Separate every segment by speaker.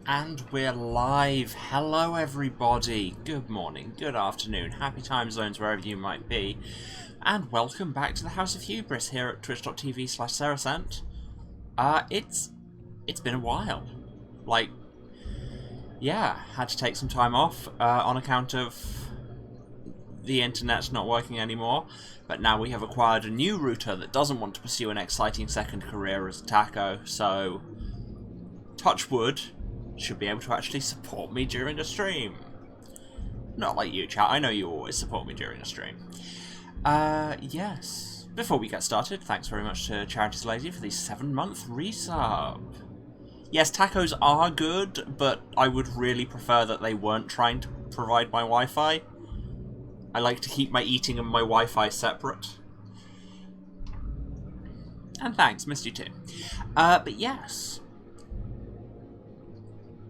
Speaker 1: And we're live. Hello everybody. Good morning, good afternoon, happy time zones wherever you might be. And welcome back to the House of Hubris here at twitch.tv/Saracent. It's been a while. Had to take some time off on account of the internet's not working anymore. But now we have acquired a new router that doesn't want to pursue an exciting second career as a taco, so touch wood, should be able to actually support me during a stream. Not like you, chat. I know you always support me during a stream. Yes. Before we get started, thanks very much to Charity's Lady for the 7-month resub. Yes, tacos are good, but I would really prefer that they weren't trying to provide my Wi-Fi. I like to keep my eating and my Wi-Fi separate. And thanks, missed you too. But yes.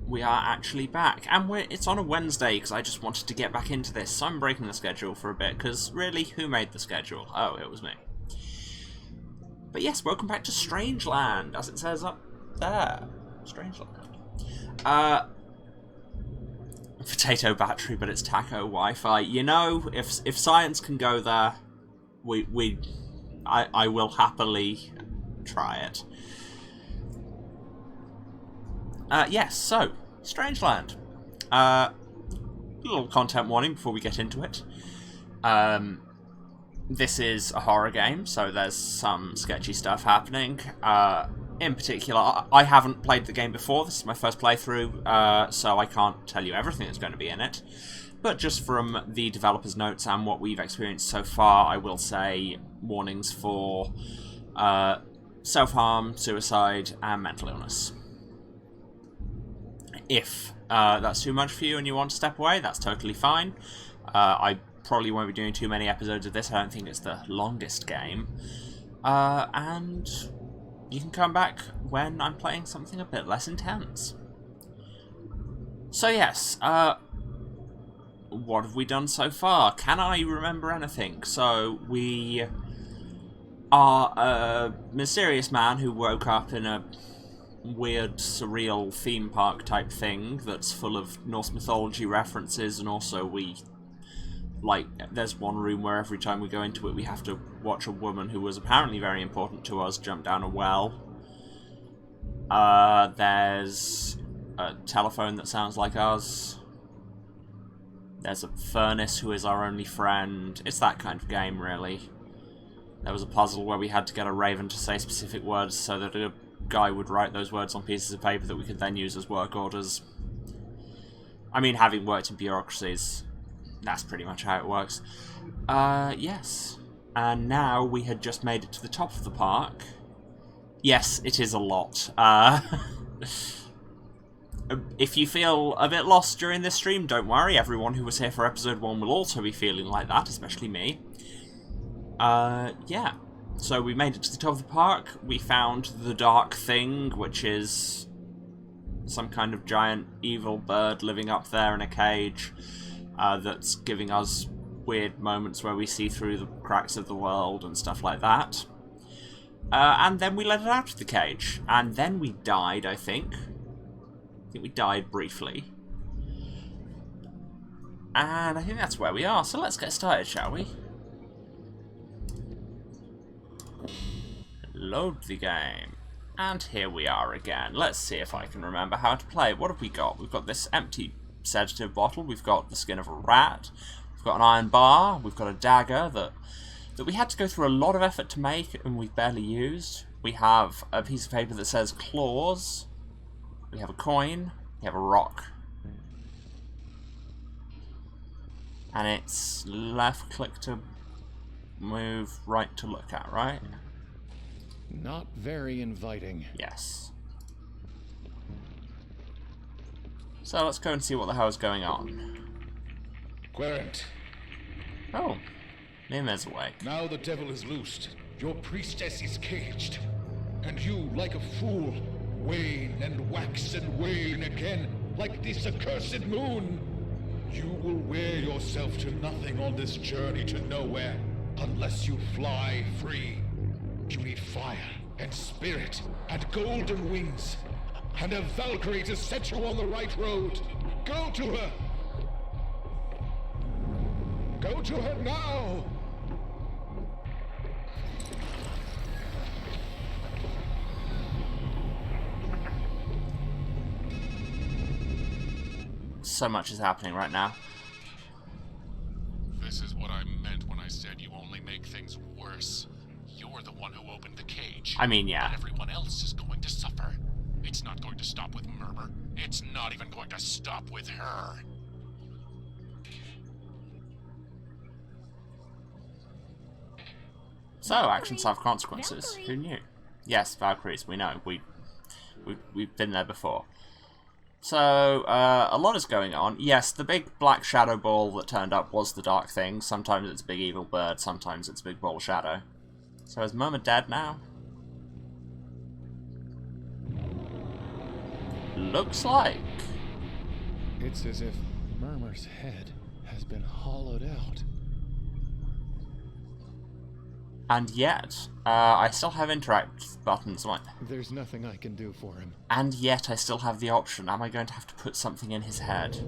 Speaker 1: We are actually back, and it's on a Wednesday because I just wanted to get back into this, so I'm breaking the schedule for a bit, because really, who made the schedule? Oh, it was me. But yes, welcome back to Strangeland, as it says up there. Strangeland. Potato battery, but it's taco Wi-Fi. You know, if science can go there, I will happily try it. Yes, so, Strangeland. Little content warning before we get into it. This is a horror game, so there's some sketchy stuff happening. In particular, I haven't played the game before. This is my first playthrough, so I can't tell you everything that's going to be in it. But just from the developer's notes and what we've experienced so far, I will say warnings for self-harm, suicide, and mental illness. If that's too much for you and you want to step away, that's totally fine. I probably won't be doing too many episodes of this. I don't think it's the longest game. And you can come back when I'm playing something a bit less intense. So yes, what have we done so far? Can I remember anything? So we are a mysterious man who woke up in a weird, surreal theme park type thing that's full of Norse mythology references, and also there's one room where every time we go into it we have to watch a woman who was apparently very important to us jump down a well. There's a telephone that sounds like us. There's a furnace who is our only friend. It's that kind of game, really. There was a puzzle where we had to get a raven to say specific words so that a guy would write those words on pieces of paper that we could then use as work orders. I mean, having worked in bureaucracies, that's pretty much how it works. Yes. And now we had just made it to the top of the park. Yes, it is a lot. If you feel a bit lost during this stream, don't worry. Everyone who was here for episode 1 will also be feeling like that, especially me. Yeah. So we made it to the top of the park. We found the dark thing, which is some kind of giant evil bird living up there in a cage that's giving us weird moments where we see through the cracks of the world and stuff like that. And then we let it out of the cage. And then we died, I think. I think we died briefly. And I think that's where we are. So let's get started, shall we? Load the game. And here we are again. Let's see if I can remember how to play. What have we got? We've got this empty sedative bottle. We've got the skin of a rat. We've got an iron bar. We've got a dagger that we had to go through a lot of effort to make and we've barely used. We have a piece of paper that says claws. We have a coin. We have a rock. And it's left click to move, right to look at, right?
Speaker 2: Not very inviting.
Speaker 1: Yes. So let's go and see what the hell is going on.
Speaker 2: Querent.
Speaker 1: Oh, Mimir's awake.
Speaker 2: Now the devil is loosed. Your priestess is caged. And you, like a fool, wane and wax and wane again, like this accursed moon. You will wear yourself to nothing on this journey to nowhere, unless you fly free. You need fire and spirit and golden wings. and a Valkyrie to set you on the right road. Go to her! Go to her now!
Speaker 1: So much is happening right now.
Speaker 3: This is what I meant when I said you only make things worse. You're the one who opened the cage.
Speaker 1: I mean, yeah.
Speaker 3: But everyone else is going to suffer. It's not going to stop with Murmur. It's not even going to stop with her.
Speaker 1: So, actions have consequences. Who knew? Yes, Valkyries, we know. We've been there before. So, a lot is going on. Yes, the big black shadow ball that turned up was the dark thing. Sometimes it's a big evil bird, sometimes it's a big ball of shadow. So is Murmur dead now? Looks like.
Speaker 4: It's as if Murmur's head has been hollowed out.
Speaker 1: And yet, I still have interact buttons.
Speaker 4: There's nothing I can do for him.
Speaker 1: And yet, I still have the option. Am I going to have to put something in his head?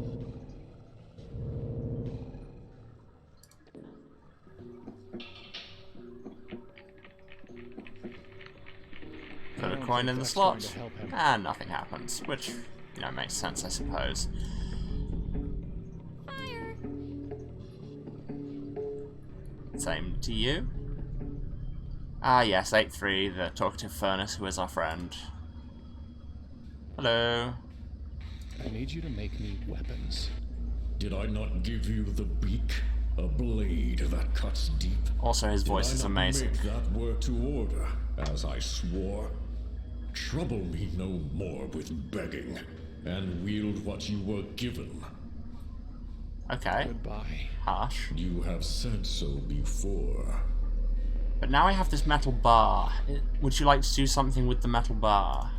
Speaker 1: Put a coin in the slot, and nothing happens. Which, you know, makes sense, I suppose.
Speaker 5: Fire.
Speaker 1: Same to you. Ah, yes, 8-3, the talkative furnace who is our friend. Hello.
Speaker 4: I need you to make me weapons.
Speaker 6: Did I not give you the beak? A blade that cuts deep?
Speaker 1: Also, his voice is amazing.
Speaker 6: Did I not make that work to order, as I swore? Trouble me no more with begging, and wield what you were given.
Speaker 1: Okay.
Speaker 4: Goodbye.
Speaker 1: Harsh.
Speaker 6: You have said so before.
Speaker 1: But now I have this metal bar. Would you like to do something with the metal bar?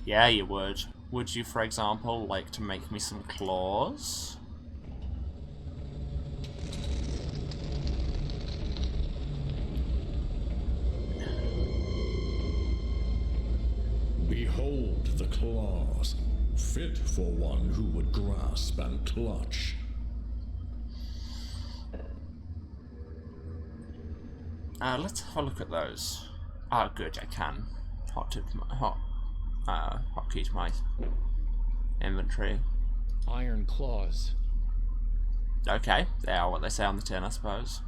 Speaker 1: Yeah, you would. Would you, for example, like to make me some claws?
Speaker 6: Behold the claws, fit for one who would grasp and clutch.
Speaker 1: Let's have a look at those. Good, I can. Hotkey to my inventory.
Speaker 4: Iron claws.
Speaker 1: Okay, they are what they say on the tin, I suppose.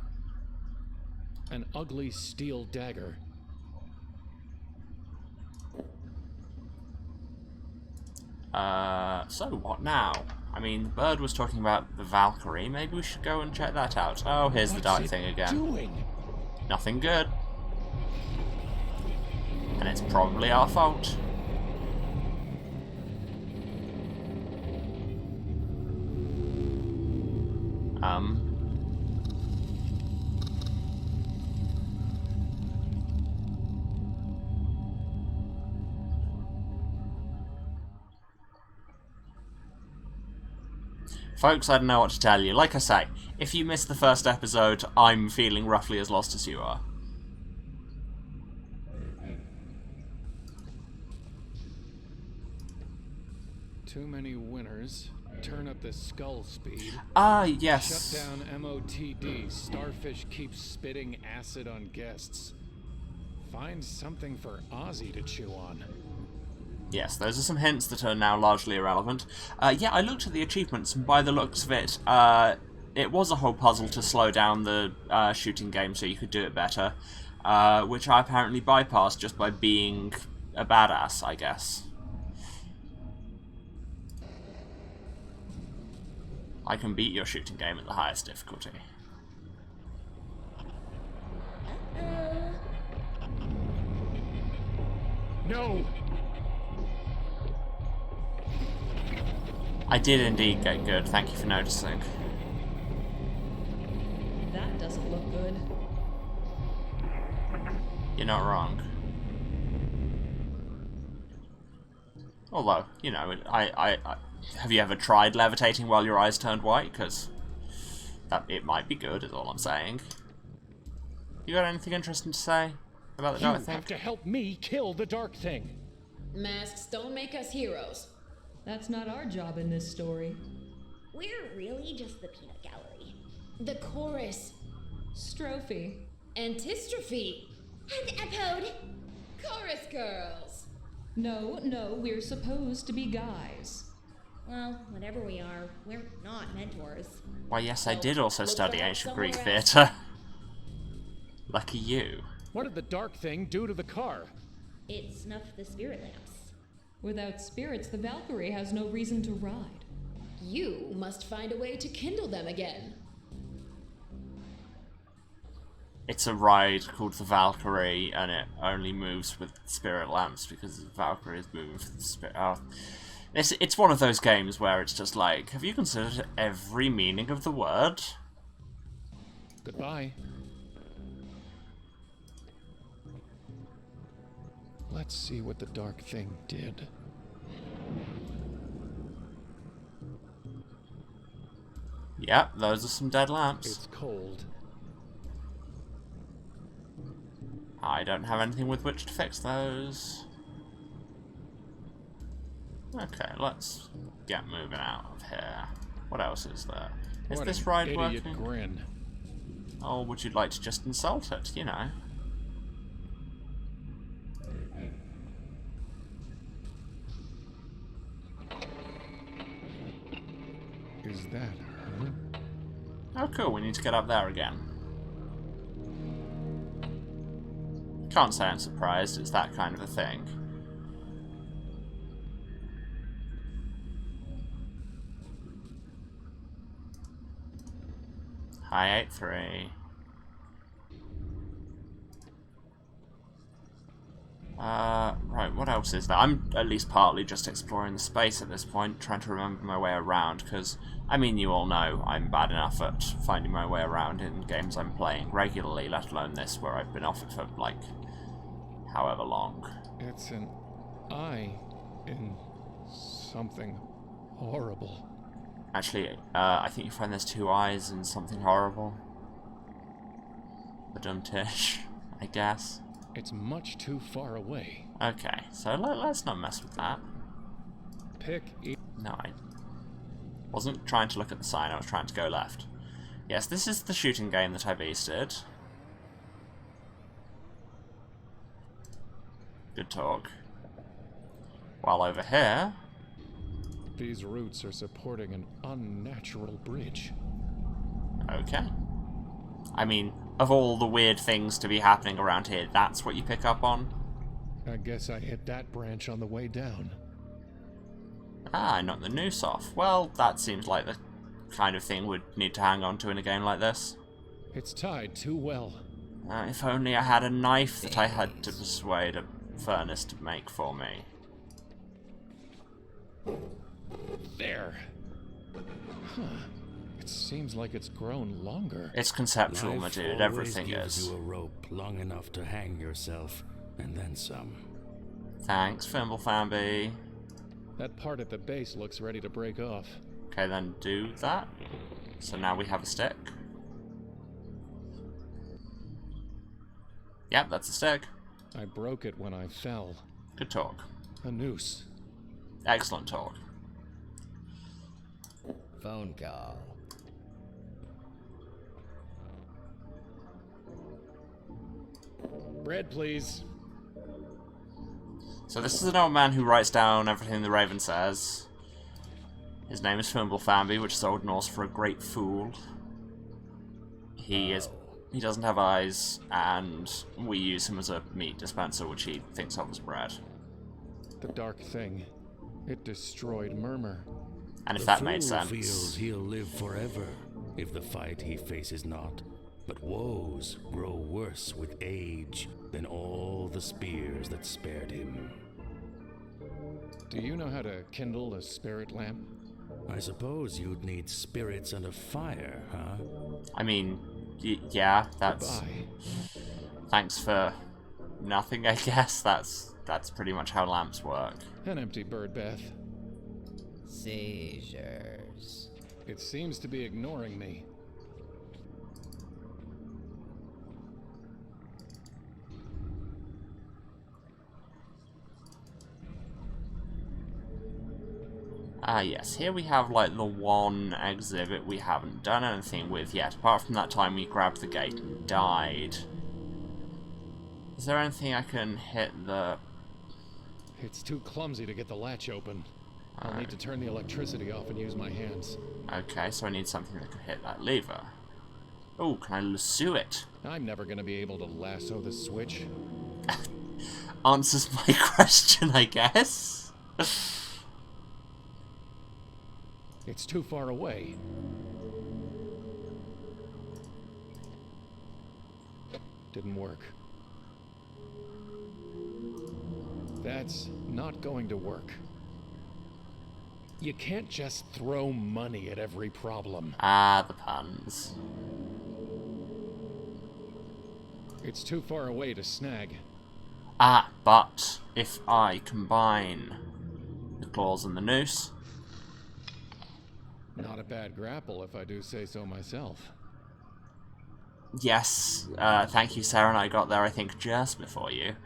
Speaker 4: An ugly steel dagger.
Speaker 1: So what now? I mean, the bird was talking about the Valkyrie. Maybe we should go and check that out. Oh, here's the dark thing again.
Speaker 4: Doing?
Speaker 1: Nothing good. And it's probably our fault. Folks, I don't know what to tell you. Like I say, if you missed the first episode, I'm feeling roughly as lost as you are.
Speaker 4: Too many winners. Turn up the skull speed.
Speaker 1: Ah, yes.
Speaker 4: Shut down MOTD. Starfish keeps spitting acid on guests. Find something for Ozzy to chew on.
Speaker 1: Yes, those are some hints that are now largely irrelevant. Yeah, I looked at the achievements, and by the looks of it, it was a whole puzzle to slow down the shooting game so you could do it better, which I apparently bypassed just by being a badass, I guess. I can beat your shooting game at the highest difficulty.
Speaker 4: No!
Speaker 1: I did indeed get good, thank you for noticing.
Speaker 5: That doesn't look good.
Speaker 1: You're not wrong. Although, you know, I have you ever tried levitating while your eyes turned white? Because it might be good, is all I'm saying. You got anything interesting to say about the dark
Speaker 4: You
Speaker 1: thing?
Speaker 4: have to help me kill the dark thing.
Speaker 7: Masks don't make us heroes.
Speaker 5: That's not our job in this story.
Speaker 8: We're really just the peanut gallery.
Speaker 7: The chorus.
Speaker 5: Strophe.
Speaker 7: Antistrophe.
Speaker 8: And epode.
Speaker 7: Chorus girls.
Speaker 5: No, we're supposed to be guys.
Speaker 8: Well, whatever we are, we're not mentors.
Speaker 1: Why, yes, I did also
Speaker 7: look
Speaker 1: study
Speaker 7: for help
Speaker 1: ancient Greek
Speaker 7: somewhere else.
Speaker 1: theatre. Lucky you.
Speaker 4: What did the dark thing do to the car?
Speaker 8: It snuffed the spirit lamps.
Speaker 5: Without spirits, the Valkyrie has no reason to ride.
Speaker 7: You must find a way to kindle them again.
Speaker 1: It's a ride called the Valkyrie, and it only moves with spirit lamps because the Valkyrie is moving with the spirit. Oh. It's one of those games where it's just like, have you considered every meaning of the word?
Speaker 4: Goodbye. Let's see what the dark thing did.
Speaker 1: Yep, those are some dead lamps.
Speaker 4: It's cold.
Speaker 1: I don't have anything with which to fix those. Okay, let's get moving out of here. What else is there? Is
Speaker 4: What
Speaker 1: this
Speaker 4: an
Speaker 1: ride
Speaker 4: idiot
Speaker 1: working?
Speaker 4: grin.
Speaker 1: Or would you like to just insult it, you know?
Speaker 4: Is that her?
Speaker 1: Oh cool, we need to get up there again. Can't say I'm surprised, it's that kind of a thing. Hi, 8-3. Right, what else is there? I'm at least partly just exploring the space at this point, trying to remember my way around, because, I mean, you all know I'm bad enough at finding my way around in games I'm playing regularly, let alone this, where I've been off it for, like, however long.
Speaker 4: It's an eye in something horrible.
Speaker 1: Actually, I think you find there's 2 eyes and something horrible. The dumb tish, I guess.
Speaker 4: It's much too far away.
Speaker 1: Okay, so let's not mess with that. No, I wasn't trying to look at the sign, I was trying to go left. Yes, this is the shooting game that I beasted. Good talk. While over here...
Speaker 4: These roots are supporting an unnatural bridge.
Speaker 1: Okay. I mean, of all the weird things to be happening around here, that's what you pick up on?
Speaker 4: I guess I hit that branch on the way down.
Speaker 1: Ah, I knocked the noose off. Well, that seems like the kind of thing we'd need to hang on to in a game like this.
Speaker 4: It's tied too well.
Speaker 1: If only I had a knife that I had to persuade a furnace to make for me.
Speaker 4: There. Huh. It seems like it's grown longer.
Speaker 1: It's conceptual, my
Speaker 9: Life
Speaker 1: dude.
Speaker 9: always
Speaker 1: Everything
Speaker 9: gives
Speaker 1: is.
Speaker 9: you a rope long enough to hang yourself, and then some.
Speaker 1: Thanks, Fimblefamby.
Speaker 4: That part at the base looks ready to break off.
Speaker 1: Okay, then do that. So now we have a stick. Yep, that's a stick.
Speaker 4: I broke it when I fell.
Speaker 1: Good talk.
Speaker 4: A noose.
Speaker 1: Excellent talk.
Speaker 10: Phone call.
Speaker 4: Bread, please.
Speaker 1: So this is an old man who writes down everything the Raven says. His name is Fimblefamby, which is Old Norse for a great fool. He doesn't have eyes, and we use him as a meat dispenser, which he thinks of as bread.
Speaker 4: The dark thing. It destroyed Murmur.
Speaker 1: And if
Speaker 9: The
Speaker 1: that made
Speaker 9: fool
Speaker 1: sense.
Speaker 9: feels he'll live forever if the fight he faces not. But woes grow worse with age than all the spears that spared him.
Speaker 4: Do you know how to kindle a spirit lamp?
Speaker 9: I suppose you'd need spirits and a fire, huh?
Speaker 1: I mean, yeah, that's...
Speaker 4: Goodbye.
Speaker 1: Thanks for nothing, I guess. That's pretty much how lamps work.
Speaker 4: An empty bird bath.
Speaker 10: Seizures.
Speaker 4: It seems to be ignoring me.
Speaker 1: Ah, yes, here we have, like, the one exhibit we haven't done anything with yet, apart from that time we grabbed the gate and died. Is there anything I can hit the...
Speaker 4: It's too clumsy to get the latch open. I'll need to turn the electricity off and use my hands.
Speaker 1: Okay, so I need something that can hit that lever. Oh, can I lasso it?
Speaker 4: I'm never gonna be able to lasso the switch.
Speaker 1: Answers my question, I guess.
Speaker 4: It's too far away. Didn't work. That's not going to work. You can't just throw money at every problem.
Speaker 1: Ah, the puns.
Speaker 4: It's too far away to snag.
Speaker 1: Ah, but if I combine the claws and the noose...
Speaker 4: Not a bad grapple, if I do say so myself.
Speaker 1: Yes, thank you, Sarah, and I got there, I think, just before you.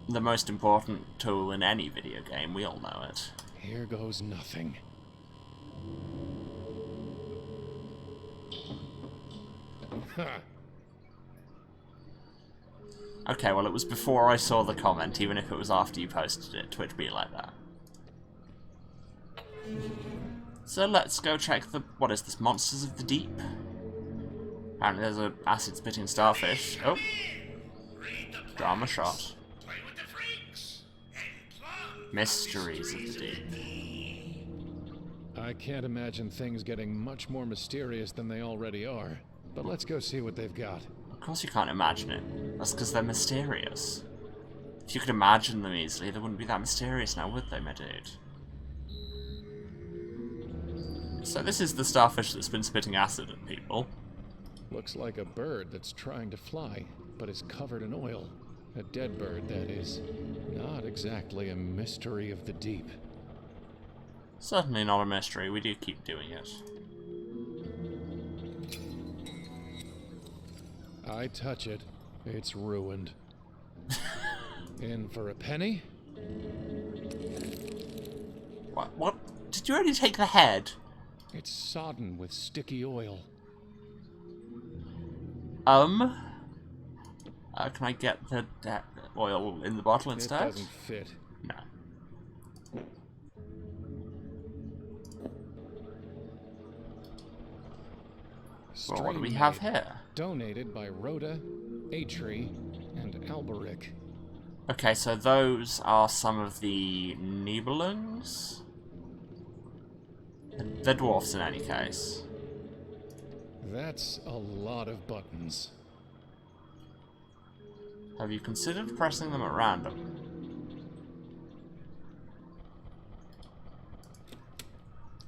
Speaker 1: The most important tool in any video game, we all know it.
Speaker 4: Here goes nothing. Ha!
Speaker 1: Okay, well, it was before I saw the comment, even if it was after you posted it. Twitch be like that. So let's go check the... What is this? Monsters of the Deep? Apparently there's an acid-spitting starfish. Oh. Drama shot. Mysteries of the Deep.
Speaker 4: I can't imagine things getting much more mysterious than they already are. But let's go see what they've got.
Speaker 1: Of course you can't imagine it. That's because they're mysterious. If you could imagine them easily, they wouldn't be that mysterious now, would they, my dude? So this is the starfish that's been spitting acid at people.
Speaker 4: Looks like a bird that's trying to fly, but is covered in oil. A dead bird, that is. Not exactly a mystery of the deep.
Speaker 1: Certainly not a mystery, we do keep doing it.
Speaker 4: I touch it, it's ruined. In for a penny?
Speaker 1: What? Did you already take the head?
Speaker 4: It's sodden with sticky oil.
Speaker 1: Can I get the oil in the bottle instead?
Speaker 4: It doesn't fit.
Speaker 1: No. Well, what do we have here?
Speaker 4: Donated by Rhoda, Atri, and Alberic.
Speaker 1: Okay, so those are some of the Nibelungs? They're dwarfs in any case.
Speaker 4: That's a lot of buttons.
Speaker 1: Have you considered pressing them at random?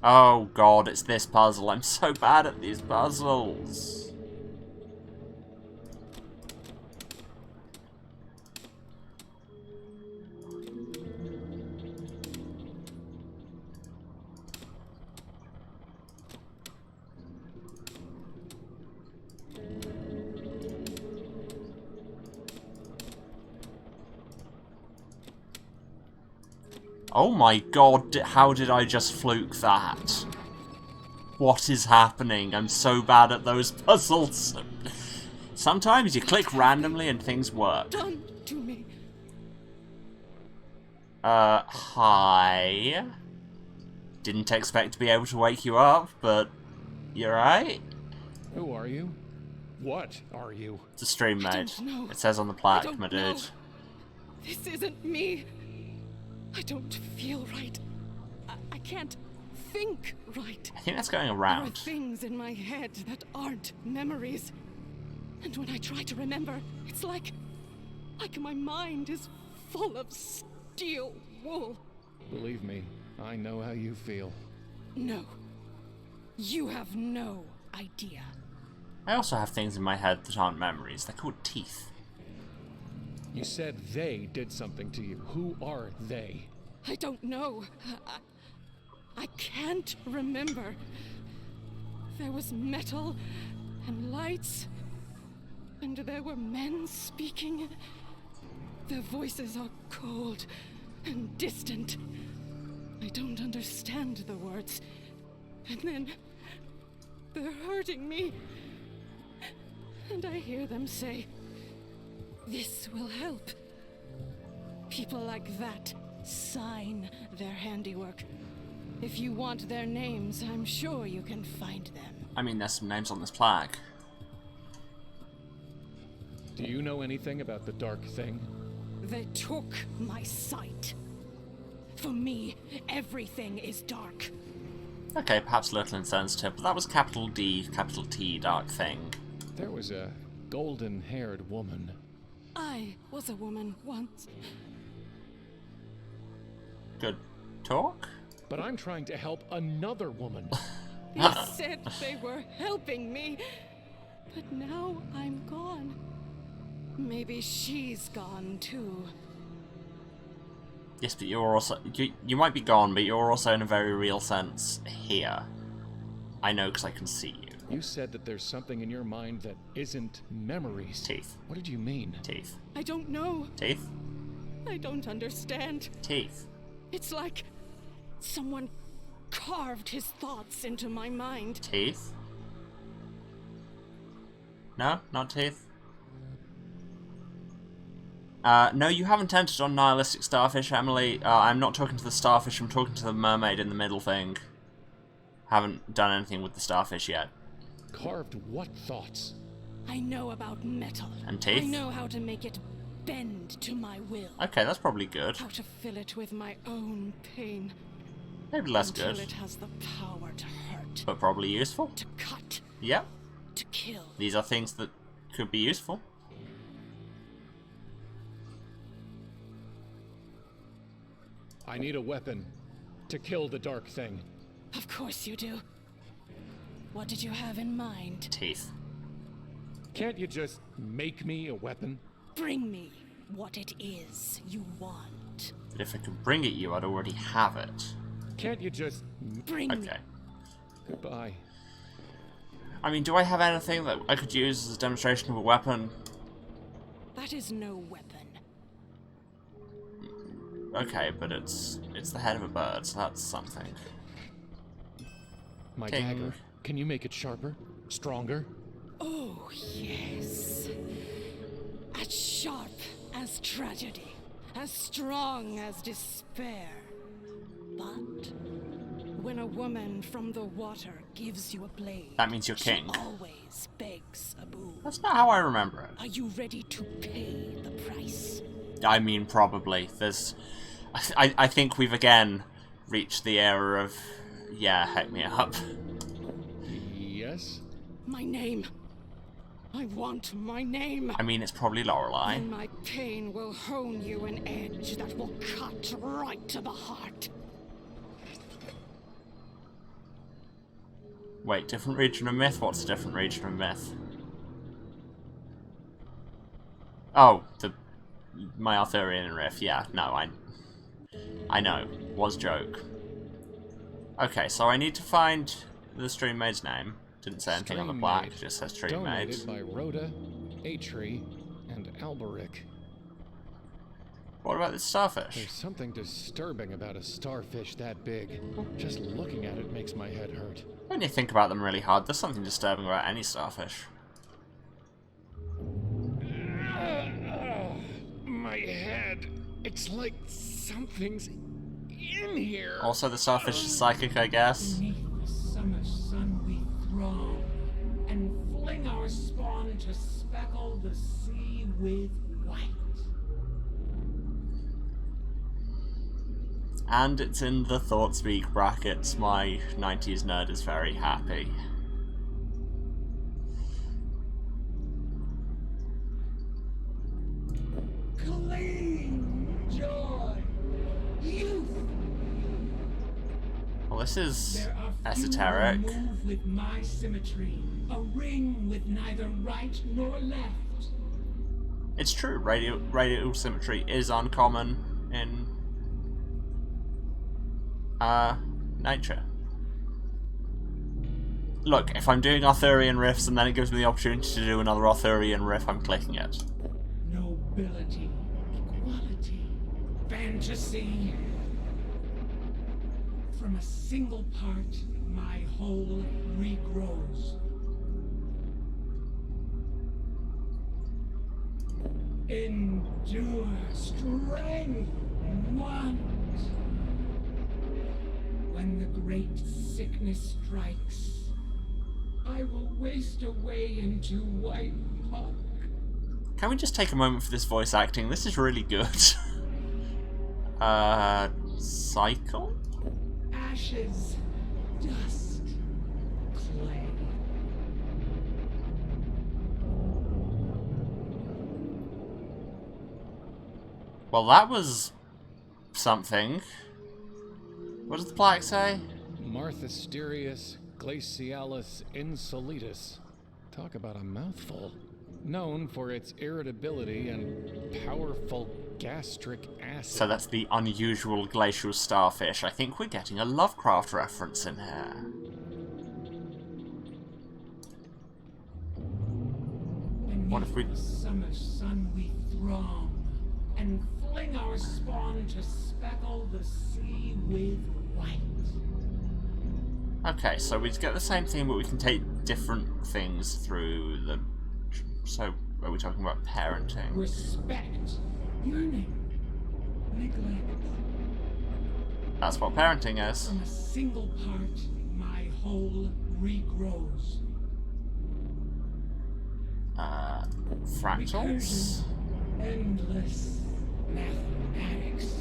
Speaker 1: Oh god, it's this puzzle. I'm so bad at these puzzles. Oh my god, how did I just fluke that? What is happening? I'm so bad at those puzzles. Sometimes you click randomly and things work.
Speaker 11: Done to me.
Speaker 1: Hi. Didn't expect to be able to wake you up, but you're right.
Speaker 4: Who are you? What are you?
Speaker 1: It's a stream,
Speaker 11: I
Speaker 1: mate.
Speaker 11: don't know.
Speaker 1: It says on the
Speaker 11: I
Speaker 1: plaque,
Speaker 11: don't
Speaker 1: my
Speaker 11: know.
Speaker 1: dude.
Speaker 11: This isn't me. I don't feel right. I can't think right.
Speaker 1: I think that's going
Speaker 11: There are
Speaker 1: around.
Speaker 11: things in my head that aren't memories. And when I try to remember, it's like my mind is full of steel wool.
Speaker 4: Believe me, I know how you feel.
Speaker 11: No. You have no idea.
Speaker 1: I also have things in my head that aren't memories. They're called teeth.
Speaker 4: You said they did something to you. Who are they?
Speaker 11: I don't know. I can't remember. There was metal and lights and there were men speaking. Their voices are cold and distant. I don't understand the words. And then they're hurting me. And I hear them say, "This will help." People like that sign their handiwork. If you want their names, I'm sure you can find them.
Speaker 1: I mean, there's some names on this plaque.
Speaker 4: Do you know anything about the Dark Thing?
Speaker 11: They took my sight. For me, everything is dark.
Speaker 1: Okay, perhaps a little insensitive, but that was capital D, capital T, Dark Thing.
Speaker 4: There was a golden-haired woman.
Speaker 11: I was a woman once.
Speaker 1: Good talk?
Speaker 4: But I'm trying to help another woman.
Speaker 11: They said they were helping me, but now I'm gone. Maybe she's gone too.
Speaker 1: Yes, but you're also... You might be gone, but you're also in a very real sense here. I know because I can see you.
Speaker 4: You said that there's something in your mind that isn't memories.
Speaker 1: Teeth.
Speaker 4: What did you mean?
Speaker 1: Teeth.
Speaker 11: I don't know.
Speaker 1: Teeth?
Speaker 11: I don't understand.
Speaker 1: Teeth.
Speaker 11: It's like someone carved his thoughts into my mind.
Speaker 1: Teeth? No? Not teeth? No, you haven't entered on nihilistic starfish, Emily. I'm not talking to the starfish, I'm talking to the mermaid in the middle thing. Haven't done anything with the starfish yet.
Speaker 4: Carved what thoughts?
Speaker 11: I know about metal.
Speaker 1: And teeth?
Speaker 11: I know how to make it bend to my will.
Speaker 1: Okay, that's probably good.
Speaker 11: How to fill it with my own pain.
Speaker 1: Maybe less
Speaker 11: until
Speaker 1: good.
Speaker 11: It has the power to hurt.
Speaker 1: But probably useful.
Speaker 11: To cut.
Speaker 1: Yep.
Speaker 11: To kill.
Speaker 1: These are things that could be useful.
Speaker 4: I need a weapon to kill the Dark Thing.
Speaker 11: Of course you do. What did you have in mind?
Speaker 1: Teeth.
Speaker 4: Can't you just make me a weapon?
Speaker 11: Bring me what it is you want.
Speaker 1: But if I could bring it you, I'd already have it.
Speaker 4: Can't you just...
Speaker 11: Bring me.
Speaker 1: Okay.
Speaker 4: Goodbye.
Speaker 1: I mean, do I have anything that I could use as a demonstration of a weapon?
Speaker 11: That is no weapon.
Speaker 1: Okay, but it's the head of a bird, so that's something.
Speaker 4: My
Speaker 1: King.
Speaker 4: dagger. Can you make it sharper? Stronger?
Speaker 11: Oh, yes. As sharp as tragedy. As strong as despair. But when a woman from the water gives you a blade,
Speaker 1: That means you're king.
Speaker 11: she always begs a boon.
Speaker 1: That's not how I remember it.
Speaker 11: Are you ready to pay the price?
Speaker 1: I mean, probably. There's... I think we've again reached the era of... Yeah, heck me up.
Speaker 4: Yes?
Speaker 11: My name. I want my name.
Speaker 1: I mean, it's probably Lorelei.
Speaker 11: And my pain will hone you an edge that will cut right to the heart.
Speaker 1: Wait, different region of myth? What's a different region of myth? Oh, my Arthurian riff. Yeah, no, I know. Was joke. Okay, so I need to find the stream maid's name. Didn't say anything on the plaque, it just says stream maid.
Speaker 4: Donated by Rhoda, Atri, and Alberic.
Speaker 1: What about this starfish?
Speaker 4: There's something disturbing about a starfish that big. Just looking at it makes my head hurt.
Speaker 1: When you think about them really hard, there's something disturbing about any starfish.
Speaker 4: My head. It's like something's in here.
Speaker 1: Also, the starfish is psychic, I guess.
Speaker 12: Beneath the summer sun we throng, and fling our spawn to speckle the sea with white.
Speaker 1: And it's in the Thought Speak brackets. My 90s nerd is very happy.
Speaker 12: Clean joy, youth.
Speaker 1: Well, this is
Speaker 12: There are few
Speaker 1: esoteric.
Speaker 12: who move with my symmetry, a ring with neither right nor left.
Speaker 1: It's true, radial symmetry is uncommon in nature. Look, if I'm doing Arthurian riffs and then it gives me the opportunity to do another Arthurian riff, I'm clicking it.
Speaker 12: Nobility, equality, fantasy. From a single part, my whole regrows. Endure, strength, want. When the great sickness strikes, I will waste away into white muck.
Speaker 1: Can we just take a moment for this voice acting? This is really good. Cycle?
Speaker 12: Ashes, dust, clay.
Speaker 1: Well, that was something. What does the plaque say?
Speaker 4: Marthasterius glacialis insolitus. Talk about a mouthful. Known for its irritability and powerful gastric acid.
Speaker 1: So that's the unusual glacial starfish. I think we're getting a Lovecraft reference in here. What if we...
Speaker 12: the summer sun we throng, and fling our spawn to speckle the sea with white.
Speaker 1: Okay, so we get the same thing, but we can take different things through the... So, are we talking about parenting?
Speaker 12: Respect, yearning, neglect.
Speaker 1: That's what parenting is.
Speaker 12: From a single part, my whole regrows.
Speaker 1: Fractals?
Speaker 12: Recursion, endless mathematics.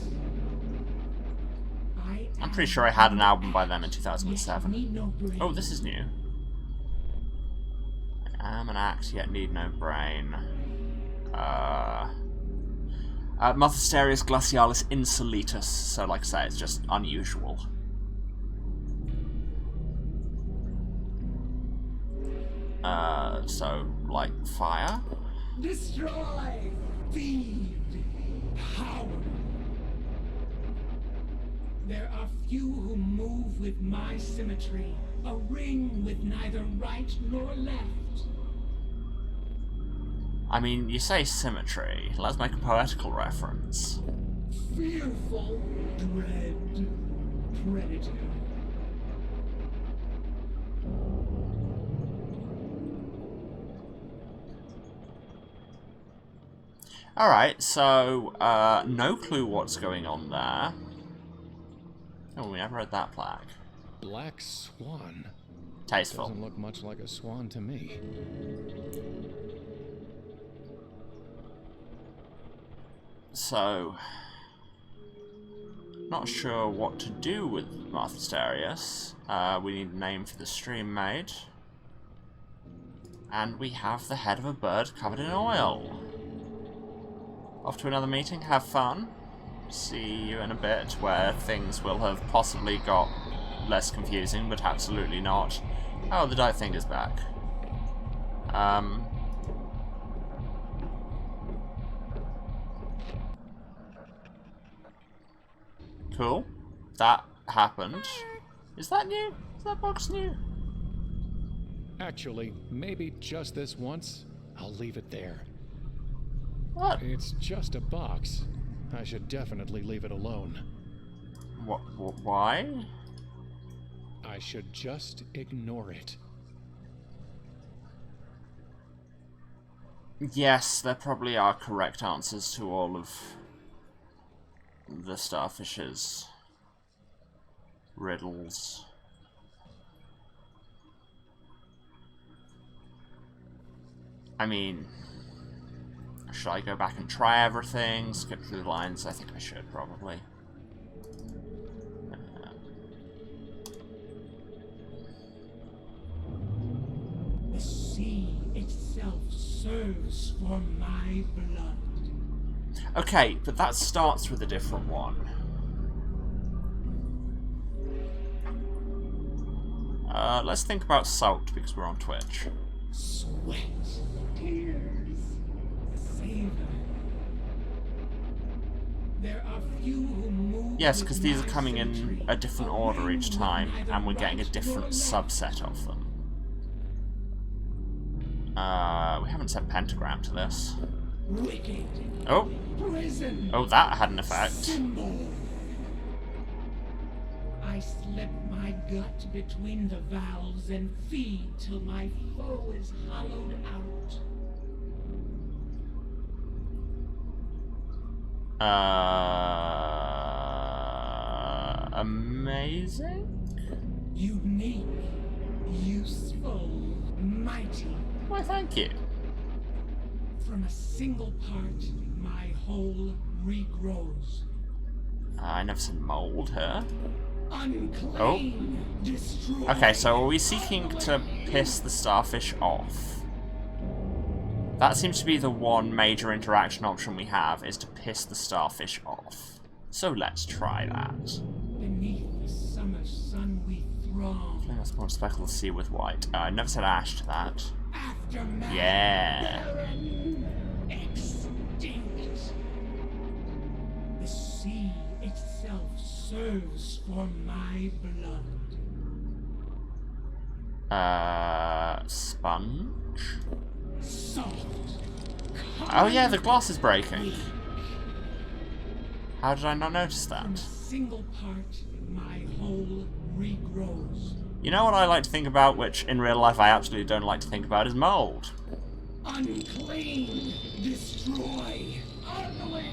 Speaker 1: I'm pretty sure I had an album by them in 2007. Oh, this is new. I am an act, yet need no brain. Marthasterius glacialis insolitus. So, like I say, it's just unusual. So, like, fire?
Speaker 12: Destroy! Feed! Power! There are few who move with my symmetry, a ring with neither right nor left.
Speaker 1: I mean, you say symmetry. Let's make a poetical reference.
Speaker 12: Fearful, dread, predator.
Speaker 1: Alright, so, no clue what's going on there. Oh, we never read that plaque.
Speaker 4: Black swan.
Speaker 1: Tasteful.
Speaker 4: Doesn't look much like a swan to me.
Speaker 1: So, not sure what to do with Marthasterius. We need a name for the stream made. And we have the head of a bird covered in oil. Off to another meeting, have fun. See you in a bit, where things will have possibly got less confusing, but absolutely not. Oh, the Diet Finger's back. Cool. That happened. Is that new? Is that box new?
Speaker 4: Actually, maybe just this once, I'll leave it there.
Speaker 1: What?
Speaker 4: It's just a box. I should definitely leave it alone.
Speaker 1: Why?
Speaker 4: I should just ignore it.
Speaker 1: Yes, there probably are correct answers to all of the starfish's riddles. I mean, should I go back and try everything? Skip through the lines? I think I should, probably.
Speaker 12: The sea itself serves for my blood.
Speaker 1: Okay, but that starts with a different one. Let's think about salt, because we're on Twitch.
Speaker 12: Sweat, tears, savor. There are few who move.
Speaker 1: Yes, because these are coming in a different order each time, and we're getting a different subset of them. We haven't set pentagram to this.
Speaker 12: Wicked.
Speaker 1: Oh.
Speaker 12: Prison.
Speaker 1: Oh, that had an effect.
Speaker 12: Symbol. I slip my gut between the valves and feed till my foe is hollowed out.
Speaker 1: Amazing?
Speaker 12: Unique, useful, mighty.
Speaker 1: Why, thank you.
Speaker 12: From a single part, my whole regrows.
Speaker 1: I never said mold here.
Speaker 12: Unclean, destroy.
Speaker 1: Okay, so are we seeking to piss the starfish off? That seems to be the one major interaction option we have, is to piss the starfish off. So let's try that.
Speaker 12: Beneath the summer sun we throng.
Speaker 1: Let's more speckle the sea with white. I never said ash to that.
Speaker 12: Aftermath.
Speaker 1: Yeah.
Speaker 12: Barren, extinct. The sea itself serves for my blood.
Speaker 1: Sponge?
Speaker 12: Soft.
Speaker 1: Oh yeah, the glass is breaking. How did I not notice that?
Speaker 12: From a single part, my whole regrows.
Speaker 1: You know what I like to think about, which in real life I absolutely don't like to think about, is mold.
Speaker 12: Unclean, destroy, ugly.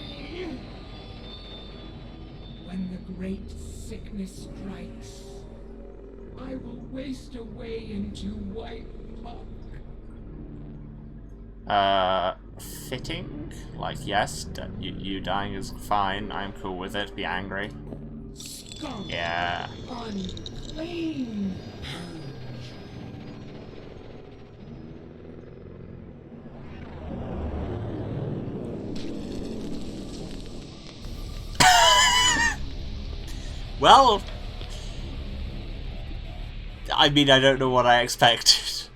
Speaker 12: When the great sickness strikes, I will waste away into white muck.
Speaker 1: Fitting? Like, yes, you dying is fine, I'm cool with it, be angry.
Speaker 12: Skunk.
Speaker 1: Yeah.
Speaker 12: Unclean.
Speaker 1: Well, I mean, I don't know what I expected.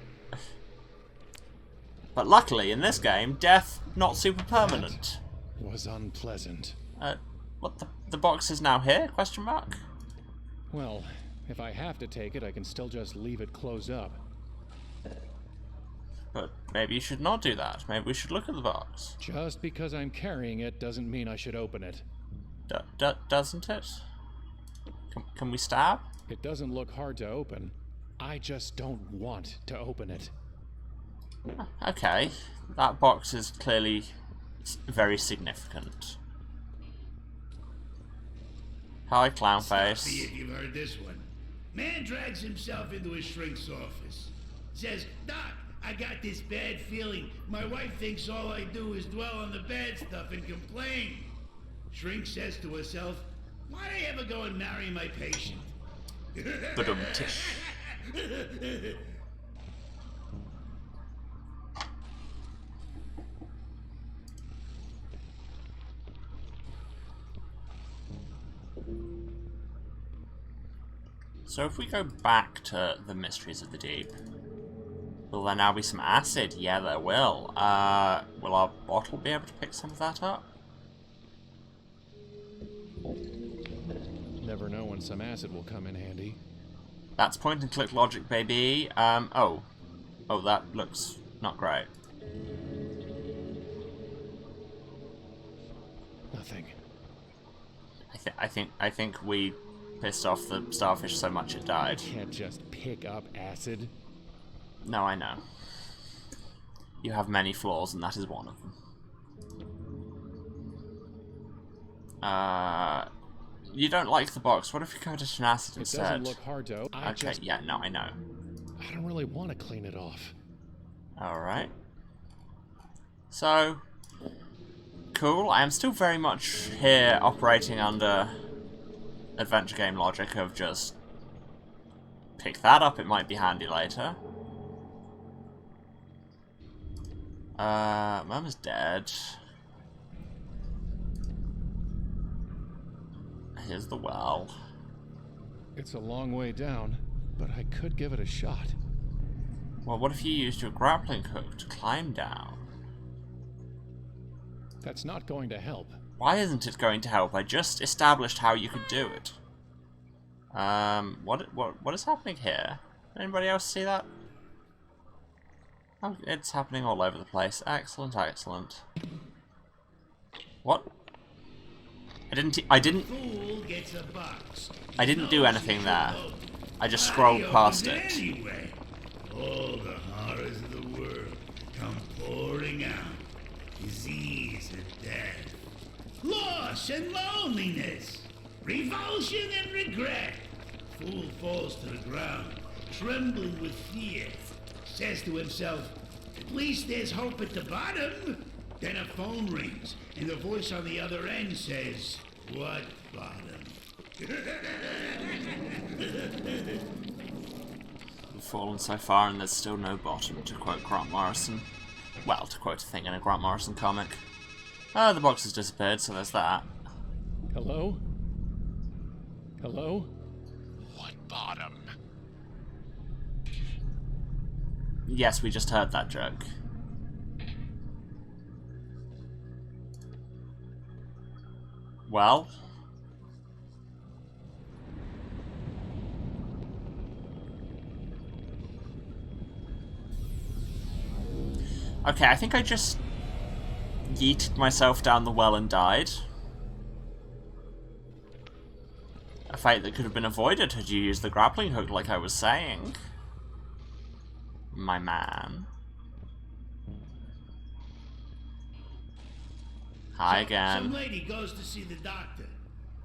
Speaker 1: But luckily, in this game, death not super permanent.
Speaker 4: That was unpleasant.
Speaker 1: What the box is now here? Question mark.
Speaker 4: Well, if I have to take it, I can still just leave it closed up.
Speaker 1: But maybe you should not do that. Maybe we should look at the box.
Speaker 4: Just because I'm carrying it doesn't mean I should open it.
Speaker 1: Doesn't it? Can we stab?
Speaker 4: It doesn't look hard to open. I just don't want to open it.
Speaker 1: Okay, that box is clearly very significant. Hi, Clownface.
Speaker 13: See if you've heard this one. Man drags himself into his shrink's office. Says, Doc, I got this bad feeling. My wife thinks all I do is dwell on the bad stuff and complain. Shrink says to herself, why'd I ever go and marry my patient?
Speaker 1: Ba-dum-tish. So if we go back to the Mysteries of the Deep, will there now be some acid? Yeah, there will. Will our bottle be able to pick some of that up?
Speaker 4: Never know when some acid will come in handy.
Speaker 1: That's point and click logic, baby. Oh, that looks not great.
Speaker 4: Nothing.
Speaker 1: I think we pissed off the starfish so much it died.
Speaker 4: You can't just pick up acid.
Speaker 1: No, I know. You have many flaws, and that is one of them. You don't like the box. What if you go to an acid instead?
Speaker 4: It doesn't look hard to open.
Speaker 1: Okay, yeah, no, I know.
Speaker 4: I don't really want to clean it off.
Speaker 1: Alright. So, cool. I am still very much here operating under adventure game logic of just pick that up, it might be handy later. Mum is dead. Here's the well.
Speaker 4: It's a long way down, but I could give it a shot.
Speaker 1: Well, what if you used your grappling hook to climb down?
Speaker 4: That's not going to help.
Speaker 1: Why isn't it going to help? I just established how you could do it. What is happening here? Anybody else see that? Oh, it's happening all over the place. Excellent, excellent. What? I didn't
Speaker 13: Fool gets a box.
Speaker 1: I didn't do anything there. I just scrolled past it.
Speaker 13: Anyway, all the horrors of the world come pouring out. Disease and death. Loss and loneliness. Revulsion and regret. Fool falls to the ground, trembling with fear. Says to himself, at least there's hope at the bottom. Then a phone rings, and the voice on the other end says, what bottom?
Speaker 1: We've fallen so far and there's still no bottom, to quote Grant Morrison. Well, to quote a thing in a Grant Morrison comic. Oh, the box has disappeared, so there's that.
Speaker 4: Hello? Hello?
Speaker 3: What bottom?
Speaker 1: Yes, we just heard that joke. Well? Okay, I think I just yeeted myself down the well and died. A fate that could have been avoided had you used the grappling hook like I was saying. My man. Hi again.
Speaker 13: Some lady goes to see the doctor.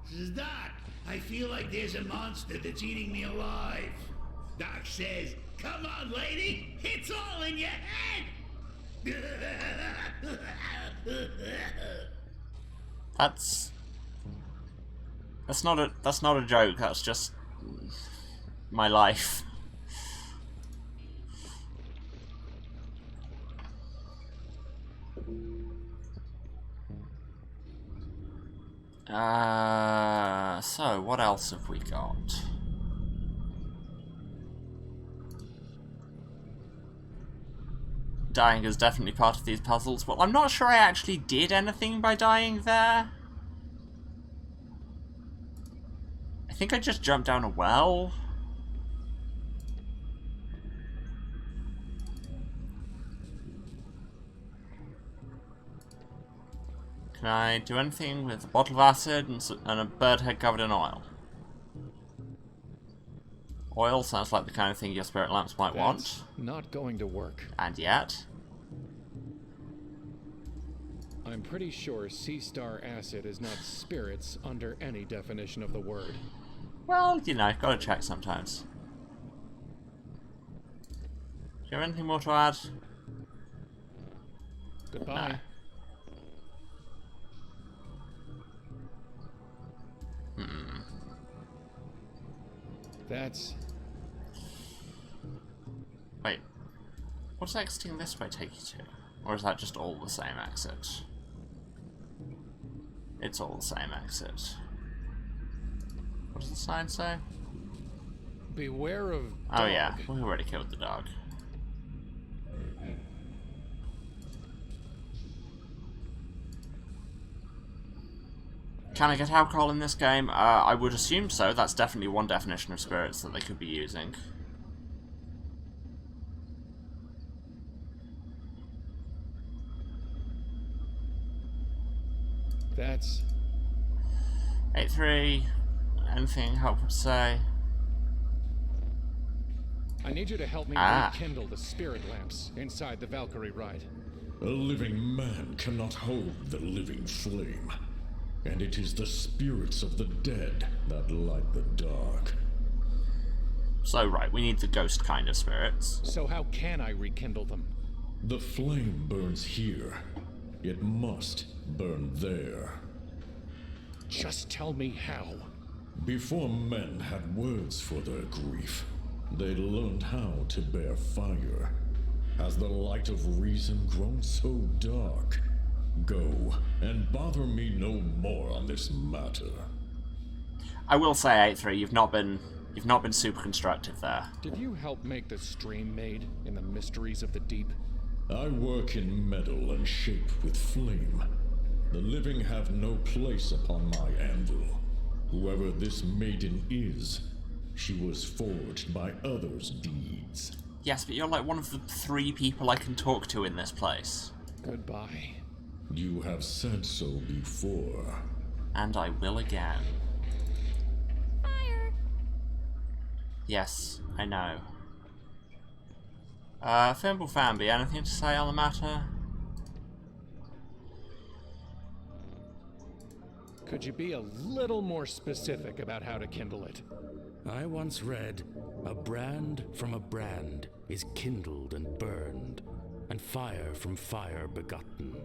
Speaker 13: Says, Doc, I feel like there's a monster that's eating me alive. Doc says, come on, lady, it's all in your head.
Speaker 1: That's not a joke, that's just my life. So what else have we got? Dying is definitely part of these puzzles. Well, I'm not sure I actually did anything by dying there. I think I just jumped down a well. Can I do anything with a bottle of acid and a bird head covered in oil? Oil sounds like the kind of thing your spirit lamps might want.
Speaker 4: Not going to work.
Speaker 1: And yet?
Speaker 4: I'm pretty sure sea star acid is not spirits under any definition of the word.
Speaker 1: Well, you know, gotta check sometimes. Do you have anything more to add?
Speaker 4: Goodbye.
Speaker 1: No.
Speaker 4: That's...
Speaker 1: Wait. What does exiting this way take you to? Or is that just all the same exit? It's all the same exit. What does the sign say?
Speaker 4: Beware of dog.
Speaker 1: Oh yeah, we already killed the dog. Can I get alcohol in this game? I would assume so. That's definitely one definition of spirits that they could be using.
Speaker 4: That's...
Speaker 1: 8-3. Anything helpful to say?
Speaker 4: I need you to help me rekindle the spirit lamps inside the Valkyrie ride.
Speaker 6: A living man cannot hold the living flame. And it is the spirits of the dead that light the dark.
Speaker 1: So, right, we need the ghost kind of spirits.
Speaker 4: So how can I rekindle them?
Speaker 6: The flame burns here. It must burn there.
Speaker 4: Just tell me how.
Speaker 6: Before men had words for their grief, they learned how to bear fire. Has the light of reason grown so dark? Go, and bother me no more on this matter.
Speaker 1: I will say, 8-3, you've not been super constructive there.
Speaker 4: Did you help make the stream made in the mysteries of the deep?
Speaker 6: I work in metal and shape with flame. The living have no place upon my anvil. Whoever this maiden is, she was forged by others' deeds.
Speaker 1: Yes, but you're like one of the 3 people I can talk to in this place.
Speaker 4: Goodbye.
Speaker 6: You have said so before.
Speaker 1: And I will again.
Speaker 8: Fire!
Speaker 1: Yes, I know. Thimble Famby, anything to say on the matter?
Speaker 4: Could you be a little more specific about how to kindle it?
Speaker 9: I once read, a brand from a brand is kindled and burned, and fire from fire begotten.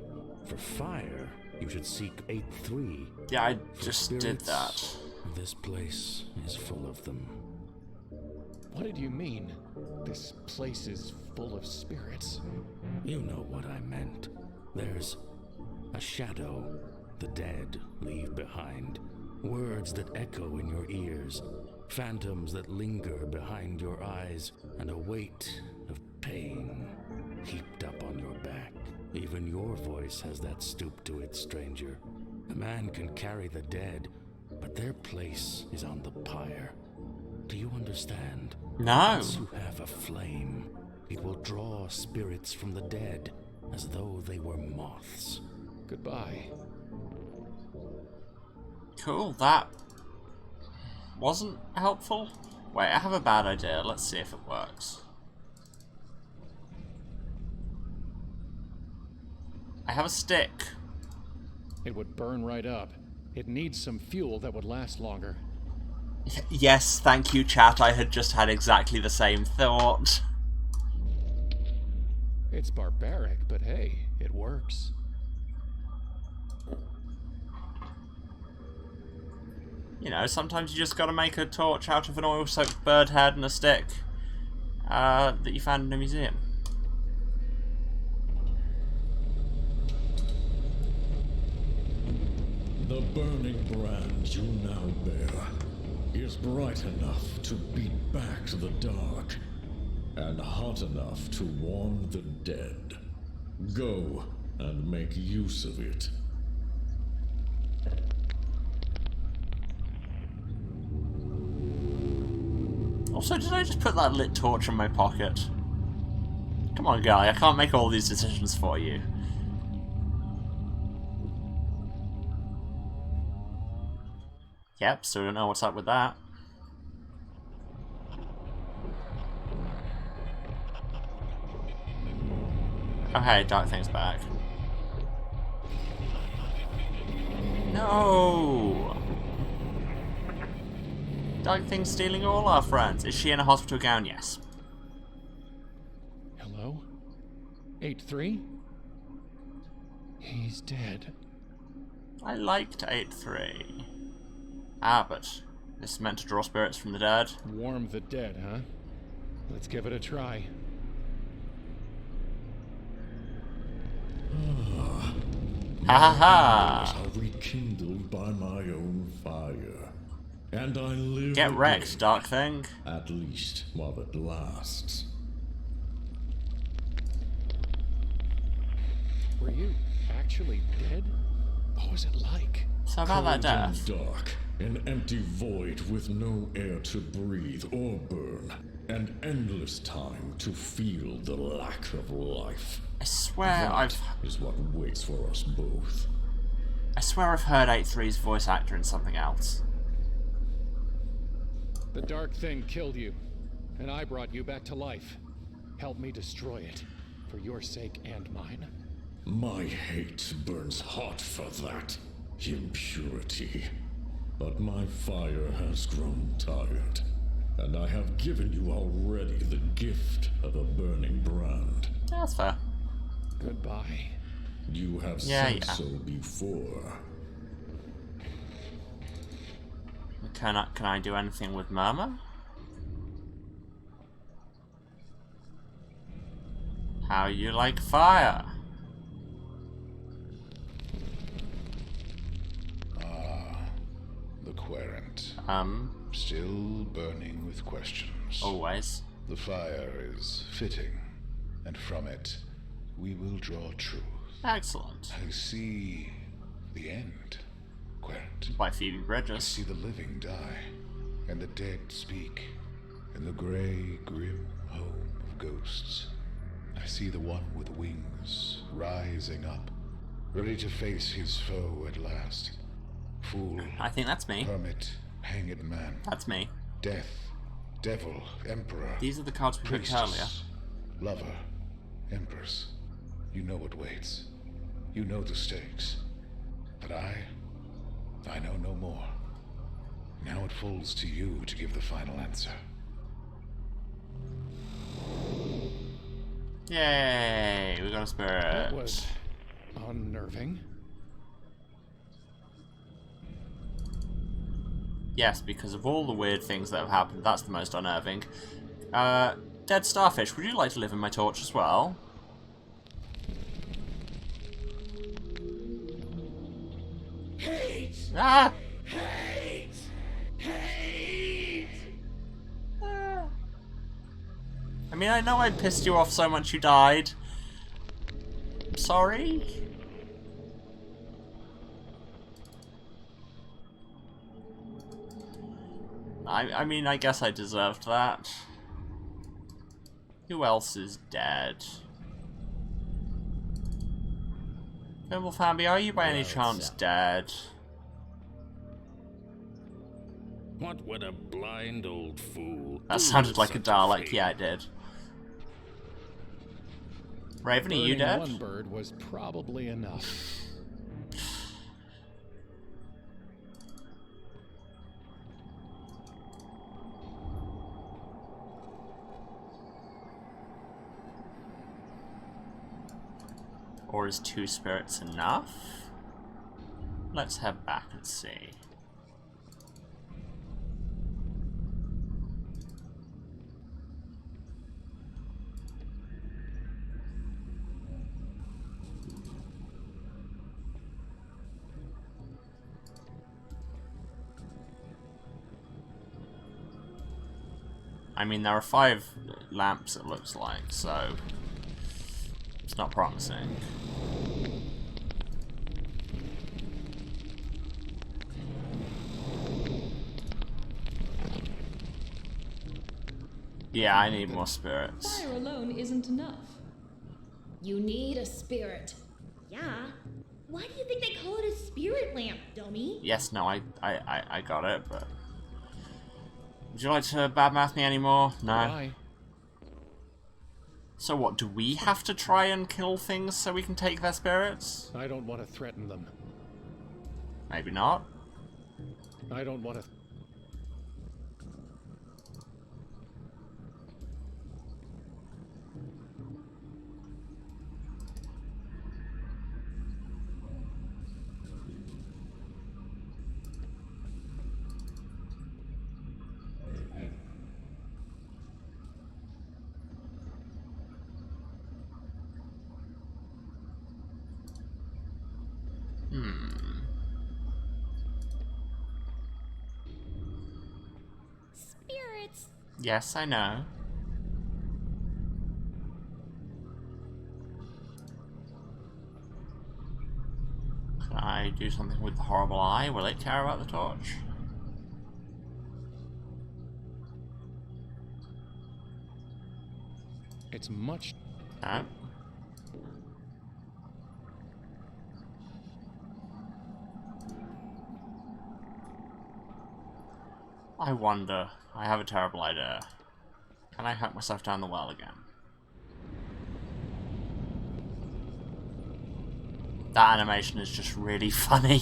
Speaker 9: For fire, you should seek 8-3.
Speaker 1: Yeah, I just did that.
Speaker 9: This place is full of them.
Speaker 4: What did you mean? This place is full of spirits.
Speaker 9: You know what I meant. There's a shadow the dead leave behind. Words that echo in your ears. Phantoms that linger behind your eyes. And a weight of pain heaped up on your back. Even your voice has that stoop to it, stranger. A man can carry the dead, but their place is on the pyre. Do you understand?
Speaker 1: No.
Speaker 9: Once you have a flame, it will draw spirits from the dead as though they were moths.
Speaker 4: Goodbye.
Speaker 1: Cool, that wasn't helpful. Wait, I have a bad idea. Let's see if it works. I have a stick.
Speaker 4: It would burn right up. It needs some fuel that would last longer.
Speaker 1: Yes, thank you, chat. I had just had exactly the same thought.
Speaker 4: It's barbaric, but hey, it works.
Speaker 1: You know, sometimes you just gotta make a torch out of an oil-soaked bird head and a stick that you found in a museum.
Speaker 6: The burning brand you now bear is bright enough to beat back the dark, and hot enough to warm the dead. Go and make use of it.
Speaker 1: Also, did I just put that lit torch in my pocket? Come on, guy, I can't make all these decisions for you. Yep, still don't know what's up with that. Okay, Dark Thing's back. No! Dark Thing's stealing all our friends. Is she in a hospital gown? Yes.
Speaker 4: Hello? 8-3? He's dead.
Speaker 1: I liked 8-3. Ah, but this is meant to draw spirits from the dead.
Speaker 4: Warm the dead, huh? Let's give it a try.
Speaker 1: Ha ha ha!
Speaker 6: Are rekindled by my own fire, and I live.
Speaker 1: Get wrecked,
Speaker 6: again,
Speaker 1: Dark Thing.
Speaker 6: at least while it lasts.
Speaker 4: Were you actually dead? What was it like?
Speaker 1: So about that
Speaker 6: Cold and
Speaker 1: death.
Speaker 6: dark, an empty void with no air to breathe or burn, and endless time to feel the lack of life.
Speaker 1: I swear
Speaker 6: That is what waits for us both.
Speaker 1: I swear I've heard 8-3's voice actor in something else.
Speaker 4: The Dark Thing killed you, and I brought you back to life. Help me destroy it, for your sake and mine.
Speaker 6: My hate burns hot for that impurity. But my fire has grown tired, and I have given you already the gift of a burning brand.
Speaker 1: That's fair.
Speaker 4: Goodbye.
Speaker 6: You have
Speaker 1: Yeah.
Speaker 6: said so before.
Speaker 1: Can I do anything with Murmur? How you like fire?
Speaker 2: The querent.
Speaker 1: Still
Speaker 2: burning with questions.
Speaker 1: Always.
Speaker 2: The fire is fitting, and from it we will draw truth.
Speaker 1: Excellent.
Speaker 2: I see the end, querent.
Speaker 1: By Phoebe
Speaker 2: I
Speaker 1: Bridges.
Speaker 2: see the living die, and the dead speak, in the grey, grim home of ghosts. I see the one with wings rising up, ready to face his foe at last. Fool.
Speaker 1: I think that's me.
Speaker 2: Hermit, hanged man.
Speaker 1: That's me.
Speaker 2: Death, devil, emperor.
Speaker 1: These are the cards we picked earlier.
Speaker 2: Lover, empress. You know what waits. You know the stakes. But I know no more. Now it falls to you to give the final answer.
Speaker 1: Yay! We got a spirit.
Speaker 4: That was unnerving.
Speaker 1: Yes, because of all the weird things that have happened, that's the most unnerving. Dead starfish, would you like to live in my torch as well?
Speaker 13: Hate!
Speaker 1: Ah!
Speaker 13: Hate! Hate!
Speaker 1: I mean, I know I pissed you off so much you died. Sorry? I mean, I guess I deserved that. Who else is dead? Thimblefamby, are you by any chance dead?
Speaker 9: What would a blind old fool
Speaker 1: That
Speaker 9: do
Speaker 1: sounded
Speaker 9: with
Speaker 1: like a
Speaker 9: such
Speaker 1: Dalek.
Speaker 9: fate?
Speaker 1: Yeah, it did. Raven, are you
Speaker 4: Burning
Speaker 1: dead?
Speaker 4: one bird was probably enough.
Speaker 1: Or is 2 spirits enough? Let's head back and see. I mean, there are 5 lamps, it looks like, so it's not promising. Yeah, I need more spirits.
Speaker 5: Fire alone isn't enough.
Speaker 7: You need a spirit.
Speaker 8: Yeah. Why do you think they call it a spirit lamp, dummy?
Speaker 1: Yes, no, I got it, but... Would you like to badmouth me anymore? No?
Speaker 4: Why?
Speaker 1: So what, do we have to try and kill things so we can take their spirits?
Speaker 4: I don't want to threaten them.
Speaker 1: Maybe not.
Speaker 4: I don't want to...
Speaker 8: Spirits.
Speaker 1: Yes, I know. Can I do something with the horrible eye? Will it care about the torch?
Speaker 4: It's much...
Speaker 1: No. I wonder. I have a terrible idea. Can I hack myself down the well again? That animation is just really funny.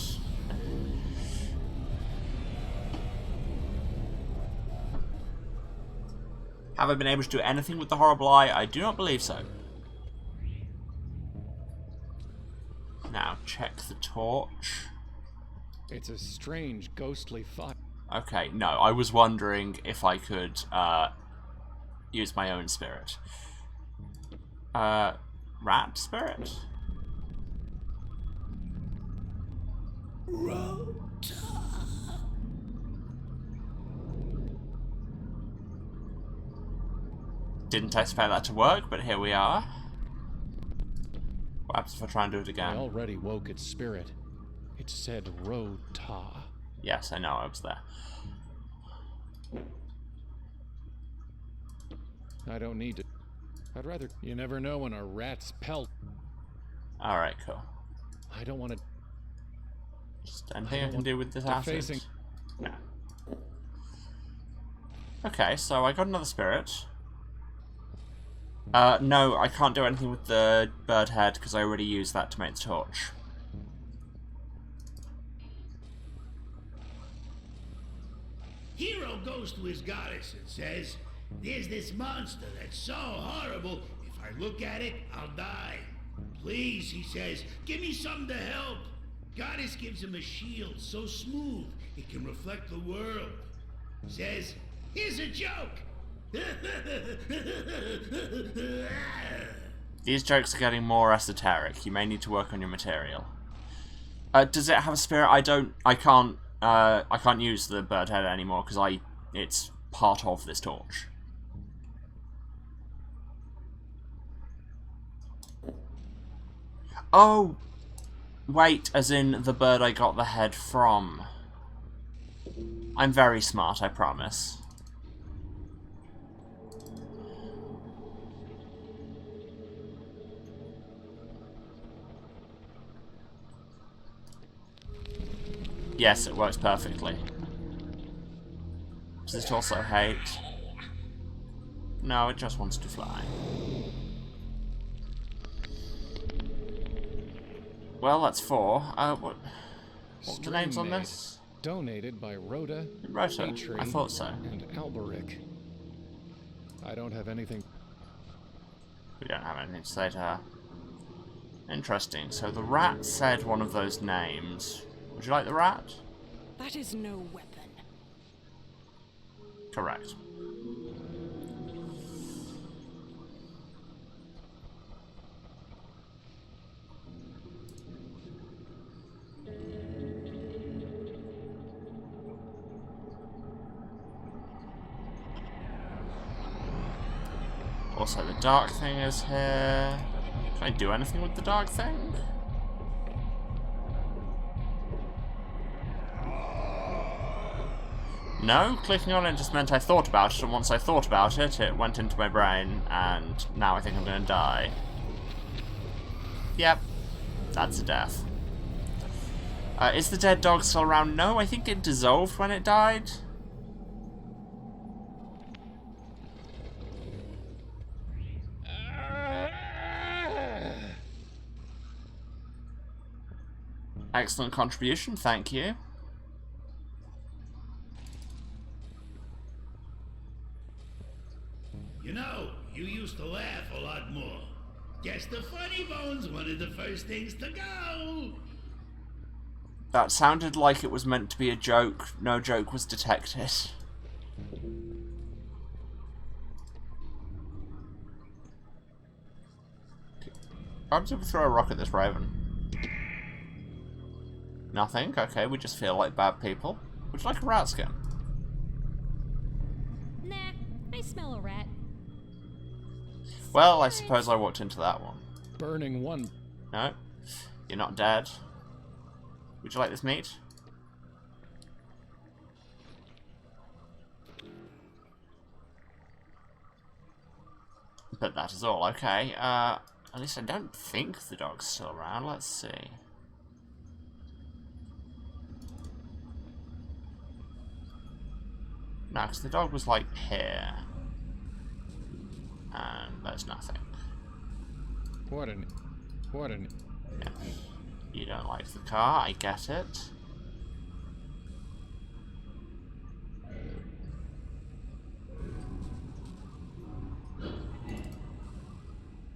Speaker 1: Have I been able to do anything with the horrible eye? I do not believe so. Now, check the torch.
Speaker 4: It's a strange, ghostly fire.
Speaker 1: Okay, no, I was wondering if I could use my own spirit. Rat spirit? Didn't expect that to work, but here we are. What happens if I try and do it
Speaker 4: I
Speaker 1: again?
Speaker 4: already woke its spirit. It said Rota.
Speaker 1: Yes, I know, I was there.
Speaker 4: I don't need to... I'd rather... You never know when a rat's pelt...
Speaker 1: Alright, cool.
Speaker 4: I don't want to...
Speaker 1: Just anything I can do with this acid?
Speaker 4: Facing...
Speaker 1: No. Okay, so I got another spirit. No, I can't do anything with the bird head because I already used that to make the torch.
Speaker 13: Hero goes to his goddess and says, "There's this monster that's so horrible, if I look at it, I'll die. Please," he says, "give me something to help." Goddess gives him a shield so smooth it can reflect the world. Says, "Here's a joke."
Speaker 1: These jokes are getting more esoteric. You may need to work on your material. Does it have a spirit? I can't use the bird head anymore because it's part of this torch. Oh, wait, as in the bird I got the head from. I'm very smart, I promise. Yes, it works perfectly. Does it also hate? No, it just wants to fly. Well, that's 4. What the names on this?
Speaker 4: Donated by Rhoda,
Speaker 1: Rhoda, I thought so.
Speaker 4: And Alberic. I don't have anything...
Speaker 1: We don't have anything to say to her. Interesting. So the rat said one of those names. Would you like the rat?
Speaker 11: That is no weapon.
Speaker 1: Correct. Also, the dark thing is here. Can I do anything with the dark thing? No, clicking on it just meant I thought about it, and once I thought about it, it went into my brain, and now I think I'm gonna die. Yep, that's a death. Is the dead dog still around? No, I think it dissolved when it died. Excellent contribution, thank you.
Speaker 13: You know, you used to laugh a lot more. Guess the funny bone's one of the first things to go.
Speaker 1: That sounded like it was meant to be a joke. No joke was detected. I'm just gonna throw a rock at this raven. Nothing? Okay, we just feel like bad people. Would you like a rat skin?
Speaker 14: Nah, I smell a rat.
Speaker 1: Well, I suppose I walked into that one.
Speaker 4: Burning one.
Speaker 1: No, you're not dead. Would you like this meat? But that is all, okay. At least I don't think the dog's still around. Let's see. No, because the dog was like here. And there's nothing.
Speaker 4: What an...
Speaker 1: Yeah. You don't like the car, I get it.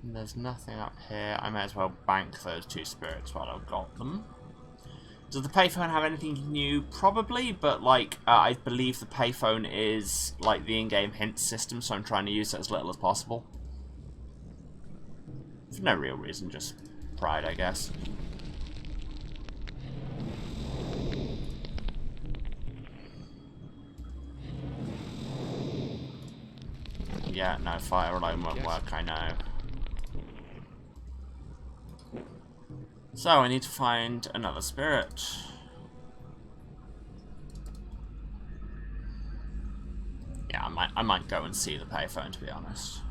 Speaker 1: And there's nothing up here. I may as well bank those 2 spirits while I've got them. Does the payphone have anything new? Probably, but like, I believe the payphone is like the in-game hint system, so I'm trying to use it as little as possible. For no real reason, just pride, I guess. Yeah, no, fire alone won't work, I know. So, I need to find another spirit. Yeah, I might go and see the payphone, to be honest.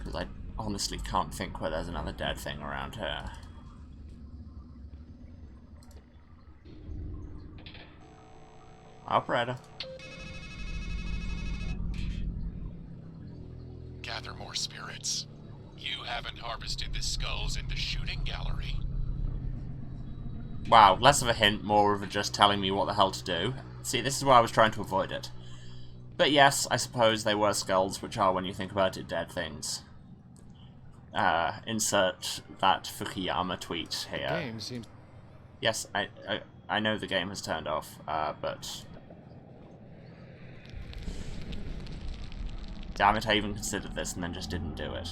Speaker 1: Because I honestly can't think where there's another dead thing around here. Operator.
Speaker 3: Gather more spirits. You haven't harvested the skulls in the shooting gallery.
Speaker 1: Wow, less of a hint, more of a just telling me what the hell to do. See, this is why I was trying to avoid it. But yes, I suppose they were skulls, which are, when you think about it, dead things. Insert that Fukuyama tweet here. Yes, I know the game has turned off, but... Damn it, I even considered this and then just didn't do it.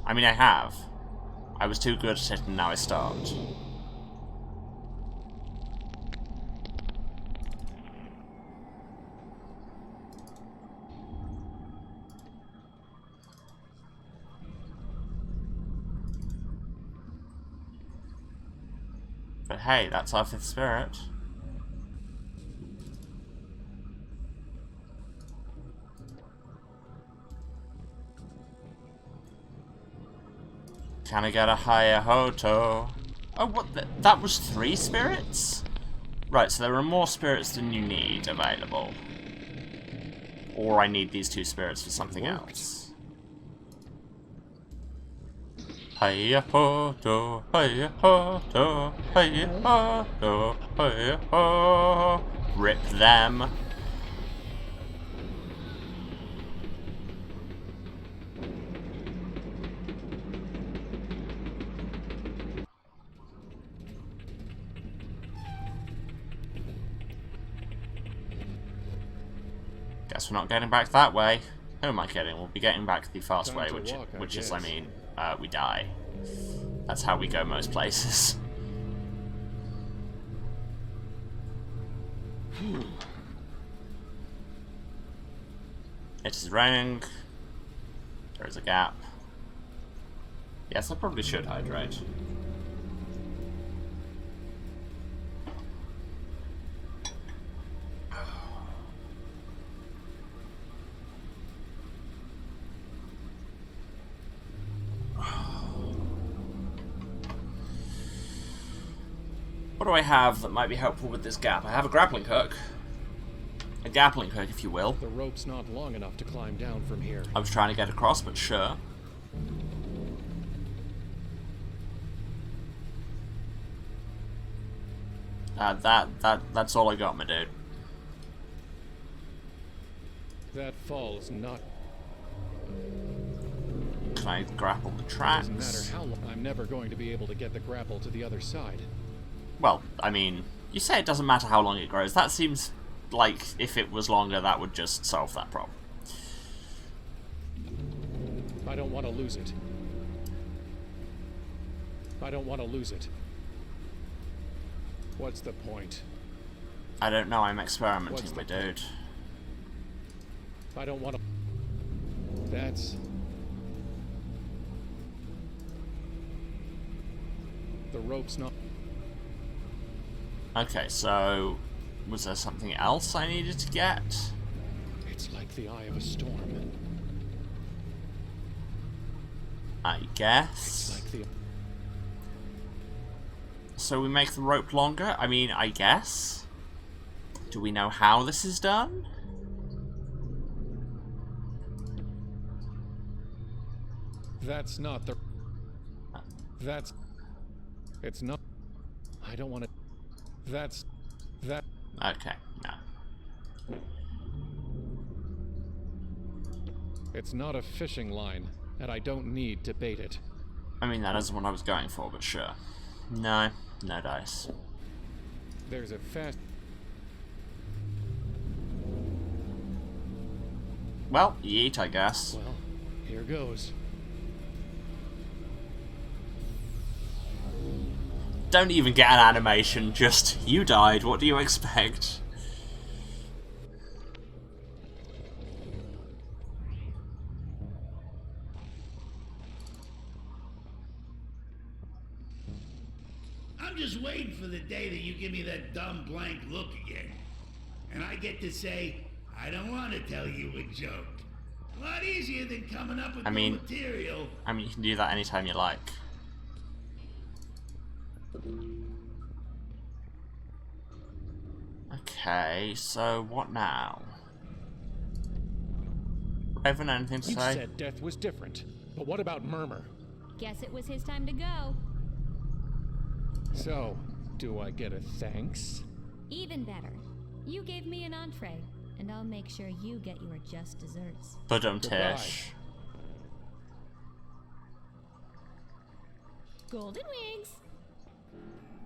Speaker 1: I mean, I have. I was too good at it and now I stopped. But hey, that's our 5th spirit. Can I get a higher hoto? Oh, what? That was 3 spirits? Right, so there are more spirits than you need available. Or I need these 2 spirits for something else. Hiya hoto, hiya hoto, hiya hoto, hiya ho. Rip them. Guess we're not getting back that way. Who am I kidding? We'll be getting back the fast way, which is, I mean, we die. That's how we go most places. It is raining. There is a gap. Yes, I probably should hydrate. What do I have that might be helpful with this gap? I have a grappling hook. A grappling hook, if you will.
Speaker 4: The rope's not long enough to climb down from here.
Speaker 1: I was trying to get across, but sure. That's all I got, my dude.
Speaker 4: That fall's not...
Speaker 1: Can I grapple the tracks?
Speaker 4: Doesn't matter how long. I'm never going to be able to get the grapple to the other side.
Speaker 1: Well, I mean, you say it doesn't matter how long it grows. That seems like if it was longer, that would just solve that problem.
Speaker 4: I don't want to lose it. I don't want to lose it. What's the point?
Speaker 1: I don't know, I'm experimenting, my dude.
Speaker 4: I don't want to... That's... The rope's not...
Speaker 1: Okay, so... Was there something else I needed to get?
Speaker 4: It's like the eye of a storm.
Speaker 1: I guess.
Speaker 4: It's like the...
Speaker 1: So we make the rope longer? I mean, I guess. Do we know how this is done?
Speaker 4: That's not the... That's... It's not... I don't want to... That's... That...
Speaker 1: Okay, no.
Speaker 4: It's not a fishing line, and I don't need to bait it.
Speaker 1: I mean, that isn't what I was going for, but sure. No, no dice.
Speaker 4: There's a fast...
Speaker 1: Well, yeet, I guess.
Speaker 4: Well, here goes.
Speaker 1: Don't even get an animation, just, you died, what do you expect?
Speaker 13: I'm just waiting for the day that you give me that dumb blank look again. and I get to say, I don't want to tell you a joke. A lot easier than coming up with new material.
Speaker 1: I mean, you can do that anytime you like. Okay, so what now? Raven, anything to
Speaker 4: You
Speaker 1: say?
Speaker 4: said death was different, but what about Murmur?
Speaker 14: Guess it was his time to go.
Speaker 4: So, do I get a thanks?
Speaker 14: Even better. You gave me an entree, and I'll make sure you get your just desserts.
Speaker 1: Tish.
Speaker 14: Golden wings.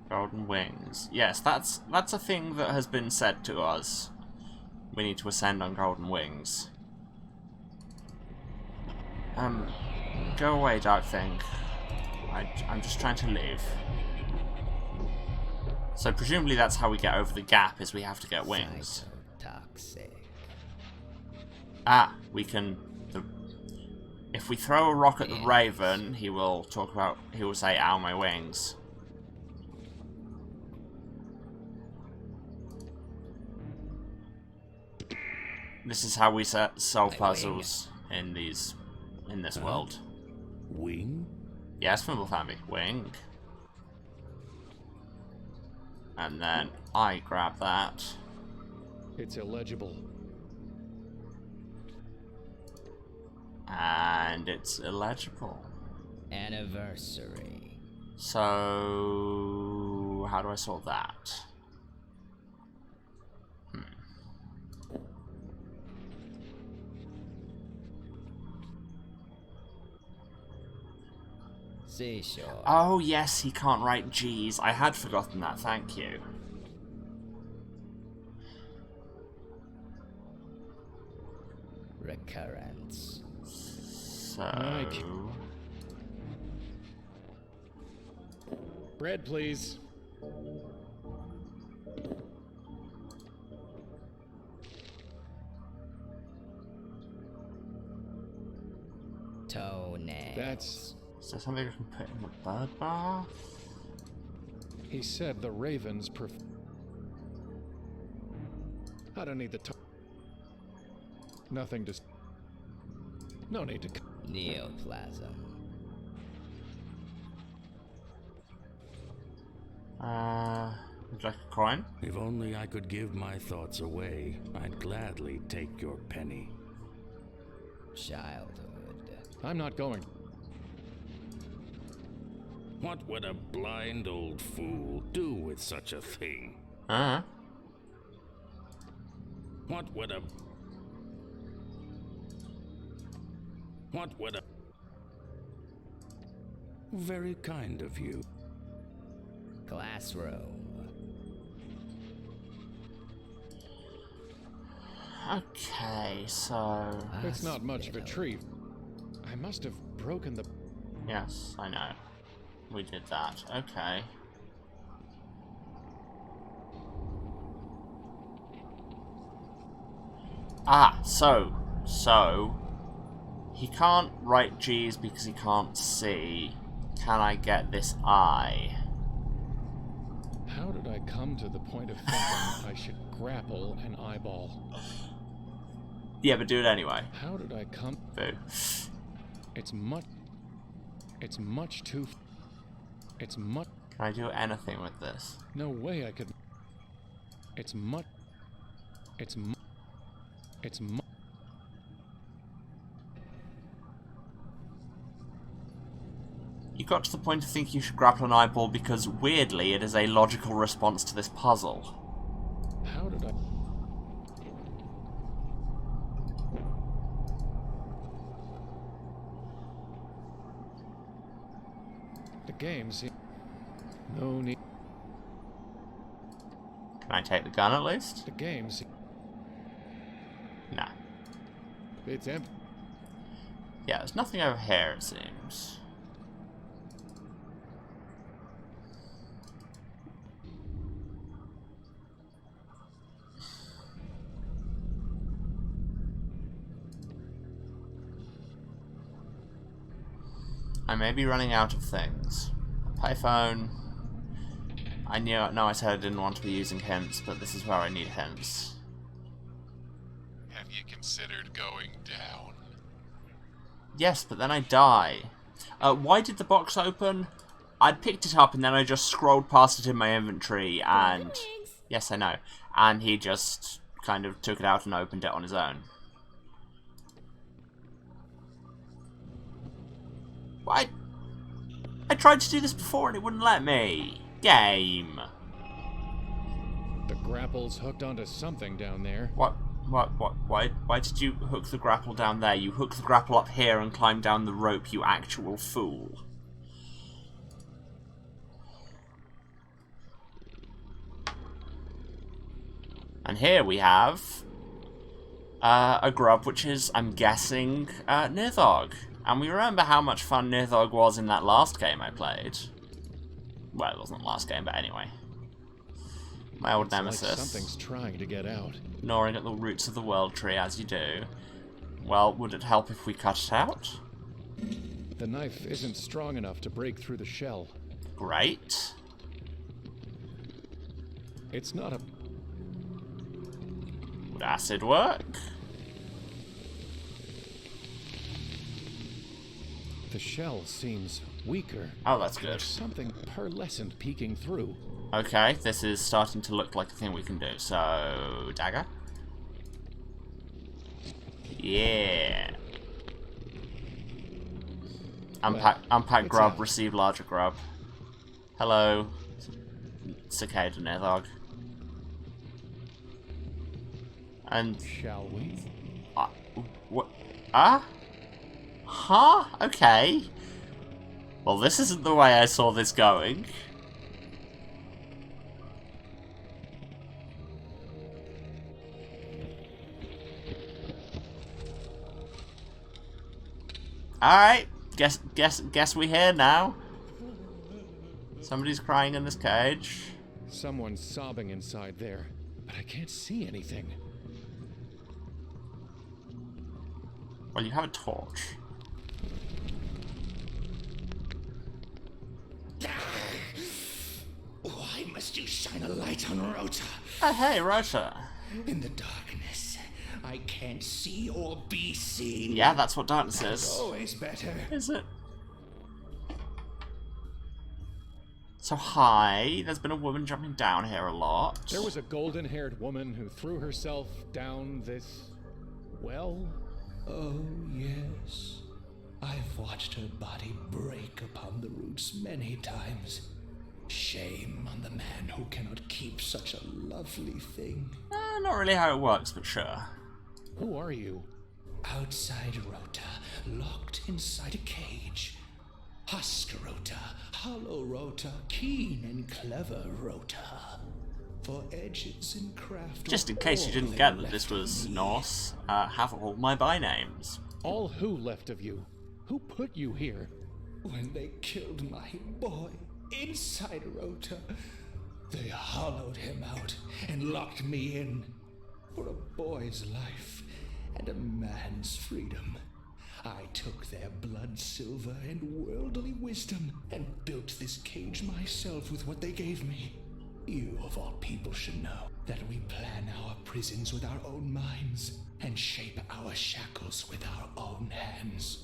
Speaker 1: Golden wings. Yes, that's a thing that has been said to us. We need to ascend on golden wings. Go away, dark thing. I'm just trying to leave. So presumably that's how we get over the gap, is we have to get wings.
Speaker 10: Toxic.
Speaker 1: Ah, we can... If we throw a rock at the Raven, he will say, ow, my wings. This is how we solve puzzles in this world.
Speaker 9: Wing?
Speaker 1: Yes, Fimble Family. Wing. And then I grab that.
Speaker 4: It's illegible.
Speaker 1: And it's illegible.
Speaker 10: Anniversary.
Speaker 1: So... how do I solve that?
Speaker 10: Seashore.
Speaker 1: Oh, yes, he can't write G's. I had forgotten that, thank you.
Speaker 10: Recurrence.
Speaker 1: So...
Speaker 4: bread, please.
Speaker 10: Toenail.
Speaker 4: That's...
Speaker 1: Is there something I can put in the bird bath?
Speaker 4: He said the ravens I don't need the nothing to... No need to...
Speaker 10: Neoplasm.
Speaker 1: Would you like a coin?
Speaker 9: If only I could give my thoughts away, I'd gladly take your penny.
Speaker 10: Childhood.
Speaker 4: I'm not going.
Speaker 9: What would a blind old fool do with such a thing?
Speaker 1: Uh-huh.
Speaker 9: What would a... Very kind of you.
Speaker 10: Classroom.
Speaker 1: Okay, so...
Speaker 4: It's not much of a tree. I must have broken the...
Speaker 1: Yes, I know. We did that. Okay. Ah, so he can't write G's because he can't see. Can I get this I?
Speaker 4: How did I come to the point of thinking I should grapple an eyeball?
Speaker 1: Yeah, but do it anyway.
Speaker 4: How did I come?
Speaker 1: Boo.
Speaker 4: It's much too...
Speaker 1: Can I do anything with this?
Speaker 4: No way I could...
Speaker 1: You got to the point of thinking you should grapple an eyeball because, weirdly, it is a logical response to this puzzle.
Speaker 4: How did I... The game's... No need...
Speaker 1: Can I take the gun at least?
Speaker 4: The game's...
Speaker 1: Nah.
Speaker 4: It's empty.
Speaker 1: Yeah, there's nothing over here, it seems. I may be running out of things. Payphone. I said I didn't want to be using hints, but this is where I need hints.
Speaker 3: considered going down?
Speaker 1: Yes, but then I die. Why did the box open? I'd picked it up and then I just scrolled past it in my inventory and... Yes, I know. And he just kind of took it out and opened it on his own. Why? I tried to do this before and it wouldn't let me. Game.
Speaker 4: The grapple's hooked onto something down there.
Speaker 1: What? Why did you hook the grapple down there? You hook the grapple up here and climb down the rope, you actual fool. And here we have a grub, which is, I'm guessing, Nidhogg. And we remember how much fun Nidhogg was in that last game I played. Well, it wasn't the last game, but anyway. My old nemesis.
Speaker 4: Like something's trying to get out.
Speaker 1: Gnawing at the roots of the world tree, as you do. Well, would it help if we cut it out?
Speaker 4: The knife isn't strong enough to break through the shell.
Speaker 1: Great.
Speaker 4: It's not a...
Speaker 1: Would acid work?
Speaker 4: The shell seems weaker.
Speaker 1: Oh, that's good.
Speaker 4: There's something pearlescent peeking through.
Speaker 1: Okay, this is starting to look like a thing we can do. So, dagger. Yeah. Unpack grub, receive larger grub. Hello, cicada Nidhogg. And
Speaker 4: shall we?
Speaker 1: What? Ah? Huh? Okay. Well, this isn't the way I saw this going. Alright, guess we're here now. Somebody's crying in this cage.
Speaker 4: Someone's sobbing inside there, but I can't see anything.
Speaker 1: Well, you have a torch.
Speaker 13: Why must you shine a light on Rota?
Speaker 1: Oh, hey, Rota.
Speaker 13: In the darkness, I can't see or be seen.
Speaker 1: Yeah, that's what darkness is.
Speaker 13: It's always better.
Speaker 1: Is it? So, hi. There's been a woman jumping down here a lot.
Speaker 4: There was a golden-haired woman who threw herself down this... well?
Speaker 15: Oh, yes. I've watched her body break upon the roots many times. Shame on the man who cannot keep such a lovely thing.
Speaker 1: Not really how it works, but sure.
Speaker 4: Who are you?
Speaker 15: Outside Rota, locked inside a cage. Husk Rota, hollow Rota, keen and clever Rota. For edges and craft.
Speaker 1: Just in case you didn't get that this was Norse, have all my bynames.
Speaker 4: All who left of you? Who put you here?
Speaker 15: When they killed my boy inside Rota, they hollowed him out and locked me in. For a boy's life and a man's freedom. I took their blood silver and worldly wisdom and built this cage myself with what they gave me. You, of all people, should know that we plan our prisons with our own minds and shape our shackles with our own hands.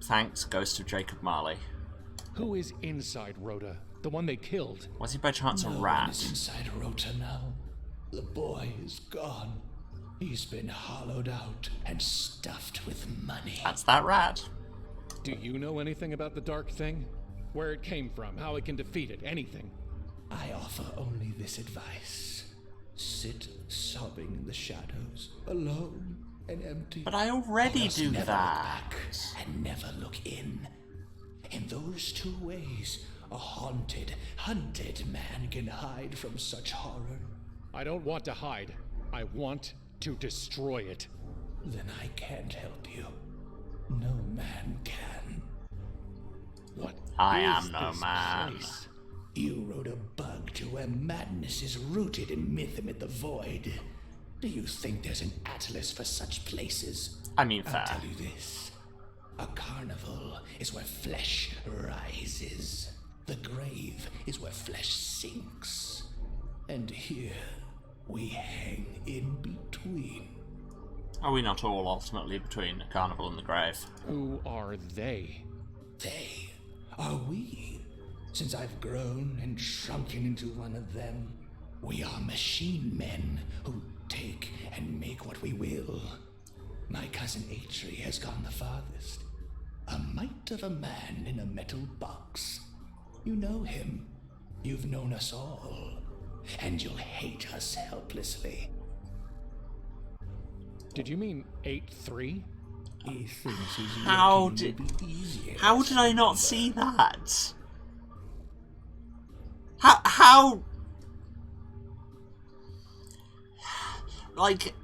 Speaker 1: Thanks, Ghost of Jacob Marley.
Speaker 4: Who is inside Rota? The one they killed?
Speaker 1: Was he by chance a
Speaker 15: No
Speaker 1: rat?
Speaker 15: one is inside Rota now. The boy is gone. He's been hollowed out and stuffed with money.
Speaker 1: That's that rat.
Speaker 4: Do you know anything about the Dark Thing? Where it came from, how it can defeat it, anything?
Speaker 15: I offer only this advice. Sit sobbing in the shadows, alone and empty.
Speaker 1: But I already do
Speaker 15: Never
Speaker 1: that.
Speaker 15: Look back and never look in. In those two ways, a haunted, hunted man can hide from such horror.
Speaker 4: I don't want to hide. I want to destroy it.
Speaker 15: Then I can't help you. No man can.
Speaker 4: What
Speaker 1: I
Speaker 4: is
Speaker 1: am no
Speaker 4: this
Speaker 1: man.
Speaker 4: place?
Speaker 15: You rode a bug to where madness is rooted in myth amid the void. Do you think there's an atlas for such places?
Speaker 1: I mean, fair.
Speaker 15: I'll tell you this. A carnival is where flesh rises. The grave is where flesh sinks. And here, We hang in between.
Speaker 1: Are we not all ultimately between the carnival and the grave?
Speaker 4: Who are they?
Speaker 15: They are we. Since I've grown and shrunken into one of them, we are machine men who take and make what we will. My cousin Atri has gone the farthest. A mite of a man in a metal box. You know him. You've known us all. And you'll hate us helplessly.
Speaker 4: Did you mean 8-3?
Speaker 15: He thinks he's
Speaker 1: How
Speaker 15: making
Speaker 1: did...
Speaker 15: it easier.
Speaker 1: How did I not see that? How... Like...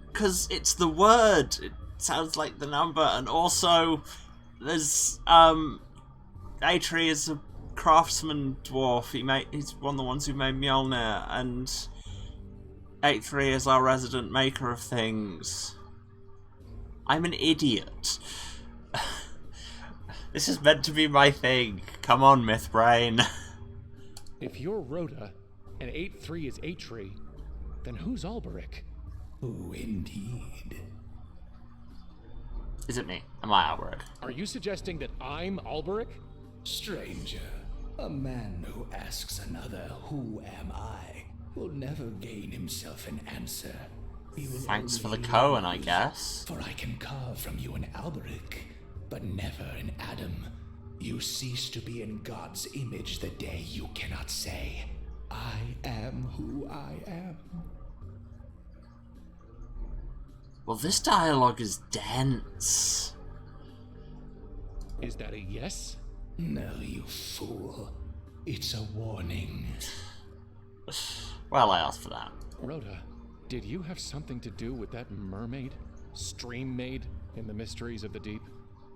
Speaker 1: Because it's the word. It sounds like the number, and also... There's... Atri is a craftsman dwarf. He's one of the ones who made Mjolnir, and... 8-3 is our resident maker of things. I'm an idiot. This is meant to be my thing. Come on, Mythbrain.
Speaker 4: If you're Rhoda, and 8-3 is Atri, then who's Alberic?
Speaker 15: Oh, indeed.
Speaker 1: Is it me? Am I Alberic?
Speaker 4: Are you suggesting that I'm Alberic?
Speaker 15: Stranger, a man who asks another, "Who am I?" will never gain himself an answer. He will
Speaker 1: Thanks for the
Speaker 15: only
Speaker 1: koan, I
Speaker 15: lose.
Speaker 1: guess.
Speaker 15: For I can carve from you an Alberic, but never an Adam. You cease to be in God's image the day you cannot say, "I am who I am."
Speaker 1: Well, this dialogue is dense.
Speaker 4: Is that a yes?
Speaker 15: No, you fool. It's a warning.
Speaker 1: Well, I asked for that.
Speaker 4: Rhoda, did you have something to do with that mermaid? Stream maid in the mysteries of the deep?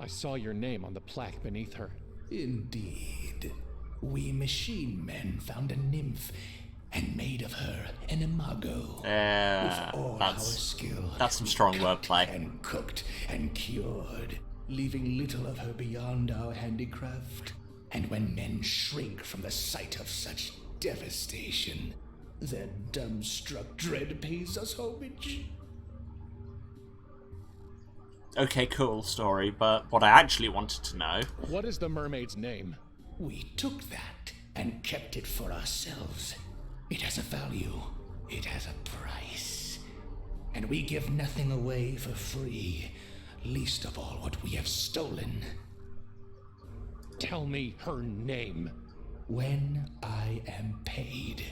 Speaker 4: I saw your name on the plaque beneath her.
Speaker 15: Indeed. We machine men found a nymph and made of her an imago. With all our skill,
Speaker 1: that's some strong wordplay.
Speaker 15: And cooked and cured, leaving little of her beyond our handicraft. And when men shrink from the sight of such devastation, their dumbstruck dread pays us homage.
Speaker 1: Okay, cool story, but what I actually wanted to know...
Speaker 4: What is the mermaid's name?
Speaker 15: We took that and kept it for ourselves. It has a value. It has a price. And we give nothing away for free, least of all what we have stolen.
Speaker 4: Tell me her name.
Speaker 15: When I am paid.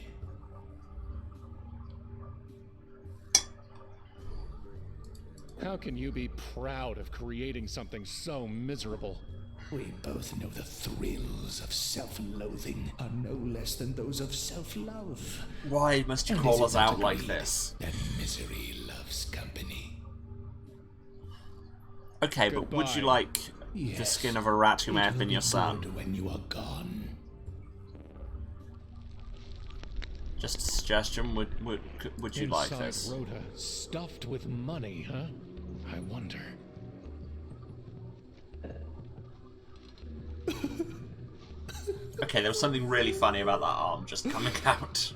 Speaker 4: How can you be proud of creating something so miserable?
Speaker 15: We both know the thrills of self-loathing are no less than those of self-love.
Speaker 1: Why must you call us out like this?
Speaker 15: That misery loves company.
Speaker 1: Okay, but would you like the skin of a rat who may have been your son?
Speaker 15: When you are gone.
Speaker 1: Just a suggestion. Would you like this?
Speaker 4: Inside Rhoda, stuffed with money, huh? I wonder.
Speaker 1: Okay, there was something really funny about that arm just coming out.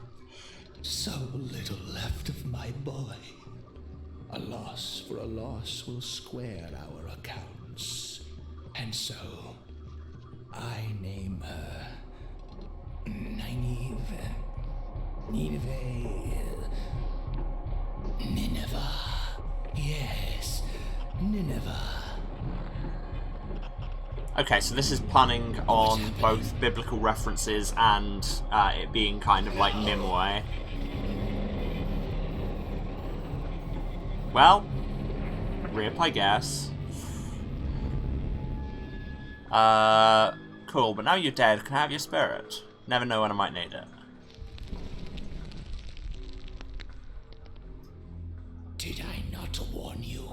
Speaker 15: So little left of my boy. A loss for a loss will square our accounts. And so, I name her Nineveh. Yes, Nineveh.
Speaker 1: Okay, so this is punning on both biblical references and it being kind of like Nimue. Well, rip, I guess. Cool, but now you're dead, can I have your spirit? Never know when I might need it.
Speaker 15: Did I not warn you?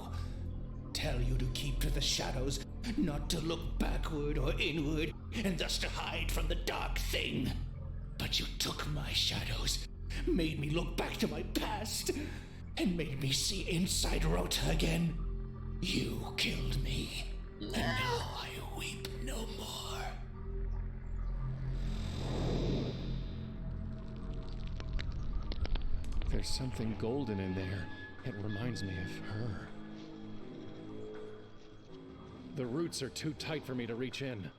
Speaker 15: Tell you to keep to the shadows, not to look backward or inward, and thus to hide from the dark thing. But you took my shadows, made me look back to my past, and made me see inside Rota again. You killed me, and now I weep no more.
Speaker 4: There's something golden in there. It reminds me of her. The roots are too tight for me to reach in.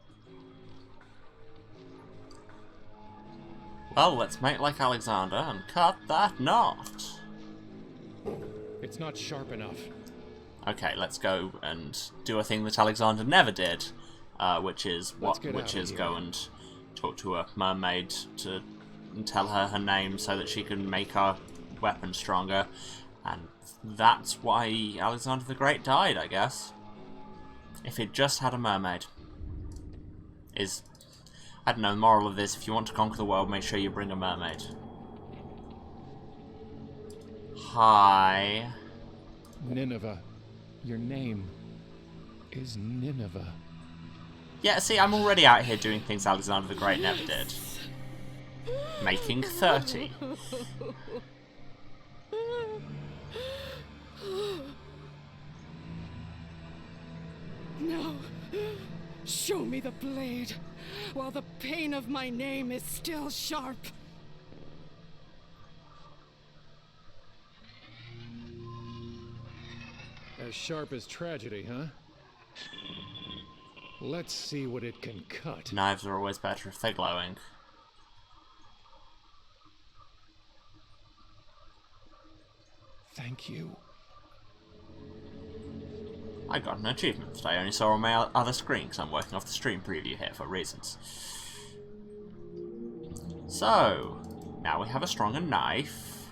Speaker 1: Well, let's make like Alexander and cut that knot.
Speaker 4: It's not sharp enough.
Speaker 1: Okay, let's go and do a thing that Alexander never did, which is go and talk to a mermaid and tell her her name so that she can make her weapon stronger. And that's why Alexander the Great died, I guess. If it just had a mermaid. I don't know, the moral of this, if you want to conquer the world, make sure you bring a mermaid. Hi.
Speaker 4: Nineveh. Your name is Nineveh.
Speaker 1: Yeah, see, I'm already out here doing things Alexander the Great never did. Making 30.
Speaker 11: No. Show me the blade, while the pain of my name is still sharp.
Speaker 4: As sharp as tragedy, huh? Let's see what it can cut.
Speaker 1: Knives are always better if they're glowing.
Speaker 4: Thank you.
Speaker 1: I got an achievement that I only saw on my other screen because I'm working off the stream preview here for reasons. So, now we have a stronger knife.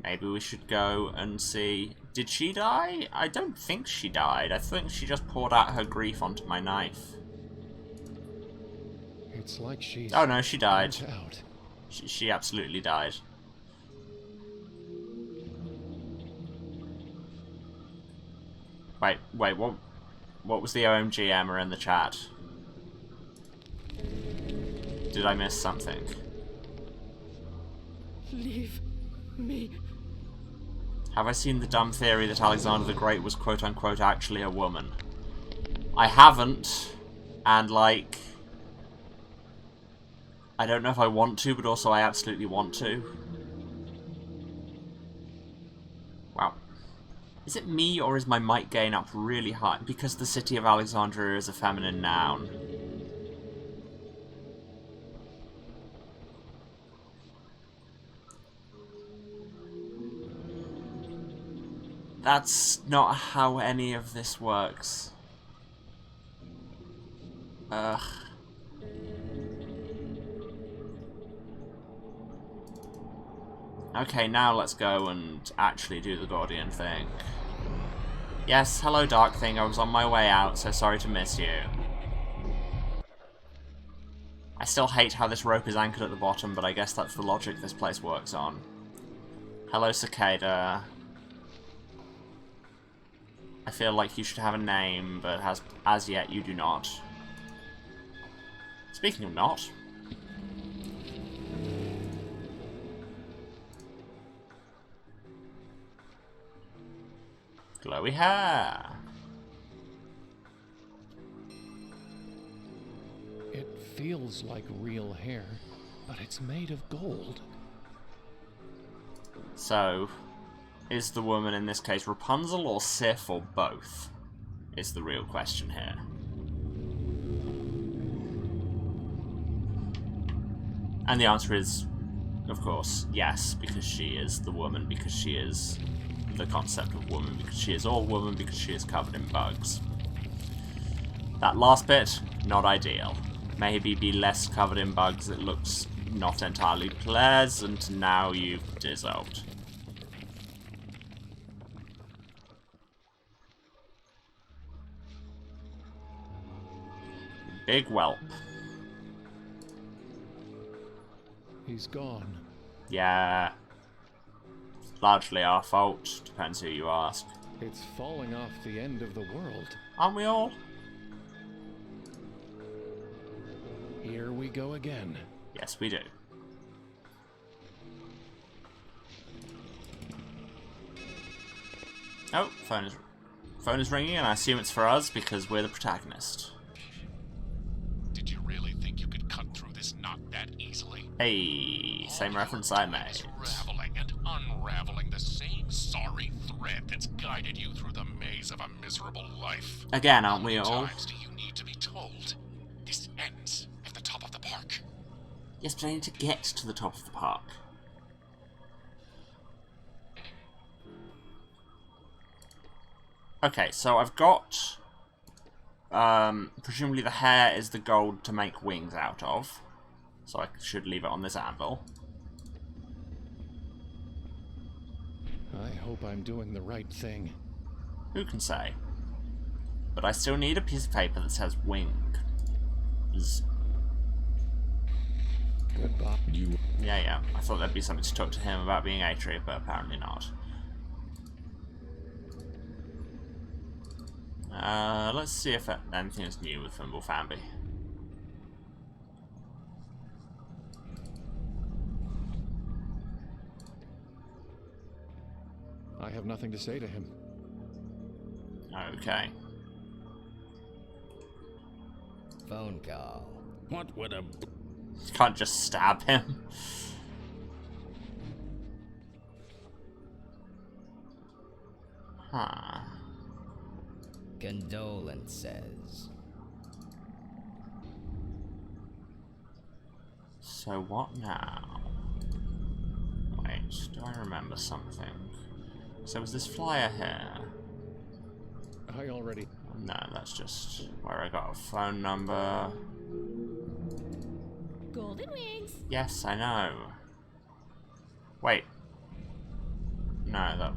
Speaker 1: Maybe we should go and see... Did she die? I don't think she died. I think she just poured out her grief onto my knife.
Speaker 4: It's like she's...
Speaker 1: Oh no, she died.
Speaker 4: Out.
Speaker 1: She absolutely died. Wait, what was the OMG Emma in the chat? Did I miss something?
Speaker 11: Leave me.
Speaker 1: Have I seen the dumb theory that Alexander the Great was quote-unquote actually a woman? I haven't, and like... I don't know if I want to, but also I absolutely want to. Wow. Is it me, or is my mic gain up really high? Because the city of Alexandria is a feminine noun. That's not how any of this works. Ugh. Okay, now let's go and actually do the Gordian thing. Yes, hello Dark Thing, I was on my way out, so sorry to miss you. I still hate how this rope is anchored at the bottom, but I guess that's the logic this place works on. Hello Cicada. I feel like you should have a name, but as yet you do not. Speaking of not... glowy hair!
Speaker 4: It feels like real hair, but it's made of gold.
Speaker 1: So, is the woman in this case Rapunzel or Sif or both? Is the real question here. And the answer is, of course, yes, because she is the woman, because she is the concept of woman, because she is all woman, because she is covered in bugs. That last bit, not ideal. Maybe be less covered in bugs, it looks not entirely pleasant. Now you've dissolved. Big whelp.
Speaker 4: He's gone.
Speaker 1: Yeah. Largely our fault, depends who you ask.
Speaker 4: It's falling off the end of the world.
Speaker 1: Aren't we all?
Speaker 4: Here we go again.
Speaker 1: Yes, we do. Oh, phone is ringing, and I assume it's for us because we're the protagonist.
Speaker 3: Did you really think you could cut through this knot that easily?
Speaker 1: Hey, same reference I made.
Speaker 3: Raveling and unraveling. thread that's guided you through the maze of a miserable life.
Speaker 1: Again, aren't we
Speaker 3: How
Speaker 1: all?
Speaker 3: many times do you need to be told? This ends at the top of the park.
Speaker 1: Yes, but I need to get to the top of the park. Okay, so I've got... presumably the hair is the gold to make wings out of. So I should leave it on this anvil.
Speaker 4: I hope I'm doing the right thing.
Speaker 1: Who can say? But I still need a piece of paper that says wing.
Speaker 4: Goodbye.
Speaker 1: Yeah. I thought there'd be something to talk to him about being Atria, but apparently not. Let's see if anything is new with Thimblefamby.
Speaker 4: I have nothing to say to him.
Speaker 1: Okay.
Speaker 10: Phone call.
Speaker 9: What would a...
Speaker 1: You can't just stab him. Huh.
Speaker 10: Condolences.
Speaker 1: So what now? Wait, do I remember something? So was this flyer here?
Speaker 4: I already...
Speaker 1: No, that's just where I got a phone number.
Speaker 14: Golden wings.
Speaker 1: Yes, I know. Wait. No.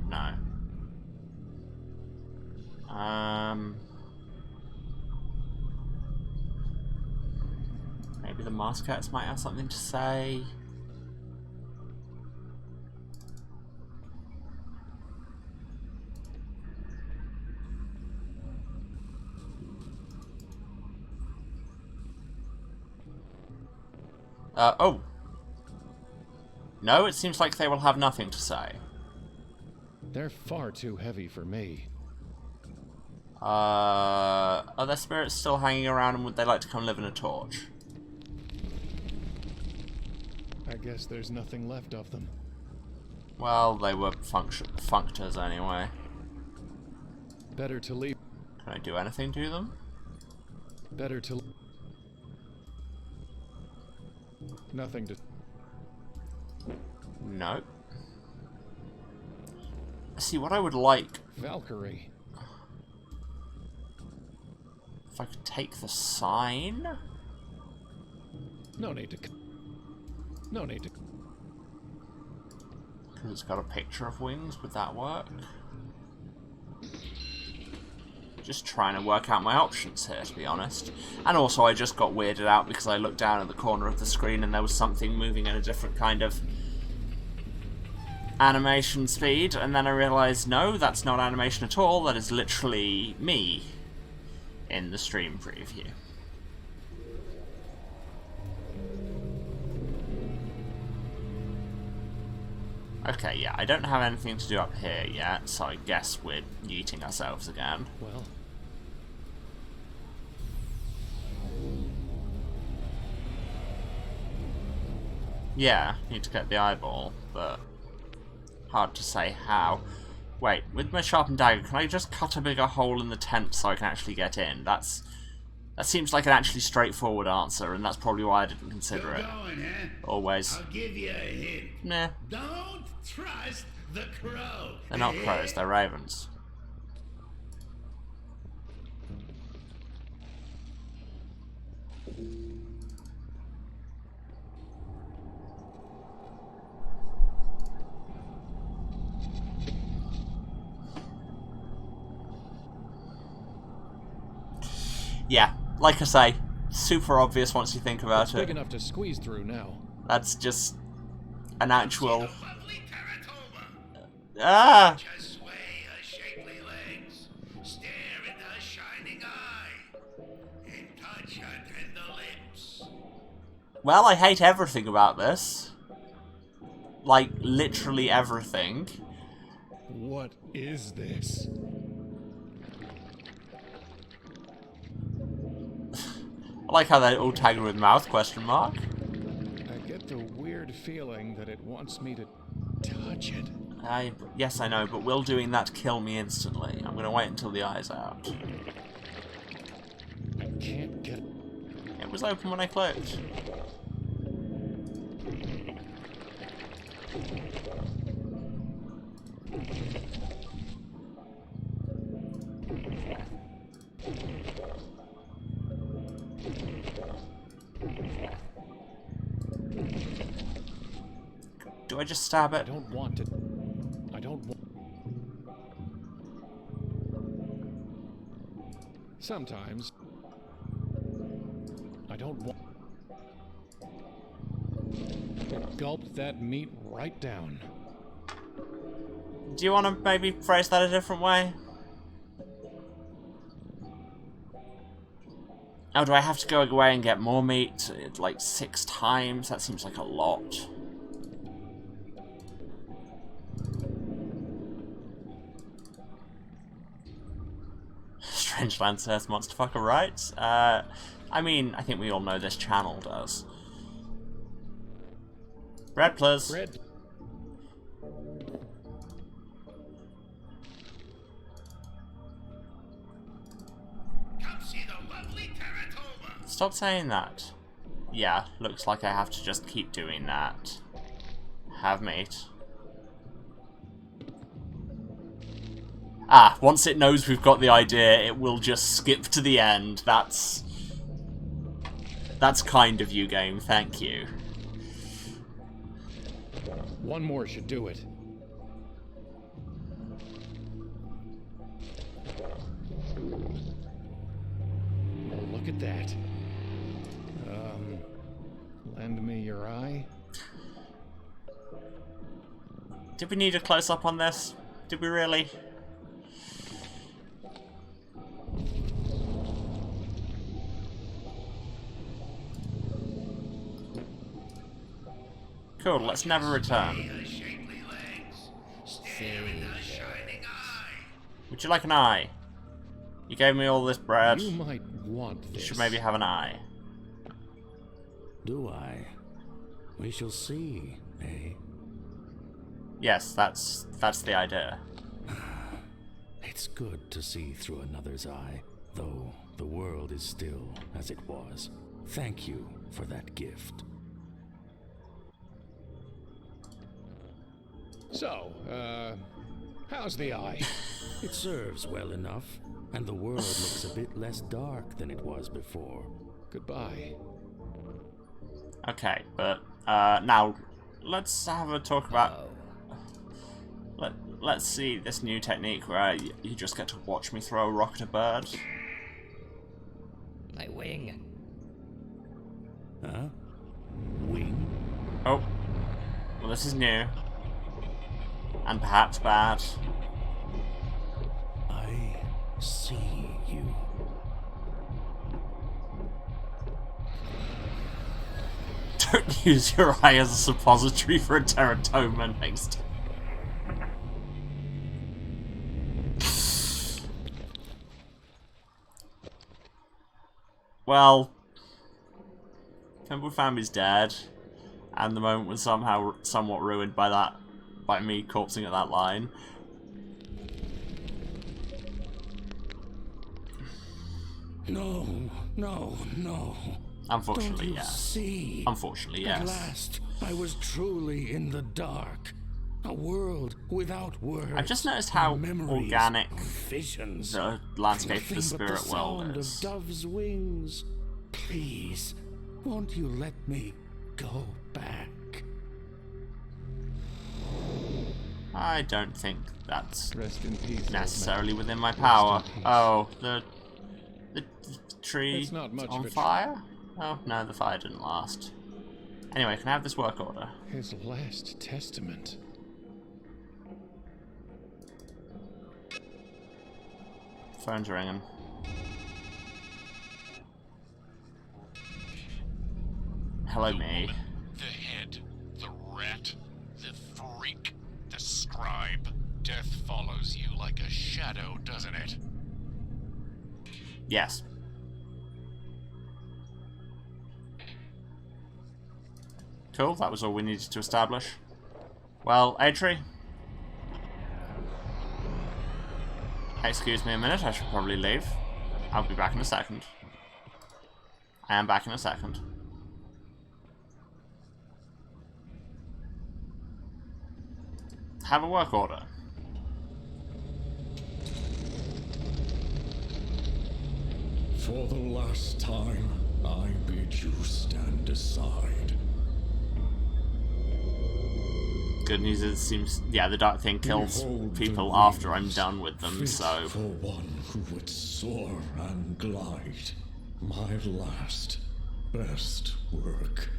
Speaker 1: Maybe the Mascots might have something to say. Oh. No, it seems like they will have nothing to say.
Speaker 4: They're far too heavy for me.
Speaker 1: Are their spirits still hanging around, and would they like to come live in a torch?
Speaker 4: I guess there's nothing left of them.
Speaker 1: Well, they were functors anyway.
Speaker 4: Better to leave.
Speaker 1: Can I do anything to them?
Speaker 4: Better to... Nothing to...
Speaker 1: No. See, what I would like...
Speaker 4: Valkyrie.
Speaker 1: If I could take the sign?
Speaker 4: No need to... No need to...
Speaker 1: Because it's got a picture of wings, would that work? Just trying to work out my options here, to be honest. And also, I just got weirded out because I looked down at the corner of the screen and there was something moving at a different kind of animation speed, and then I realised, no, that's not animation at all, that is literally me in the stream preview. Okay, yeah, I don't have anything to do up here yet, so I guess we're yeeting ourselves again.
Speaker 4: Well...
Speaker 1: Yeah, need to get the eyeball, but hard to say how. Wait, with my sharpened dagger, can I just cut a bigger hole in the tent so I can actually get in? That seems like an actually straightforward answer, and that's probably why I didn't consider it.
Speaker 13: Going, huh?
Speaker 1: Always.
Speaker 13: I'll give you a hint.
Speaker 1: Nah.
Speaker 13: Don't trust the crow.
Speaker 1: They're not crows, they're ravens. Yeah, like I say, super obvious once you think about it.
Speaker 4: Big enough to squeeze through now.
Speaker 1: That's just an actual... Ah!
Speaker 13: Just sway her shapely legs, stare into her shining eye, and touch her tender lips.
Speaker 1: Well, I hate everything about this. Like, literally everything.
Speaker 4: What is this?
Speaker 1: I like how they all tag with mouth, question mark.
Speaker 4: I get the weird feeling that it wants me to touch it.
Speaker 1: Yes, I know, but will doing that kill me instantly? I'm gonna wait until the eye's out.
Speaker 4: I can't get...
Speaker 1: It was open when I clicked. Do I just stab it?
Speaker 4: I don't want it. I don't want... Sometimes... I don't want... It gulped that meat right down.
Speaker 1: Do you want to maybe phrase that a different way? Oh, do I have to go away and get more meat? Like 6 times? That seems like a lot. Strangeland says monster fucker, right? I mean, I think we all know this channel does. Bread, please.
Speaker 4: Bread.
Speaker 13: Come see the lovely Teratoma.
Speaker 1: Stop saying that. Yeah, looks like I have to just keep doing that. Have meat. Ah, once it knows we've got the idea, it will just skip to the end. That's kind of you, game. Thank you.
Speaker 4: One more should do it. Oh, look at that. Lend me your eye.
Speaker 1: Did we need a close-up on this? Did we really? Cool, let's never return. Would you like an eye? You gave me all this bread.
Speaker 4: You might want this.
Speaker 1: You should maybe have an eye.
Speaker 9: Do I? We shall see, eh?
Speaker 1: Yes, that's the idea.
Speaker 9: It's good to see through another's eye, though the world is still as it was. Thank you for that gift.
Speaker 4: So, how's the eye?
Speaker 9: It serves well enough, and the world looks a bit less dark than it was before.
Speaker 4: Goodbye.
Speaker 1: Okay, but now let's have a talk about. Let's see this new technique where you just get to watch me throw a rock at a bird.
Speaker 10: My wing.
Speaker 9: Huh? Wing?
Speaker 1: Oh, well, this is new. And perhaps bad.
Speaker 9: I see you.
Speaker 1: Don't use your eye as a suppository for a teratoma next. Well, Temple Family's dead, and the moment was somehow somewhat ruined by me corpsing at that line.
Speaker 9: No, no, no.
Speaker 1: Unfortunately,
Speaker 9: Don't you
Speaker 1: yeah.
Speaker 9: See?
Speaker 1: Unfortunately, yes.
Speaker 9: At last, I was truly in the dark. A world without words.
Speaker 1: I've just noticed how organic
Speaker 9: visions,
Speaker 1: the landscape of the spirit
Speaker 9: the
Speaker 1: world
Speaker 9: sound
Speaker 1: is.
Speaker 9: Of dove's wings. Please, won't you let me go back?
Speaker 1: I don't think that's
Speaker 4: Rest in peace,
Speaker 1: necessarily within my power. Oh, the tree
Speaker 4: It's not much
Speaker 1: on
Speaker 4: of a
Speaker 1: fire? Oh, no, the fire didn't last. Anyway, can I have this work order?
Speaker 4: His last testament.
Speaker 1: Phone's ringing. Hello, me.
Speaker 3: The head, the rat, the freak, the scribe. Death follows you like a shadow, doesn't it?
Speaker 1: Yes. Cool, that was all we needed to establish. Well, Adri, Excuse me a minute, I should probably leave. I'll be back in a second. I am back in a second. Have a work order.
Speaker 6: For the last time, I bid you stand aside.
Speaker 1: Good news is it seems, yeah, the dark thing kills people after I'm done with them, so...
Speaker 6: For one who would soar and glide, my last, best work.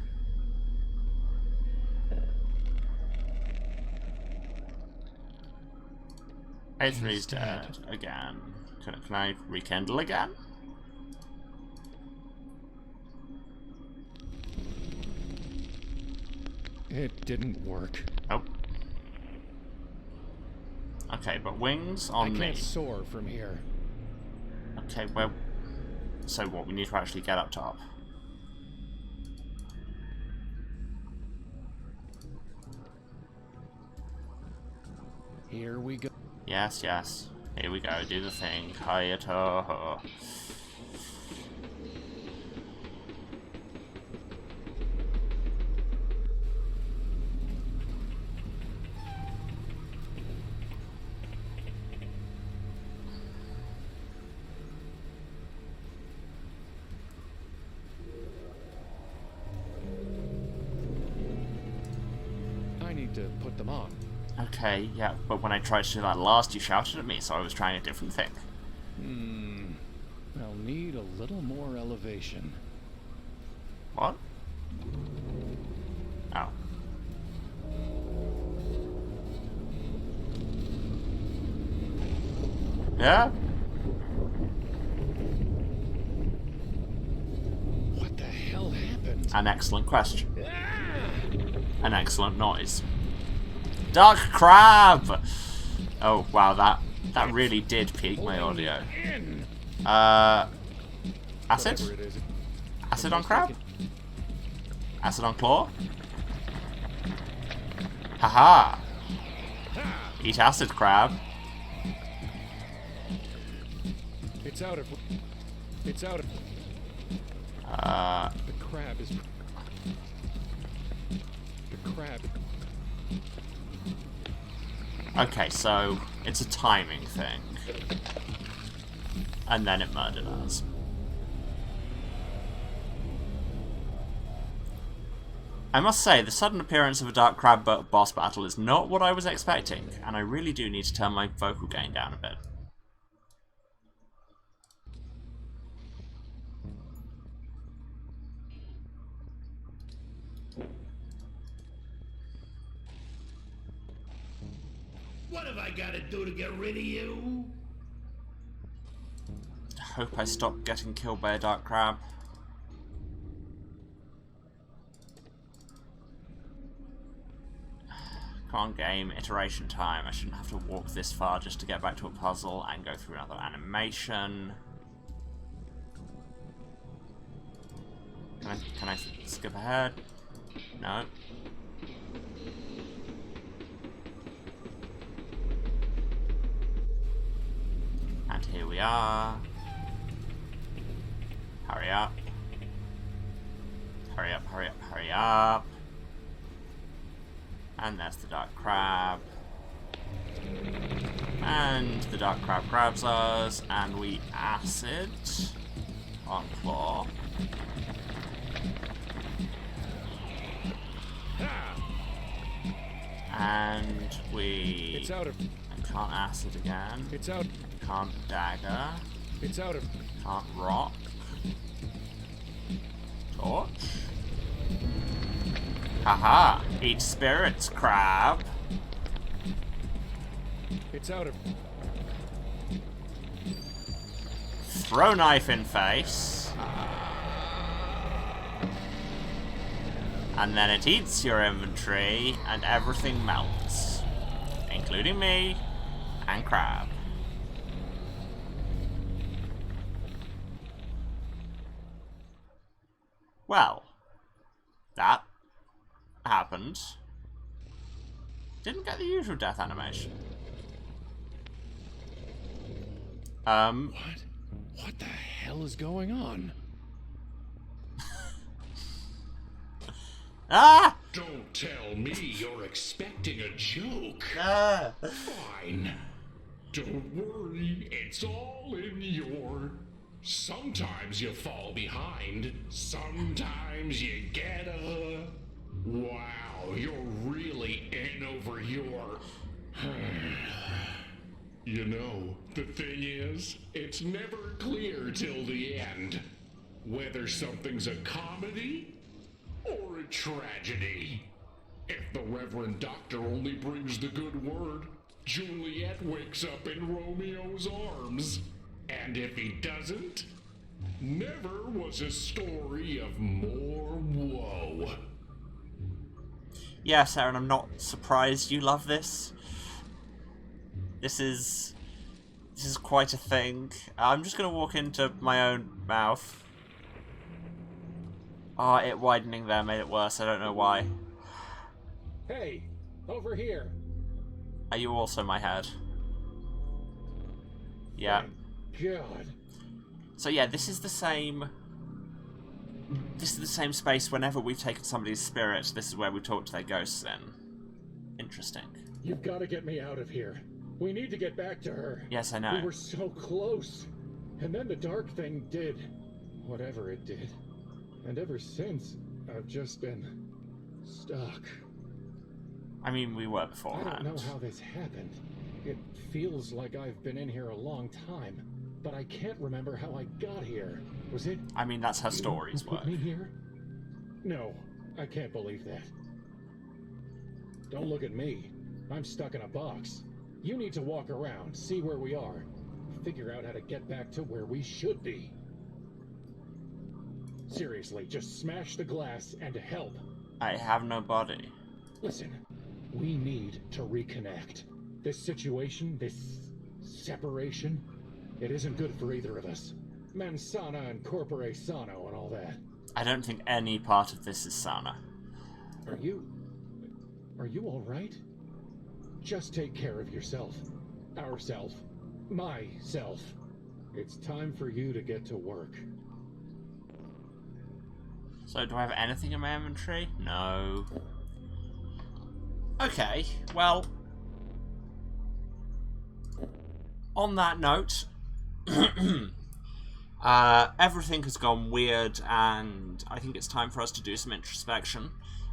Speaker 1: A3's dead again. Can I rekindle again?
Speaker 4: It didn't work.
Speaker 1: Oh. Okay, but wings on me.
Speaker 4: I can't soar from here.
Speaker 1: Okay, well... So what, we need to actually get up top?
Speaker 4: Here we go.
Speaker 1: Yes, yes. Here we go, do the thing. Hiya-to-ho.
Speaker 4: I need to put them on.
Speaker 1: Okay, yeah, but when I tried to do that last, you shouted at me, so I was trying a different thing.
Speaker 4: I'll need a little more elevation.
Speaker 1: What? Oh. Yeah?
Speaker 4: What the hell happened?
Speaker 1: An excellent question. An excellent noise. Dark crab! Oh, wow, that really did peak my audio. Acid? Acid on crab? Acid on claw? Haha! Eat acid, crab.
Speaker 4: It's out of... It's out of... The crab is... The crab...
Speaker 1: Okay, so it's a timing thing. And then it murdered us. I must say, the sudden appearance of a dark crab boss battle is not what I was expecting, and I really do need to turn my vocal gain down a bit.
Speaker 13: What have I got to do to get rid of you?
Speaker 1: I hope I stop getting killed by a dark crab. Come on, game. Iteration time. I shouldn't have to walk this far just to get back to a puzzle and go through another animation. Can I skip ahead? No. And here we are. Hurry up. Hurry up, hurry up, hurry up. And there's the dark crab. And the dark crab grabs us, and we acid on claw. And we...
Speaker 4: It's out of...
Speaker 1: Can't acid again.
Speaker 4: It's out.
Speaker 1: Can't dagger.
Speaker 4: It's out of...
Speaker 1: Can't rock. Torch. Haha! Eat spirits, crab.
Speaker 4: It's out of...
Speaker 1: Throw knife in face. And then it eats your inventory and everything melts. Including me and crab. Well, that happened. Didn't get the usual death animation.
Speaker 4: What the hell is going on?
Speaker 1: Ah!
Speaker 6: Don't tell me you're expecting a joke.
Speaker 1: Ah!
Speaker 6: Fine. Don't worry, it's all in your... Sometimes you fall behind, sometimes you get a... Wow, you're really in over your... You know, the thing is, it's never clear till the end whether something's a comedy or a tragedy. If the Reverend Doctor only brings the good word, Juliet wakes up in Romeo's arms. And if he doesn't, never was a story of more woe.
Speaker 1: Yes, Aaron, I'm not surprised you love this. This is quite a thing. I'm just gonna walk into my own mouth. Oh, it widening there made it worse. I don't know why.
Speaker 4: Hey, over here.
Speaker 1: Are you also my head? Yeah.
Speaker 4: God.
Speaker 1: So yeah, this is the same space whenever we've taken somebody's spirit. This is where we talk to their ghosts in. Interesting.
Speaker 4: You've got to get me out of here. We need to get back to her.
Speaker 1: Yes, I know.
Speaker 4: We were so close. And then the dark thing did whatever it did. And ever since, I've just been stuck.
Speaker 1: I mean, we were beforehand.
Speaker 4: I don't know how this happened. It feels like I've been in here a long time, but I can't remember how I got here. Was it?
Speaker 1: I mean, that's how stories
Speaker 4: who put
Speaker 1: work.
Speaker 4: me here? No, I can't believe that. Don't look at me. I'm stuck in a box. You need to walk around, see where we are, figure out how to get back to where we should be. Seriously, just smash the glass and help.
Speaker 1: I have no body.
Speaker 4: Listen, we need to reconnect. This situation, this separation, it isn't good for either of us. Mens sana and corpore sano and all that.
Speaker 1: I don't think any part of this is sana.
Speaker 4: Are you all right? Just take care of yourself. Ourself. Myself. It's time for you to get to work.
Speaker 1: So, do I have anything in my inventory? No. Okay, well... On that note... everything has gone weird, and I think it's time for us to do some introspection.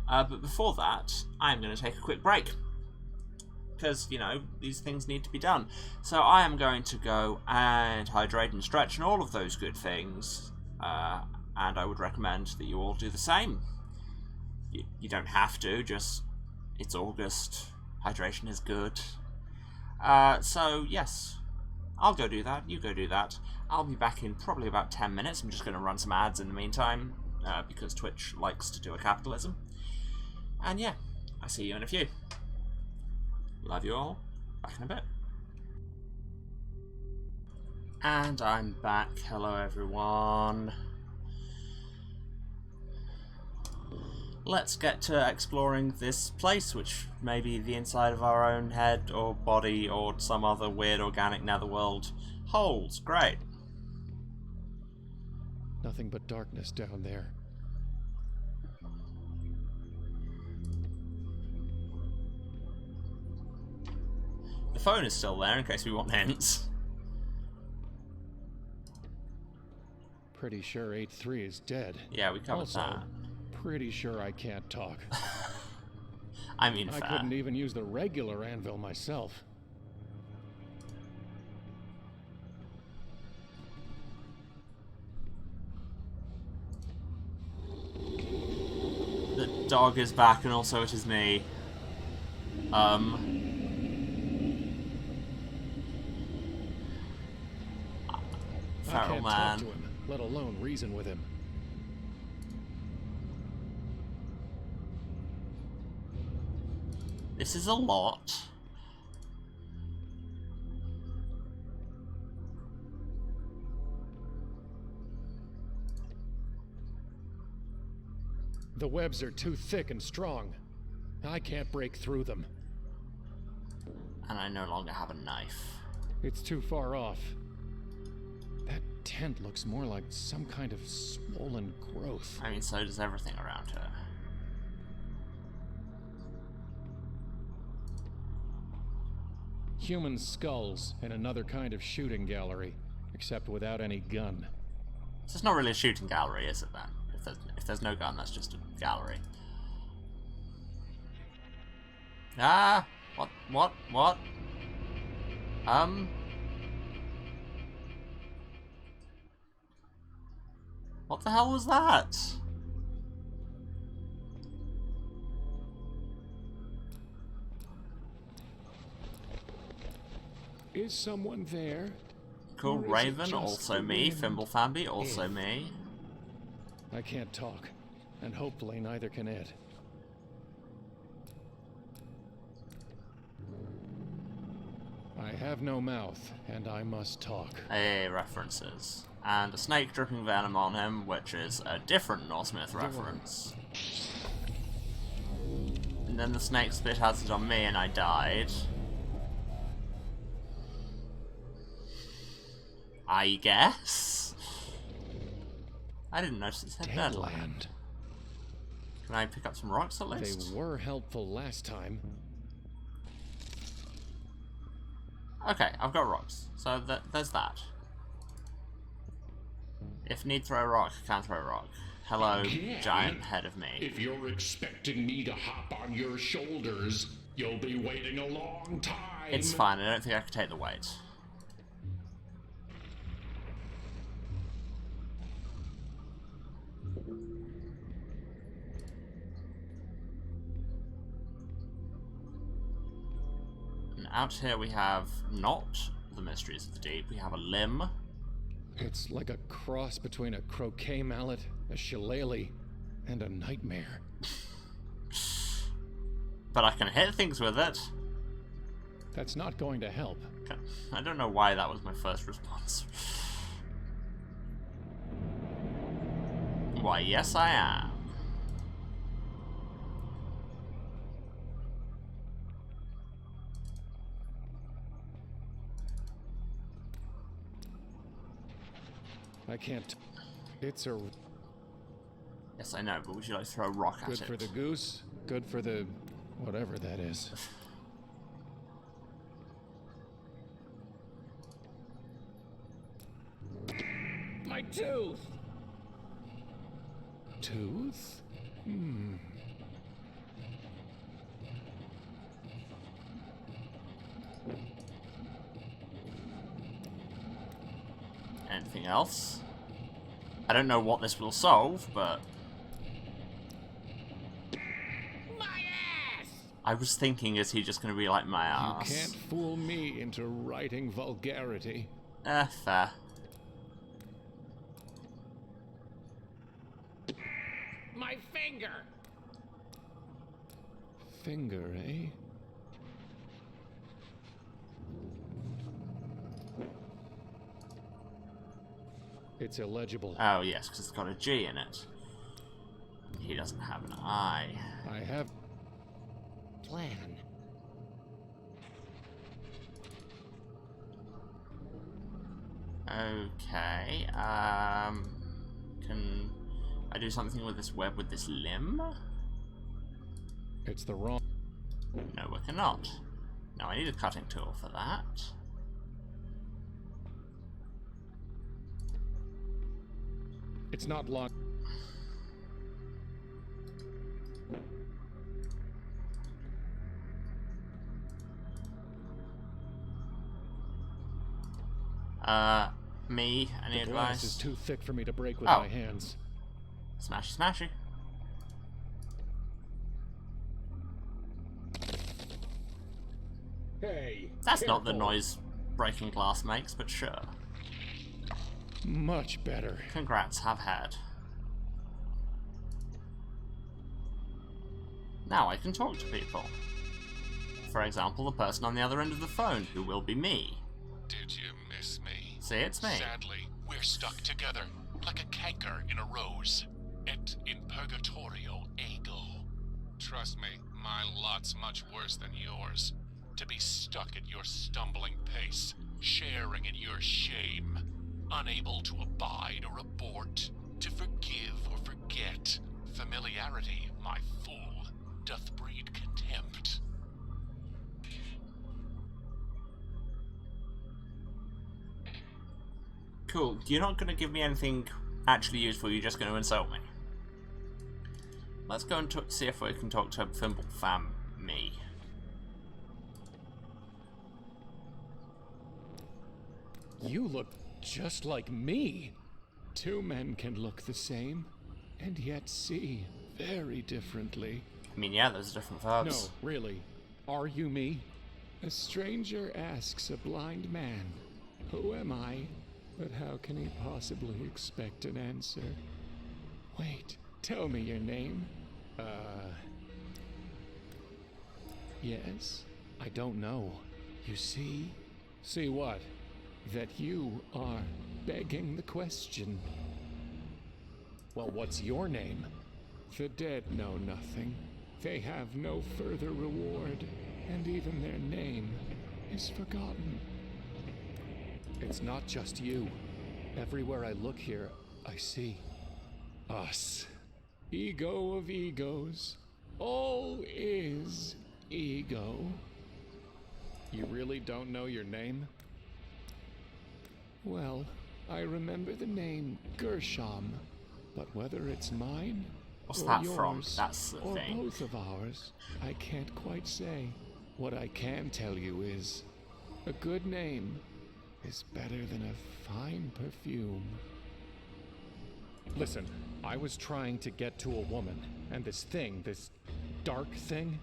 Speaker 1: But before that, I'm going to take a quick break. Because, you know, these things need to be done. So I am going to go and hydrate and stretch and all of those good things. And I would recommend that you all do the same. You don't have to, just... It's August. Hydration is good. So, yes. I'll go do that. You go do that. I'll be back in probably about 10 minutes. I'm just going to run some ads in the meantime. Because Twitch likes to do a capitalism. And yeah, I'll see you in a few. Love you all. Back in a bit. And I'm back. Hello, everyone. Let's get to exploring this place, which may be the inside of our own head or body or some other weird organic netherworld holds. Great.
Speaker 4: Nothing but darkness down there.
Speaker 1: The phone is still there in case we want hints.
Speaker 4: Pretty sure 8-3 is dead.
Speaker 1: Yeah, we covered
Speaker 4: also,
Speaker 1: that.
Speaker 4: Pretty sure I can't talk.
Speaker 1: I mean,
Speaker 4: I couldn't even use the regular anvil myself.
Speaker 1: The dog is back, and also it is me.
Speaker 4: I
Speaker 1: Feral
Speaker 4: can't
Speaker 1: man.
Speaker 4: talk to him, let alone reason with him.
Speaker 1: This is a lot.
Speaker 4: The webs are too thick and strong. I can't break through them.
Speaker 1: And I no longer have a knife.
Speaker 4: It's too far off. tent looks more like some kind of swollen growth.
Speaker 1: I mean, so does everything around her.
Speaker 4: Human skulls in another kind of shooting gallery, except without any gun.
Speaker 1: So it's not really a shooting gallery, is it then? If there's no gun, that's just a gallery. Ah! What? What the hell was that?
Speaker 4: Is someone there?
Speaker 1: Cool. Raven, also me. Fimblefamby, also me.
Speaker 4: I can't talk, and hopefully neither can it. I have no mouth, and I must talk.
Speaker 1: Hey, references. And a snake dripping venom on him, which is a different Norsemith reference. And then the snake spit acid on me and I died. I guess? I didn't notice it said Deadland. Can I pick up some rocks at least?
Speaker 4: They were helpful last time.
Speaker 1: Okay, I've got rocks. So there's that. If need throw a rock, can throw a rock. Hello, giant head of me.
Speaker 6: If you're expecting me to hop on your shoulders, you'll be waiting a long time.
Speaker 1: It's fine, I don't think I can take the weight. And out here we have not the mysteries of the deep, we have a limb.
Speaker 4: It's like a cross between a croquet mallet, a shillelagh, and a nightmare.
Speaker 1: But I can hit things with it.
Speaker 4: That's not going to help.
Speaker 1: Okay. I don't know why that was my first response. Why, yes I am.
Speaker 4: I can't. It's a.
Speaker 1: Yes, I know, but would you like to throw a rock at it?
Speaker 4: Good for the goose, good for the. whatever that is. My tooth! Tooth?
Speaker 1: Anything else? I don't know what this will solve, but...
Speaker 11: My ass!
Speaker 1: I was thinking, is he just going to be like my ass?
Speaker 4: You can't fool me into writing vulgarity.
Speaker 1: Fair.
Speaker 11: My finger!
Speaker 4: Finger, eh? It's illegible.
Speaker 1: Oh, yes, because it's got a G in it. He doesn't have an I.
Speaker 4: I have...
Speaker 10: plan.
Speaker 1: Okay, can I do something with this web with this limb?
Speaker 4: It's the wrong...
Speaker 1: No, we cannot. Now I need a cutting tool for that.
Speaker 4: It's not long.
Speaker 1: Me, any
Speaker 4: The glass
Speaker 1: advice?
Speaker 4: is too thick for me to break with
Speaker 1: Oh.
Speaker 4: my hands.
Speaker 1: Smashy, smashy.
Speaker 4: Hey!
Speaker 1: That's not the
Speaker 4: careful.
Speaker 1: noise breaking glass makes, but sure.
Speaker 4: Much better.
Speaker 1: Congrats, have had. Now I can talk to people. For example, the person on the other end of the phone, who will be me.
Speaker 3: Did you miss me?
Speaker 1: See, it's me.
Speaker 3: Sadly, we're stuck together, like a canker in a rose. Et in purgatorio ego. Trust me, my lot's much worse than yours. To be stuck at your stumbling pace, sharing in your shame. unable to abide or abort, to forgive or forget. Familiarity, my fool, doth breed contempt.
Speaker 1: Cool. You're not going to give me anything actually useful, you're just going to insult me. Let's go and see if we can talk to Thimble Fam me.
Speaker 4: You look just like me. Two men can look the same, and yet see very differently.
Speaker 1: I mean, yeah, there's different verbs.
Speaker 4: No, really. Are you me? A stranger asks a blind man, "Who am I?" But how can he possibly expect an answer? Wait, tell me your name. Yes? I don't know. You see? See what? That you are begging the question. Well, what's your name? The dead know nothing. They have no further reward, and even their name is forgotten. It's not just you. Everywhere I look here, I see us. Ego of egos. All is ego. You really don't know your name? Well, I remember the name Gershom, but whether it's mine
Speaker 1: What's
Speaker 4: or
Speaker 1: that
Speaker 4: yours,
Speaker 1: from? That's the
Speaker 4: or
Speaker 1: thing.
Speaker 4: both of ours, I can't quite say. What I can tell you is, a good name is better than a fine perfume. Listen, I was trying to get to a woman, and this thing, this dark thing,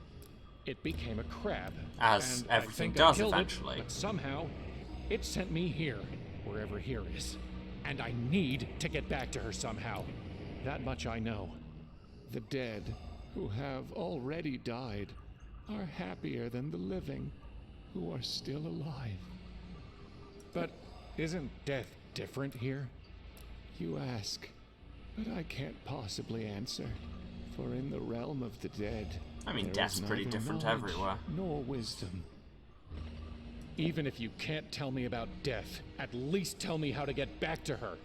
Speaker 4: it became a crab.
Speaker 1: As
Speaker 4: and
Speaker 1: everything
Speaker 4: I think I
Speaker 1: does
Speaker 4: killed
Speaker 1: eventually.
Speaker 4: It, but somehow, it sent me here, wherever here is. And I need to get back to her somehow. That much I know. The dead, who have already died, are happier than the living, who are still alive. But isn't death different here? You ask, but I can't possibly answer. For in the realm of the dead,
Speaker 1: I mean,
Speaker 4: there
Speaker 1: death's
Speaker 4: is
Speaker 1: pretty
Speaker 4: neither
Speaker 1: different
Speaker 4: knowledge
Speaker 1: everywhere.
Speaker 4: nor wisdom. Even if you can't tell me about death, at least tell me how to get back to her.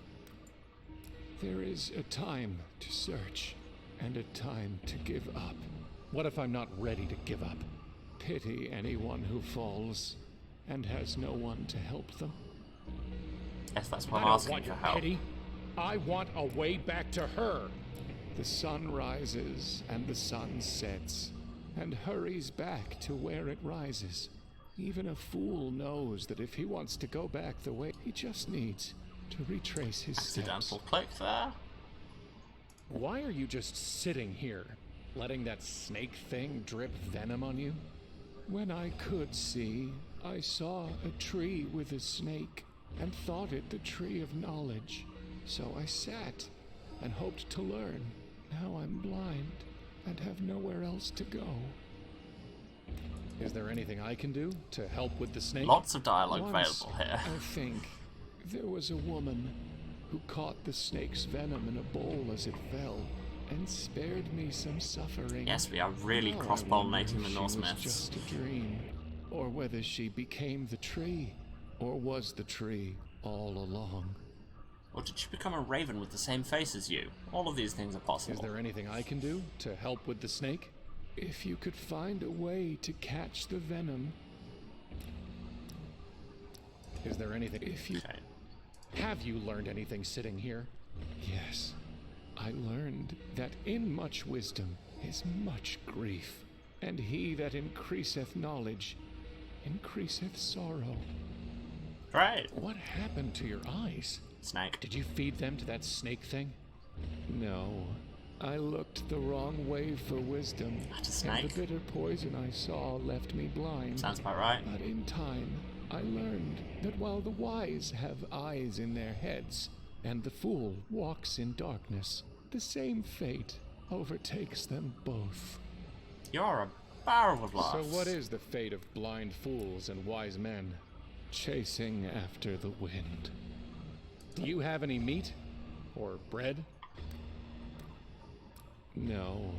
Speaker 4: There is a time to search, and a time to give up. What if I'm not ready to give up? Pity anyone who falls, and has no one to help them.
Speaker 1: Yes, that's why
Speaker 4: I
Speaker 1: I'm
Speaker 4: don't
Speaker 1: asking
Speaker 4: want
Speaker 1: for
Speaker 4: your
Speaker 1: help.
Speaker 4: pity. I want a way back to her. The sun rises and the sun sets, and hurries back to where it rises. Even a fool knows that if he wants to go back the way, he just needs to retrace his
Speaker 1: Accidental
Speaker 4: steps.
Speaker 1: click there.
Speaker 4: Why are you just sitting here, letting that snake thing drip venom on you? When I could see, I saw a tree with a snake, and thought it the tree of knowledge. So I sat and hoped to learn. Now I'm blind and have nowhere else to go. Is there anything I can do to help with the snake?
Speaker 1: Lots of dialogue
Speaker 4: Once,
Speaker 1: available here.
Speaker 4: I think there was a woman who caught the snake's venom in a bowl as it fell and spared me some suffering.
Speaker 1: Yes, we are really
Speaker 4: Now I
Speaker 1: cross-pollinating
Speaker 4: wonder
Speaker 1: the
Speaker 4: if she
Speaker 1: Norse
Speaker 4: was
Speaker 1: myths.
Speaker 4: just a dream, or whether she became the tree, or was the tree all along.
Speaker 1: Or did she become a raven with the same face as you? All of these things are possible.
Speaker 4: Is there anything I can do to help with the snake? If you could find a way to catch the venom. Is there anything? If you have you learned anything sitting here? Yes. I learned that in much wisdom is much grief, and he that increaseth knowledge increaseth sorrow.
Speaker 1: Right.
Speaker 4: What happened to your eyes?
Speaker 1: Snake.
Speaker 4: Did you feed them to that snake thing? No. I looked the wrong way for wisdom.
Speaker 1: That's a snake.
Speaker 4: And the bitter poison I saw left me blind.
Speaker 1: Sounds about right.
Speaker 4: But in time, I learned that while the wise have eyes in their heads, and the fool walks in darkness, the same fate overtakes them both.
Speaker 1: You're a barrel of laughs.
Speaker 4: So what is the fate of blind fools and wise men? Chasing after the wind. Do you have any meat? Or bread? No.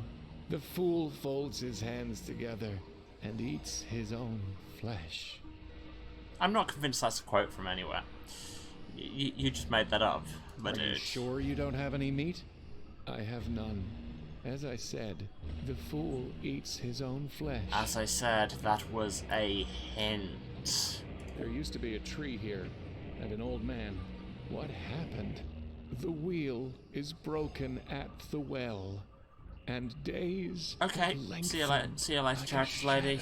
Speaker 4: The fool folds his hands together and eats his own flesh.
Speaker 1: I'm not convinced that's a quote from anywhere. You just made that up, but
Speaker 4: Are you sure you don't have any meat? I have none. As I said, the fool eats his own flesh.
Speaker 1: As I said, that was a hint.
Speaker 4: There used to be a tree here, and an old man. What happened? The wheel is broken at the well, and days.
Speaker 1: Okay, see you later, characters lady.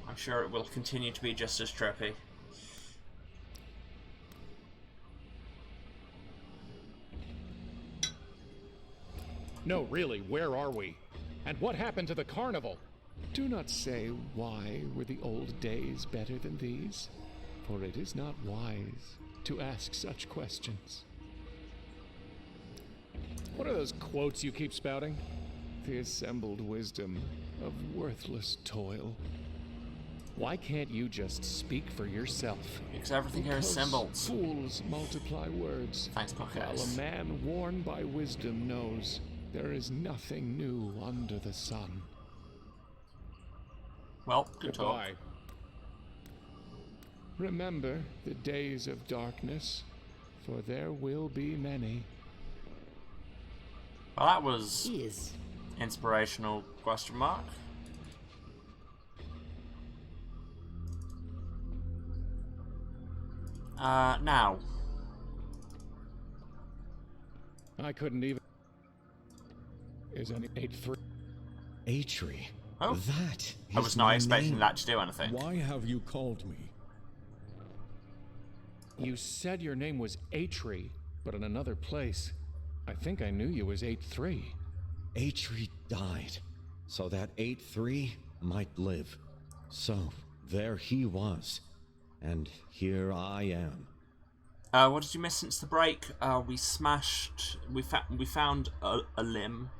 Speaker 1: I'm sure it will continue to be just as trippy.
Speaker 4: No, really, where are we? And what happened to the carnival? Do not say why were the old days better than these, for it is not wise to ask such questions. What are those quotes you keep spouting? The assembled wisdom of worthless toil. Why can't you just speak for yourself?
Speaker 1: Because everything here is symbols.
Speaker 4: Fools multiply words.
Speaker 1: Thanks,
Speaker 4: While a man warned by wisdom knows there is nothing new under the sun.
Speaker 1: Well, good talk.
Speaker 4: Remember the days of darkness, for there will be many.
Speaker 1: Well, that was inspirational, question mark. Now.
Speaker 4: I couldn't even... Is any 8-3?
Speaker 6: Atri.
Speaker 1: Oh.
Speaker 6: That
Speaker 1: I was not expecting that to do anything.
Speaker 6: Why have you called me?
Speaker 4: You said your name was Atri, but in another place. I think I knew you as 8-3.
Speaker 6: Atri died, so that 8-3 might live. So, there he was. And here I am.
Speaker 1: What did you miss since the break? We found a limb.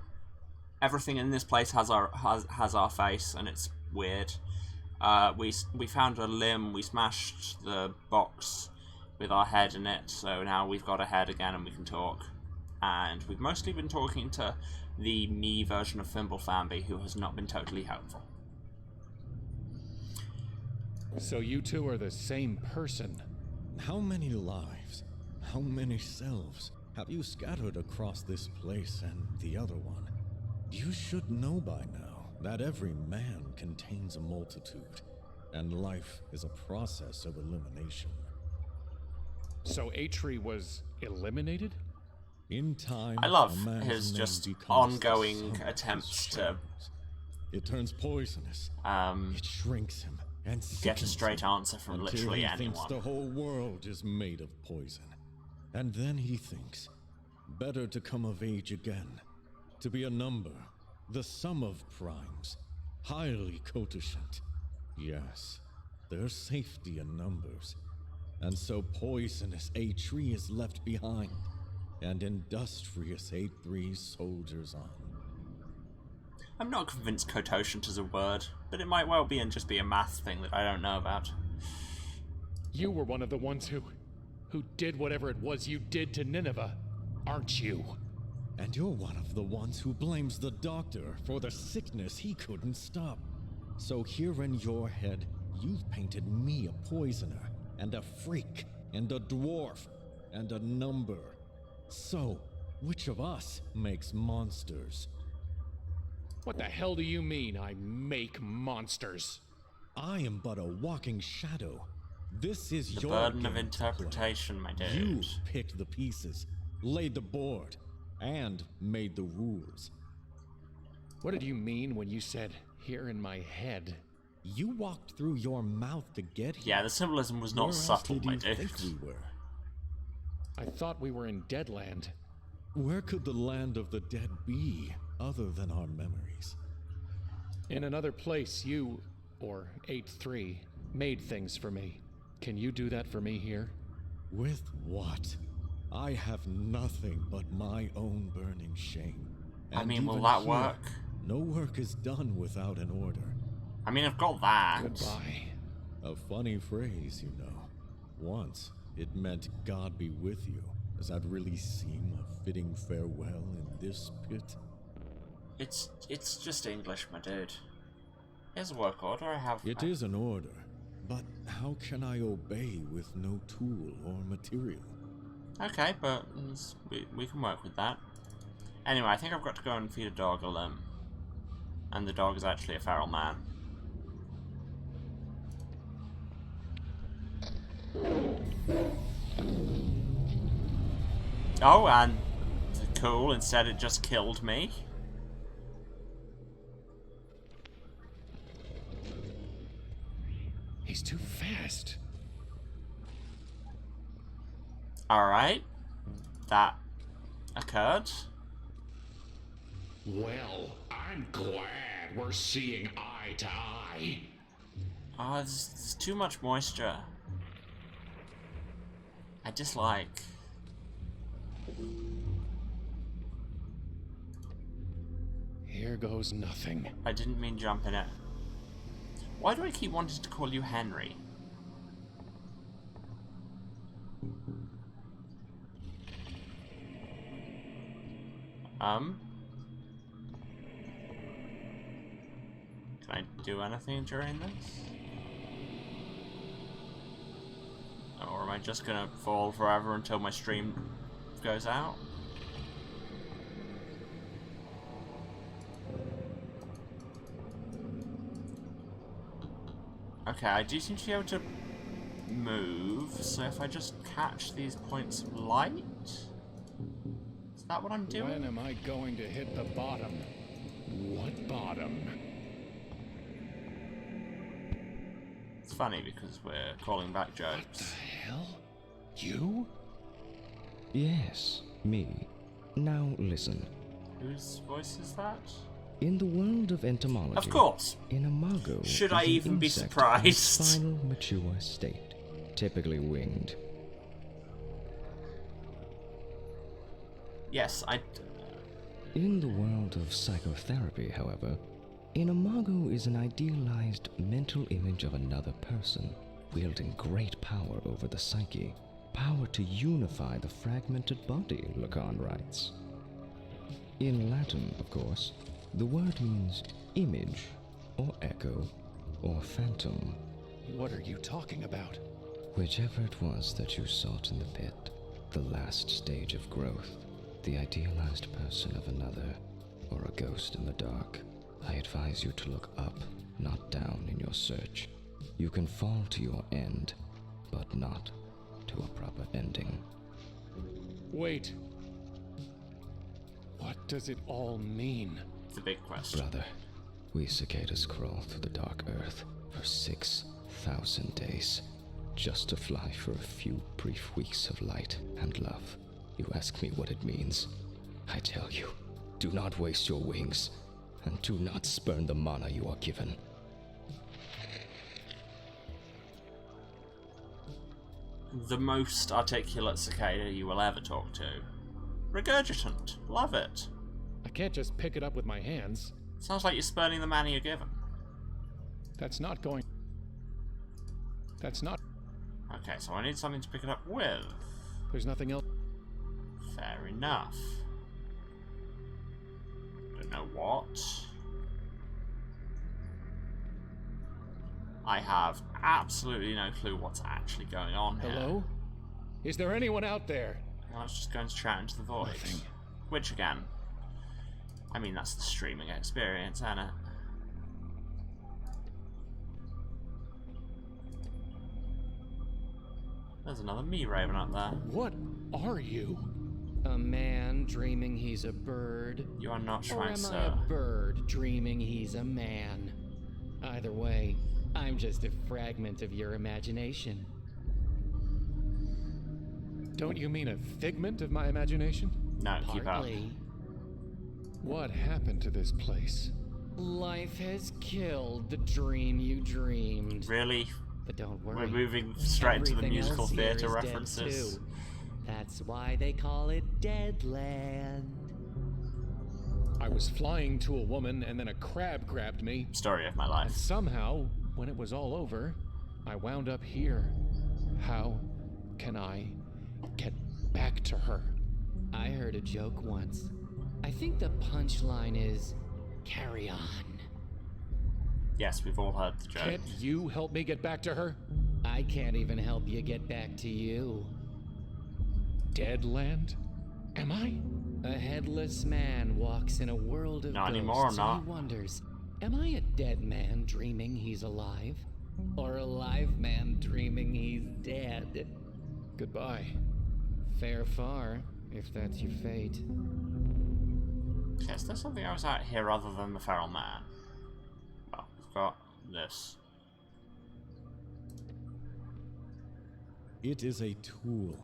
Speaker 1: Everything in this place has our face, and it's weird. We found a limb. We smashed the box with our head in it, so now we've got a head again, and we can talk. And we've mostly been talking to the me version of Fimblefamby, who has not been totally helpful.
Speaker 4: So you two are the same person.
Speaker 6: How many lives, how many selves have you scattered across this place and the other one? You should know by now that every man contains a multitude, and life is a process of elimination.
Speaker 4: So Atri was eliminated?
Speaker 6: In time,
Speaker 1: I love
Speaker 6: a man's
Speaker 1: his
Speaker 6: name
Speaker 1: just
Speaker 6: becomes
Speaker 1: ongoing
Speaker 6: the sum of
Speaker 1: attempts
Speaker 6: his
Speaker 1: to
Speaker 6: shadows. It turns poisonous. It shrinks him and
Speaker 1: get a straight answer from
Speaker 6: until
Speaker 1: literally
Speaker 6: he
Speaker 1: anyone.
Speaker 6: thinks the whole world is made of poison. And then he thinks, better to come of age again, to be a number, the sum of primes, highly cototient. Yes, there's safety in numbers. And so poisonous Atri is left behind, and industrious 8-3 soldiers on.
Speaker 1: I'm not convinced cototient is a word, but it might well be and just be a math thing that I don't know about.
Speaker 4: You were one of the ones who did whatever it was you did to Nineveh, aren't you?
Speaker 6: And you're one of the ones who blames the doctor for the sickness he couldn't stop. So here in your head, you've painted me a poisoner, and a freak, and a dwarf, and a number. So, which of us makes monsters?
Speaker 4: What the hell do you mean, I make monsters?
Speaker 6: I am but a walking shadow. This is
Speaker 1: The
Speaker 6: your
Speaker 1: burden of
Speaker 6: game to play.
Speaker 1: interpretation, my dude.
Speaker 6: You picked the pieces, laid the board, and made the rules.
Speaker 4: What did you mean when you said, here in my head?
Speaker 6: You walked through your mouth to get here.
Speaker 1: Yeah, the symbolism was not
Speaker 6: Where
Speaker 1: subtle,
Speaker 6: else
Speaker 1: my
Speaker 6: did you
Speaker 1: dude.
Speaker 6: think we were?
Speaker 4: I thought we were in Deadland.
Speaker 6: Where could the land of the dead be, other than our memories?
Speaker 4: In another place, you, or 8-3, made things for me. Can you do that for me here?
Speaker 6: With what? I have nothing but my own burning shame.
Speaker 1: I
Speaker 6: And
Speaker 1: mean, will
Speaker 6: even
Speaker 1: that
Speaker 6: here,
Speaker 1: work?
Speaker 6: No work is done without an order.
Speaker 1: I mean, I've got that.
Speaker 4: Goodbye.
Speaker 6: A funny phrase, you know. Once, it meant God be with you. Does that really seem a fitting farewell in this pit?
Speaker 1: It's just English, my dude. Here's a work order I have.
Speaker 6: It is an order, But how can I obey with no tool or material?
Speaker 1: Okay, but we can work with that. Anyway, I think I've got to go and feed a dog a limb. And the dog is actually a feral man. Oh, and cool, instead it just killed me.
Speaker 15: He's too fast.
Speaker 1: Alright. That occurred.
Speaker 3: Well, I'm glad we're seeing eye to eye.
Speaker 1: Oh, there's too much moisture. I dislike.
Speaker 15: Here goes nothing.
Speaker 1: I didn't mean jump in it. Why do I keep wanting to call you Henry? Can I do anything during this? Or am I just gonna fall forever until my stream goes out? Okay, I do seem to be able to move, so if I just catch these points of light... Is that what I'm doing?
Speaker 15: When am I going to hit the bottom? What bottom?
Speaker 1: It's funny because we're calling back jokes.
Speaker 15: What the hell? You?
Speaker 16: Yes, me. Now listen.
Speaker 1: Whose voice is that?
Speaker 16: In the world of entomology,
Speaker 1: of course.
Speaker 16: An imago
Speaker 1: should
Speaker 16: is
Speaker 1: I
Speaker 16: an
Speaker 1: even be
Speaker 16: insect
Speaker 1: surprised?
Speaker 16: In its final mature state, typically winged.
Speaker 1: Yes,
Speaker 16: In the world of psychotherapy, however, an imago is an idealized mental image of another person, wielding great power over the psyche. Power to unify the fragmented body, Lacan writes. In Latin, of course, the word means image, or echo, or phantom.
Speaker 15: What are you talking about?
Speaker 16: Whichever it was that you sought in the pit, the last stage of growth, the idealized person of another, or a ghost in the dark, I advise you to look up, not down in your search. You can fall to your end, but not to a proper ending.
Speaker 15: Wait. What does it all mean?
Speaker 1: It's a big question.
Speaker 16: Brother, we cicadas crawl through the dark earth for 6,000 days, just to fly for a few brief weeks of light and love. You ask me what it means. I tell you, do not waste your wings, and do not spurn the mana you are given.
Speaker 1: The most articulate cicada you will ever talk to. Regurgitant. Love it.
Speaker 15: I can't just pick it up with my hands.
Speaker 1: Sounds like you're spurning the mana you're given.
Speaker 15: That's not going... That's not...
Speaker 1: Okay, so I need something to pick it up with.
Speaker 15: There's nothing else.
Speaker 1: Fair enough. Don't know what. I have absolutely no clue what's actually going on here.
Speaker 15: Hello? Is there anyone out there?
Speaker 1: Let's just go and chat into the void.
Speaker 15: Nothing.
Speaker 1: Which again, I mean, that's the streaming experience, isn't it? There's another me raven up there.
Speaker 15: What are you?
Speaker 10: A man dreaming he's a bird?
Speaker 1: You are not
Speaker 10: Or
Speaker 1: trying,
Speaker 10: am
Speaker 1: sir.
Speaker 10: I a bird dreaming he's a man? Either way, I'm just a fragment of your imagination.
Speaker 15: Don't you mean a figment of my imagination?
Speaker 1: No, keep up.
Speaker 10: Partly.
Speaker 15: What happened to this place?
Speaker 10: Life has killed the dream you dreamed.
Speaker 1: Really?
Speaker 10: But don't worry.
Speaker 1: We're moving straight into the
Speaker 10: Everything
Speaker 1: musical
Speaker 10: else here
Speaker 1: theatre
Speaker 10: is dead
Speaker 1: references.
Speaker 10: too. That's why they call it Deadland.
Speaker 15: I was flying to a woman and then a crab grabbed me.
Speaker 1: Story of my
Speaker 15: And
Speaker 1: life.
Speaker 15: somehow, when it was all over, I wound up here. How can I get back to her?
Speaker 10: I heard a joke once. I think the punchline is carry on.
Speaker 1: Yes, we've all heard the joke.
Speaker 4: Can't you help me get back to her?
Speaker 10: I can't even help you get back to you.
Speaker 4: Deadland? Am I?
Speaker 10: A headless man walks in a world of
Speaker 1: Not
Speaker 10: ghosts,
Speaker 1: anymore,
Speaker 10: and
Speaker 1: not.
Speaker 10: he wonders, am I a dead man dreaming he's alive? Or a live man dreaming he's dead?
Speaker 4: Goodbye.
Speaker 10: Fare far, if that's your fate.
Speaker 1: Yes, there's something else out here other than the feral man. Well, we've got this.
Speaker 17: It is a tool.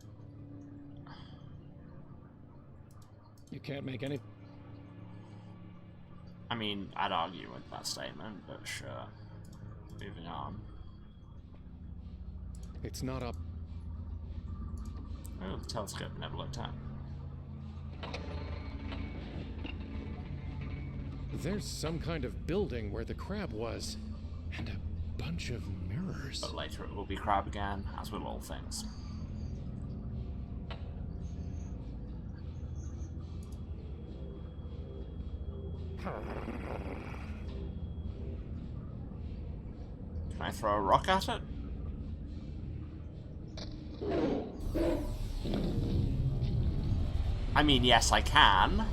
Speaker 4: You can't make any...
Speaker 1: I mean, I'd argue with that statement, but sure. Moving on.
Speaker 4: It's not up.
Speaker 1: Oh, the telescope never looked at.
Speaker 4: There's some kind of building where the crab was, and a bunch of mirrors.
Speaker 1: But later it will be crab again, as with all things. Can I throw a rock at it? I mean, yes, I can.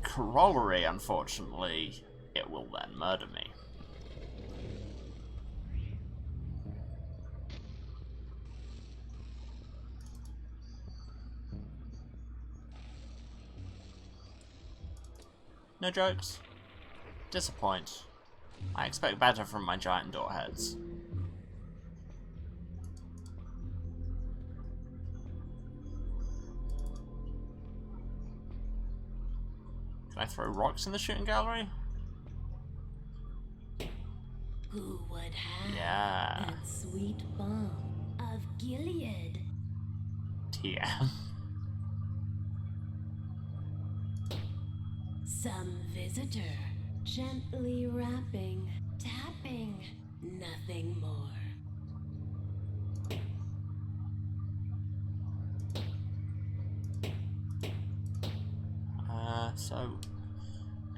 Speaker 1: Corollary, unfortunately, it will then murder me. No jokes. Disappoint. I expect better from my giant door heads. Can I throw rocks in the shooting gallery?
Speaker 18: Who would have that sweet balm of Gilead?
Speaker 1: TM.
Speaker 18: Some visitor, gently rapping, tapping, nothing more.
Speaker 1: So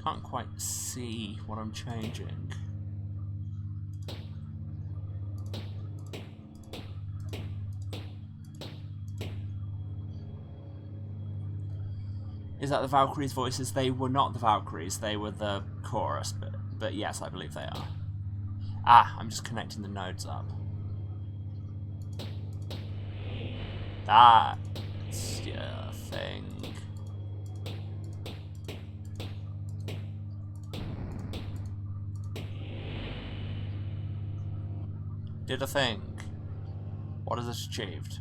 Speaker 1: can't quite see what I'm changing. Is that the Valkyries' voices? They were not the Valkyries, they were the chorus, but yes, I believe they are. Ah, I'm just connecting the nodes up. That's your thing. Did a thing. What has it achieved?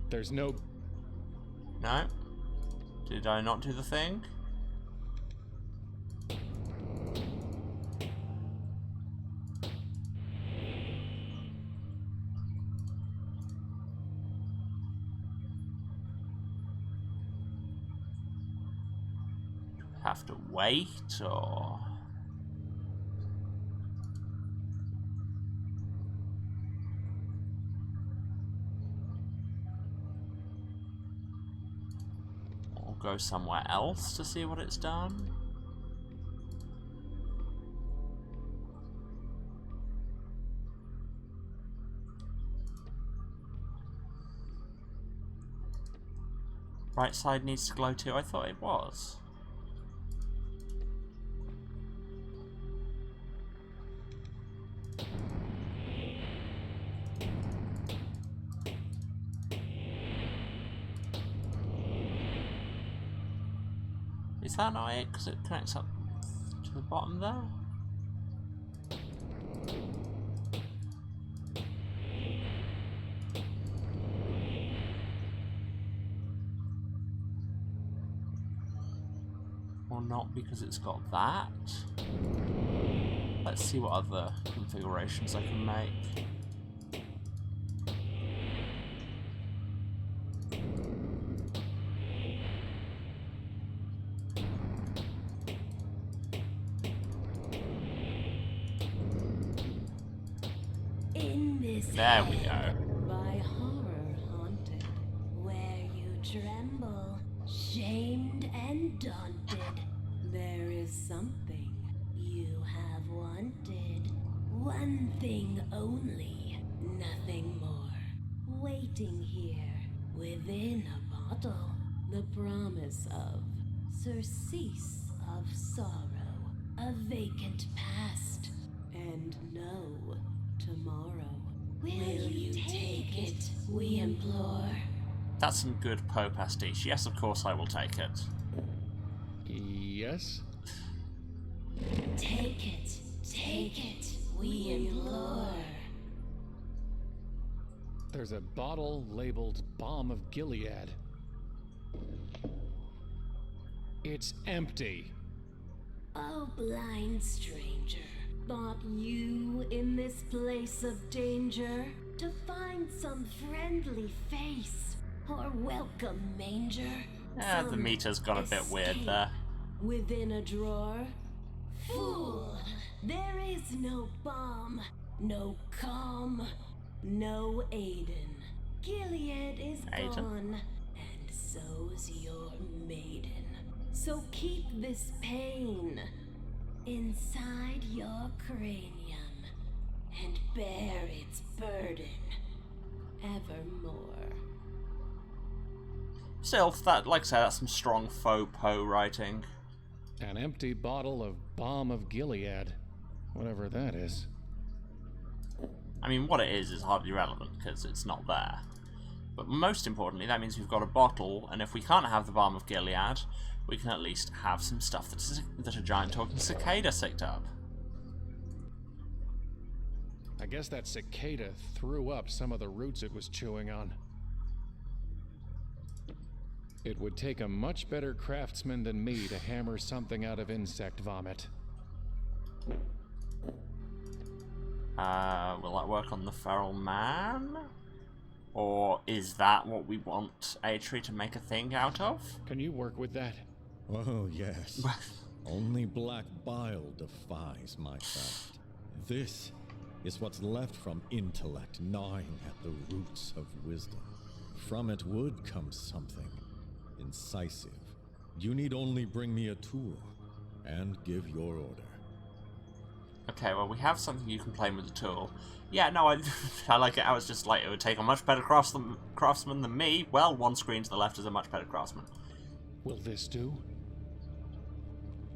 Speaker 4: There's no...
Speaker 1: No? Did I not do the thing? Have to wait, or... go somewhere else to see what it's done? Right side needs to glow too? I thought it was. Is that not it? Because it connects up to the bottom there? Or not because it's got that? Let's see what other configurations I can make. There we go.
Speaker 18: By horror haunted, where you tremble, Shamed and daunted, there is something you have wanted. One thing only, nothing more. Waiting here, within a bottle, the promise of surcease of sorrow, a vacant past, and no tomorrow. Will you take it, we implore?
Speaker 1: That's some good Poe pastiche. Yes, of course I will take it.
Speaker 4: Yes?
Speaker 18: Take it, we implore.
Speaker 4: There's a bottle labeled Balm of Gilead. It's empty.
Speaker 18: Oh, blind stranger, thought you in this place of danger to find some friendly face or welcome manger?
Speaker 1: The meter's gone a bit weird there.
Speaker 18: Within a drawer? Fool! There is no balm, no calm, no Aiden. Gilead is gone, and so's your maiden. So keep this pain inside your cranium and bear its burden evermore.
Speaker 1: Still, that, like I said, that's some strong faux Poe writing.
Speaker 4: An empty bottle of Balm of Gilead. Whatever that is.
Speaker 1: I mean, what it is hardly relevant, because it's not there. But most importantly, that means we've got a bottle, and if we can't have the Balm of Gilead, we can at least have some stuff that a giant talking cicada picked up.
Speaker 4: I guess that cicada threw up some of the roots it was chewing on. It would take a much better craftsman than me to hammer something out of insect vomit.
Speaker 1: Will that work on the feral man? Or is that what we want Atri to make a thing out of?
Speaker 4: Can you work with that?
Speaker 6: Oh, yes. Only black bile defies my craft. This is what's left from intellect gnawing at the roots of wisdom. From it would come something incisive. You need only bring me a tool and give your order.
Speaker 1: Okay, well, we have something you can play with the tool. Yeah, no, I like it. I was just like, it would take a much better craftsman than me. Well, one screen to the left is a much better craftsman.
Speaker 4: Will this do?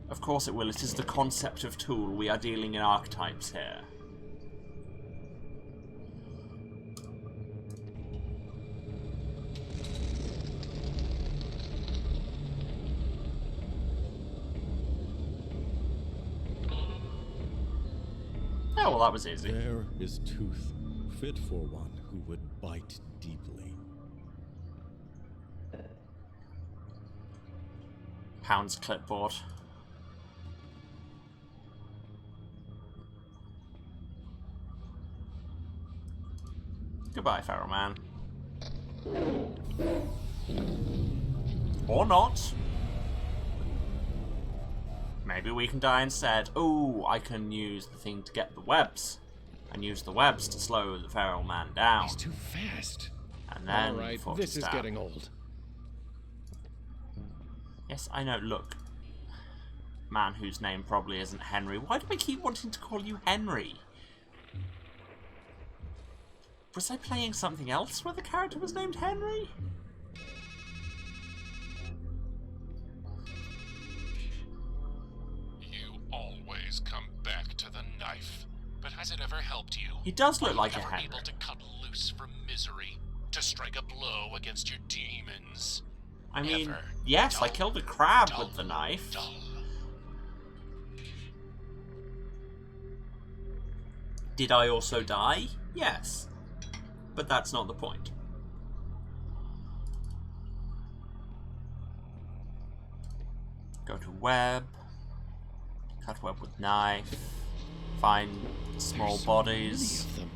Speaker 1: Of course it will. It is the concept of tool. We are dealing in archetypes here. Oh, well, that was easy.
Speaker 6: There is tooth, fit for one who would bite deeply.
Speaker 1: Pound's clipboard. Goodbye, feral man. Or not. Maybe we can die instead. Ooh, I can use the thing to get the webs. And use the webs to slow the feral man down.
Speaker 4: He's too fast.
Speaker 1: And then
Speaker 4: alright, this is getting old.
Speaker 1: Yes, I know, look. Man whose name probably isn't Henry. Why do I keep wanting to call you Henry? Was I playing something else where the character was named Henry?
Speaker 3: Always come back to the knife. But has it ever helped you?
Speaker 1: He does look like a
Speaker 3: Henry.
Speaker 1: Henry.
Speaker 3: Able to cut loose from misery, to strike a blow against your demons.
Speaker 1: I mean, yes, I killed a crab with the knife. Did I also die? Yes. But that's not the point. Go to web. Cut web with knife. Find small bodies.
Speaker 4: Many of them.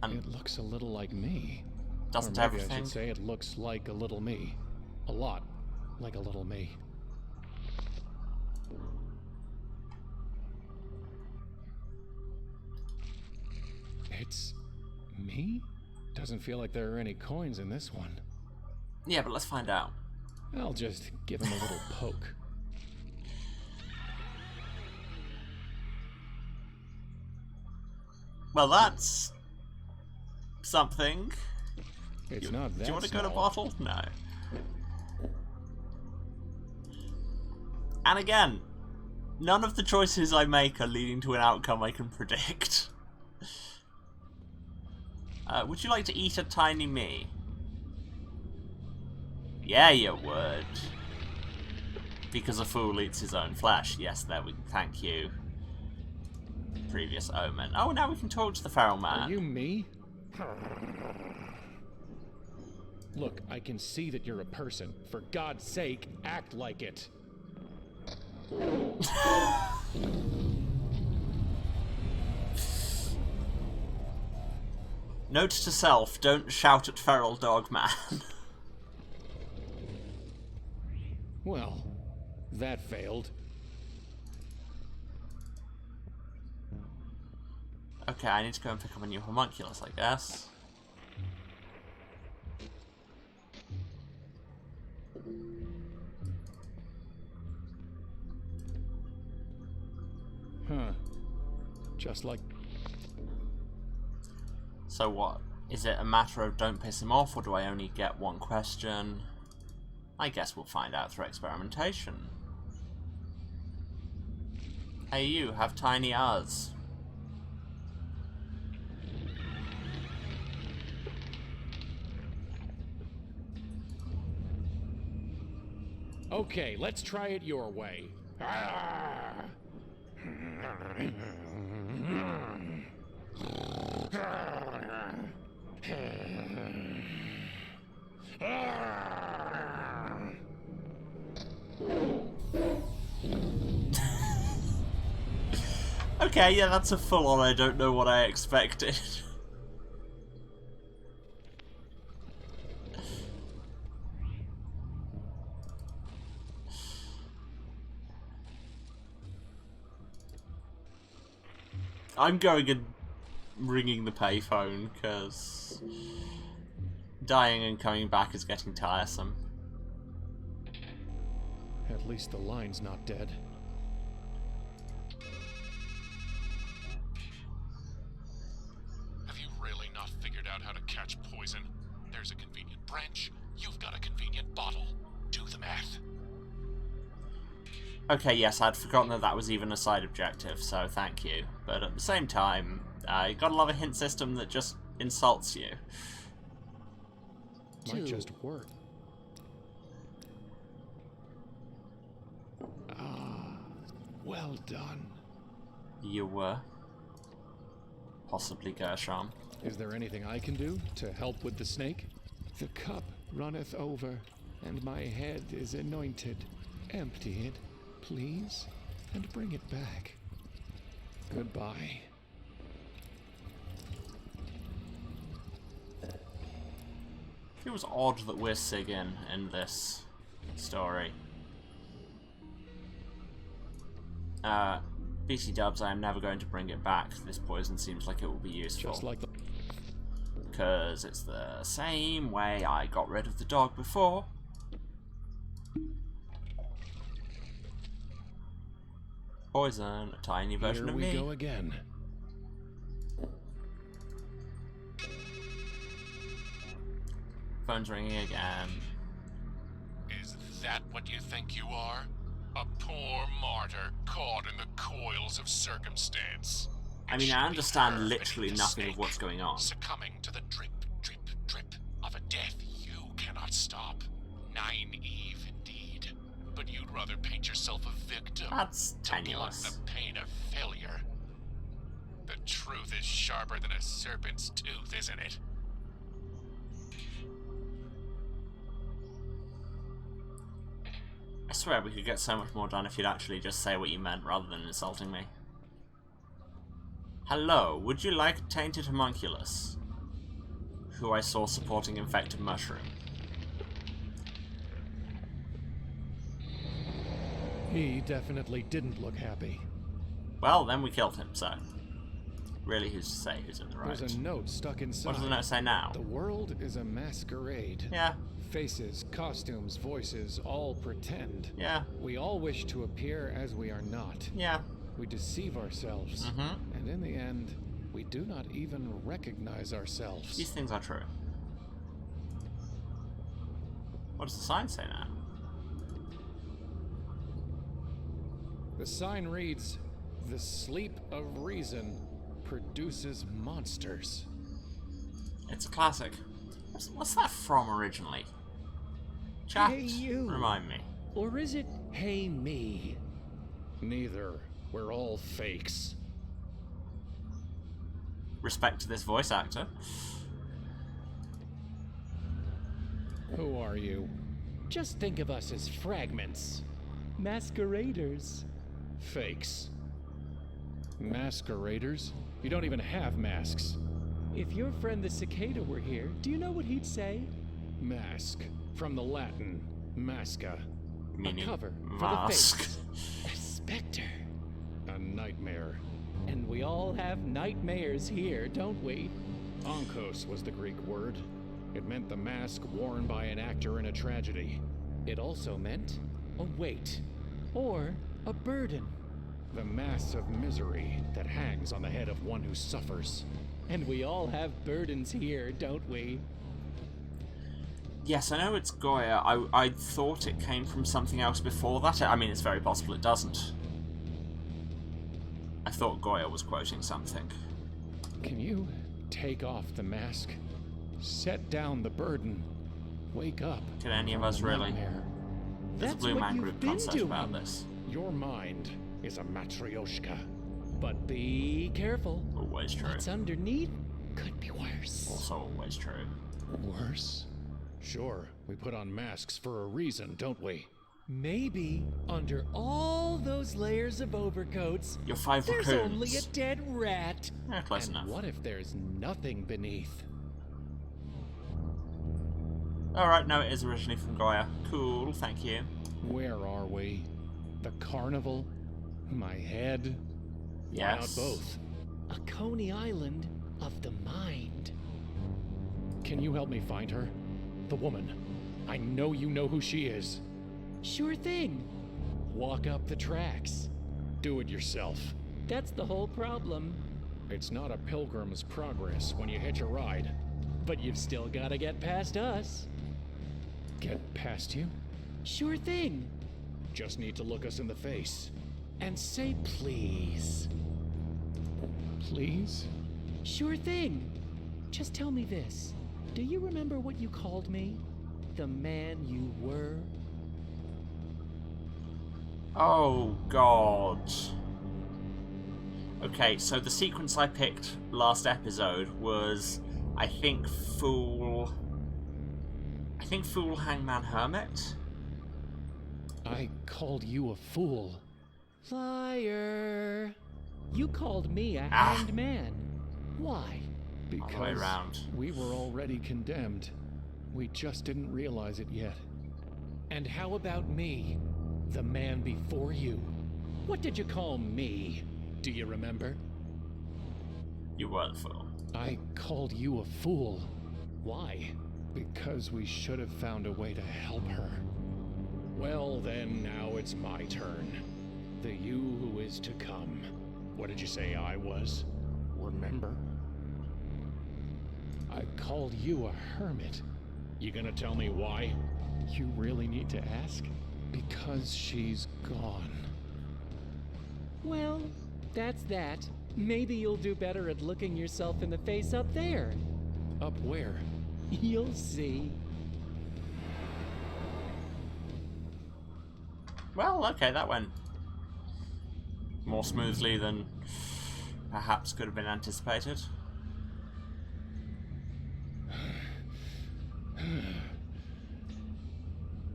Speaker 4: And it looks a little like me.
Speaker 1: Doesn't
Speaker 4: or maybe
Speaker 1: everything?
Speaker 4: I should say it looks like a little me. A lot like a little me. It's me? Doesn't feel like there are any coins in this one.
Speaker 1: Yeah, but let's find out.
Speaker 4: I'll just give him a little poke.
Speaker 1: Well, that's something.
Speaker 4: It's not that
Speaker 1: Do you want to go to
Speaker 4: small.
Speaker 1: bottle? No. And again, none of the choices I make are leading to an outcome I can predict. Would you like to eat a tiny me? Yeah, you would. Because a fool eats his own flesh. Yes, there we thank you. Previous omen. Oh, now we can talk to the feral man.
Speaker 4: Are you me? Look, I can see that you're a person. For God's sake, act like it.
Speaker 1: Note to self, don't shout at feral dog man.
Speaker 4: Well, that failed.
Speaker 1: Okay, I need to go and pick up a new homunculus, I guess.
Speaker 4: Huh. Just like...
Speaker 1: So what? Is it a matter of don't piss him off, or do I only get one question? I guess we'll find out through experimentation. Hey you, have tiny R's.
Speaker 4: Okay, let's try it your way.
Speaker 1: Okay, yeah, that's a full-on I don't know what I expected. I'm going and ringing the payphone, because dying and coming back is getting tiresome.
Speaker 4: At least the line's not dead.
Speaker 3: Have you really not figured out how to catch poison? There's a convenient branch. You've got a convenient bottle. Do the math.
Speaker 1: Okay, yes, I'd forgotten that that was even a side objective, so thank you. But at the same time, you gotta love a hint system that just insults you.
Speaker 4: Might just work. Ah, well done.
Speaker 1: You were. Possibly Gershom.
Speaker 4: Is there anything I can do to help with the snake? The cup runneth over, and my head is anointed. Empty it, please, and bring it back. Goodbye.
Speaker 1: It was odd that we're Sigyn in this story. BC Dubs, I am never going to bring it back. This poison seems like it will be useful.
Speaker 4: Just like the...
Speaker 1: Because it's the same way I got rid of the dog before. Poison, a tiny version of me.
Speaker 4: Here we go again.
Speaker 1: Phone's ringing again.
Speaker 3: Is that what you think you are? A poor martyr caught in the coils of circumstance.
Speaker 1: I mean, I understand literally nothing of what's going on.
Speaker 3: Succumbing to the drip, drip, drip of a death you cannot stop. Naive indeed. But you'd rather paint yourself a victim.
Speaker 1: That's
Speaker 3: to blunt
Speaker 1: tenuous.
Speaker 3: the pain of failure. The truth is sharper than a serpent's tooth, isn't it?
Speaker 1: I swear we could get so much more done if you'd actually just say what you meant rather than insulting me. Hello, would you like a tainted homunculus? Who I saw supporting infected mushroom.
Speaker 4: He definitely didn't look happy.
Speaker 1: Well, then we killed him, so. Really, who's to say who's in the right?
Speaker 4: There's a note stuck inside.
Speaker 1: What does the note say now?
Speaker 4: The world is a masquerade.
Speaker 1: Yeah.
Speaker 4: Faces, costumes, voices, all pretend.
Speaker 1: Yeah.
Speaker 4: We all wish to appear as we are not.
Speaker 1: Yeah.
Speaker 4: We deceive ourselves. And in the end, we do not even recognize ourselves.
Speaker 1: These things are true. What does the sign say now?
Speaker 4: The sign reads, "The sleep of reason produces monsters."
Speaker 1: It's a classic. What's that from originally? Chat,
Speaker 10: Hey you.
Speaker 1: remind me.
Speaker 10: Or is it hey me?
Speaker 4: Neither. We're all fakes.
Speaker 1: Respect to this voice actor.
Speaker 4: Who are you?
Speaker 10: Just think of us as fragments. Masqueraders.
Speaker 4: Fakes. Masqueraders? You don't even have masks.
Speaker 10: If your friend the cicada were here, do you know what he'd say?
Speaker 4: Mask. From the Latin, masca.
Speaker 1: Meaning
Speaker 10: A cover
Speaker 1: mask.
Speaker 10: for the face. A specter.
Speaker 4: A nightmare.
Speaker 10: And we all have nightmares here, don't we?
Speaker 4: Onkos was the Greek word. It meant the mask worn by an actor in a tragedy.
Speaker 10: It also meant a weight or a burden.
Speaker 4: The mass of misery that hangs on the head of one who suffers.
Speaker 10: And we all have burdens here, don't we?
Speaker 1: Yes, I know it's Goya. I thought it came from something else before that. I mean, it's very possible it doesn't. I thought Goya was quoting something.
Speaker 4: Can you take off the mask? Set down the burden. Wake up.
Speaker 1: Can any of us really? There's a
Speaker 10: That's
Speaker 1: Blue
Speaker 10: what
Speaker 1: Man
Speaker 10: you've
Speaker 1: Group
Speaker 10: been
Speaker 1: concert
Speaker 10: doing.
Speaker 1: about this.
Speaker 4: Your mind is a matryoshka.
Speaker 10: But be careful.
Speaker 1: Always true.
Speaker 10: What's underneath could be worse.
Speaker 1: Also always true.
Speaker 4: Worse? Sure, we put on masks for a reason, don't we?
Speaker 10: Maybe under all those layers of overcoats,
Speaker 1: Your 5
Speaker 10: there's
Speaker 1: raccoons.
Speaker 10: only a dead rat.
Speaker 1: Yeah, close enough.
Speaker 4: What if there's nothing beneath?
Speaker 1: Alright, no, it is originally from Goya. Cool, thank you.
Speaker 4: Where are we? The carnival? My head?
Speaker 1: Yes.
Speaker 4: Why not both?
Speaker 10: A Coney Island of the mind.
Speaker 4: Can you help me find her? The woman. I know you know who she is.
Speaker 10: Sure thing.
Speaker 4: Walk up the tracks. Do it yourself.
Speaker 10: That's the whole problem.
Speaker 4: It's not a pilgrim's progress when you hitch a ride.
Speaker 10: But you've still got to get past us.
Speaker 4: Get past you?
Speaker 10: Sure thing.
Speaker 4: Just need to look us in the face.
Speaker 10: And say please.
Speaker 4: Please?
Speaker 10: Sure thing. Just tell me this. Do you remember what you called me? The man you were?
Speaker 1: Oh, God. Okay, so the sequence I picked last episode was, I think, Fool, Hangman, Hermit?
Speaker 4: I called you a fool.
Speaker 10: Liar. You called me a hanged man. Why?
Speaker 1: All the way
Speaker 4: Because
Speaker 1: around.
Speaker 4: we were already condemned. We just didn't realize it yet.
Speaker 10: And how about me? The man before you. What did you call me? Do you remember?
Speaker 1: You were the fool.
Speaker 4: I called you a fool.
Speaker 10: Why?
Speaker 4: Because we should have found a way to help her. Well, then, now it's my turn. The you who is to come. What did you say I was? Remember? I called you a hermit. You gonna tell me why? You really need to ask? Because she's gone.
Speaker 10: Well, that's that. Maybe you'll do better at looking yourself in the face up there.
Speaker 4: Up where?
Speaker 10: You'll see.
Speaker 1: Well, okay, that went more smoothly than perhaps could have been anticipated.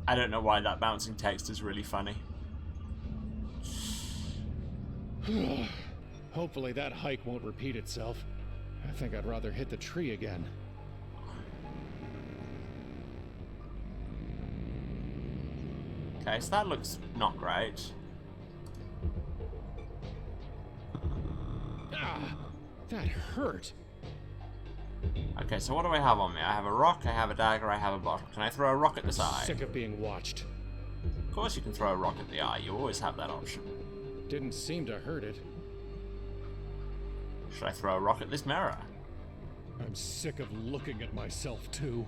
Speaker 1: I don't know why that bouncing text is really funny.
Speaker 4: Hopefully that hike won't repeat itself. I think I'd rather hit the tree again.
Speaker 1: Okay, so that looks not great.
Speaker 4: Ah! That hurt.
Speaker 1: Okay, so what do I have on me? I have a rock, I have a dagger, I have a bottle. Can I throw a rock at this eye?
Speaker 4: Sick of being watched.
Speaker 1: Of course you can throw a rock at the eye. You always have that option.
Speaker 4: Didn't seem to hurt it.
Speaker 1: Should I throw a rock at this mirror?
Speaker 4: I'm sick of looking at myself, too.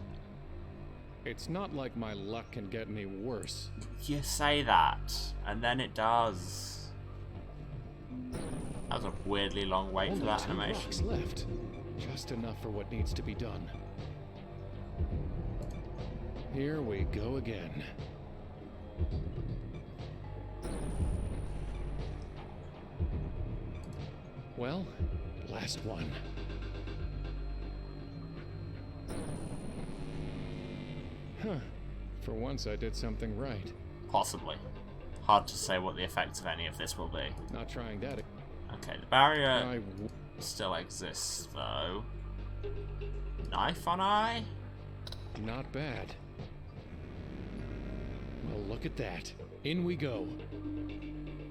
Speaker 4: It's not like my luck can get any worse.
Speaker 1: You say that, and then it does. That was a weirdly long wait
Speaker 4: Only
Speaker 1: for that
Speaker 4: 2
Speaker 1: animation.
Speaker 4: rocks left. Just enough for what needs to be done. Here we go again. Well, last one. Huh. For once I did something right.
Speaker 1: Possibly. Hard to say what the effects of any of this will be.
Speaker 4: Not trying that.
Speaker 1: Okay, the barrier still exists, though. Knife on eye?
Speaker 4: Not bad. Well, look at that. In we go.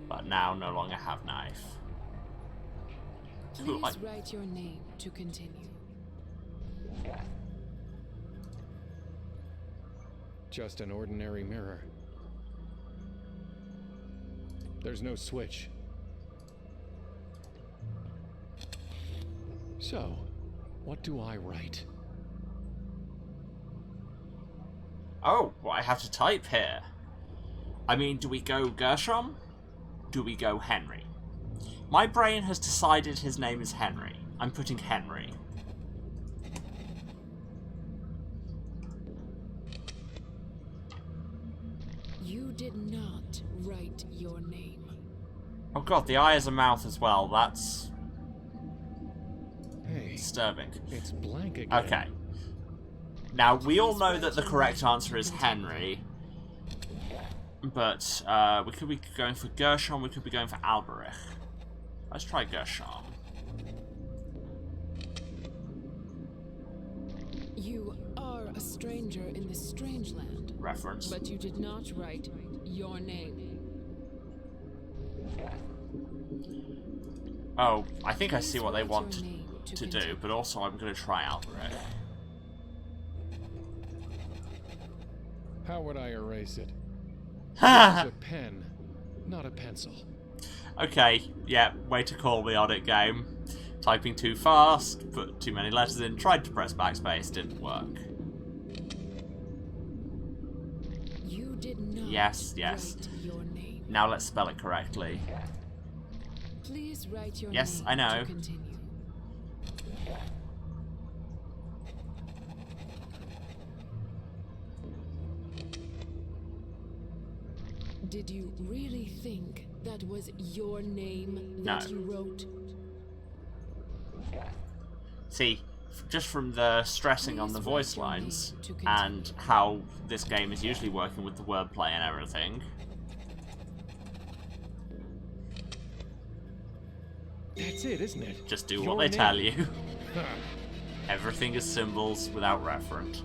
Speaker 1: But now no longer have knife. Ooh,
Speaker 11: Please write your name to continue.
Speaker 4: Just an ordinary mirror. There's no switch. So, what do I write?
Speaker 1: Oh, well, I have to type here. I mean, do we go Gershom? Do we go Henry? My brain has decided his name is Henry. I'm putting Henry.
Speaker 11: You did not write your name.
Speaker 1: Oh god, the eye is a mouth as well. That's disturbing.
Speaker 4: It's blank again.
Speaker 1: Okay. Now, we all know that the correct answer is Henry. But we could be going for Gershom, we could be going for Alberich. Let's try Gershom.
Speaker 11: You are a stranger in the Strangeland.
Speaker 1: Reference.
Speaker 11: But you did not write your name.
Speaker 1: Oh, I think I see what they want to do, but also I'm going to try Alberich.
Speaker 4: How would I erase it? It's a pen, not a pencil.
Speaker 1: Okay, yeah, way to call me on it, game. Typing too fast, put too many letters in, tried to press backspace, didn't work.
Speaker 11: You did not
Speaker 1: Yes.
Speaker 11: write your name.
Speaker 1: Now let's spell it correctly.
Speaker 11: Please write your
Speaker 1: Yes,
Speaker 11: name
Speaker 1: I know.
Speaker 11: to continue. Did you really think that was your name that you wrote?
Speaker 1: See, just from the stressing on the voice lines and how this game is usually working with the wordplay and everything.
Speaker 4: That's it, isn't it?
Speaker 1: Just do
Speaker 4: Your
Speaker 1: what they
Speaker 4: name.
Speaker 1: tell you. Everything is symbols without reference.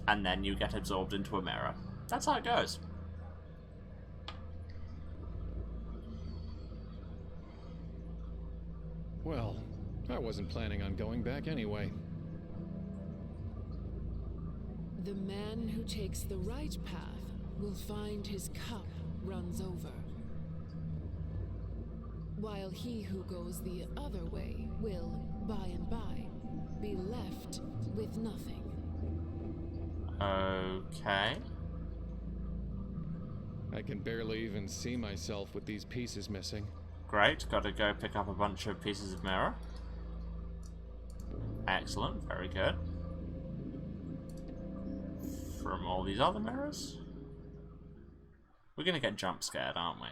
Speaker 1: And then you get absorbed into a mirror. That's how it goes.
Speaker 4: Well, I wasn't planning on going back anyway.
Speaker 11: The man who takes the right path will find his cup runs over, while he who goes the other way will, by and by, be left with nothing.
Speaker 1: Okay.
Speaker 4: I can barely even see myself with these pieces missing.
Speaker 1: Great, gotta go pick up a bunch of pieces of mirror. Excellent, very good. From all these other mirrors? We're gonna get jump scared, aren't we?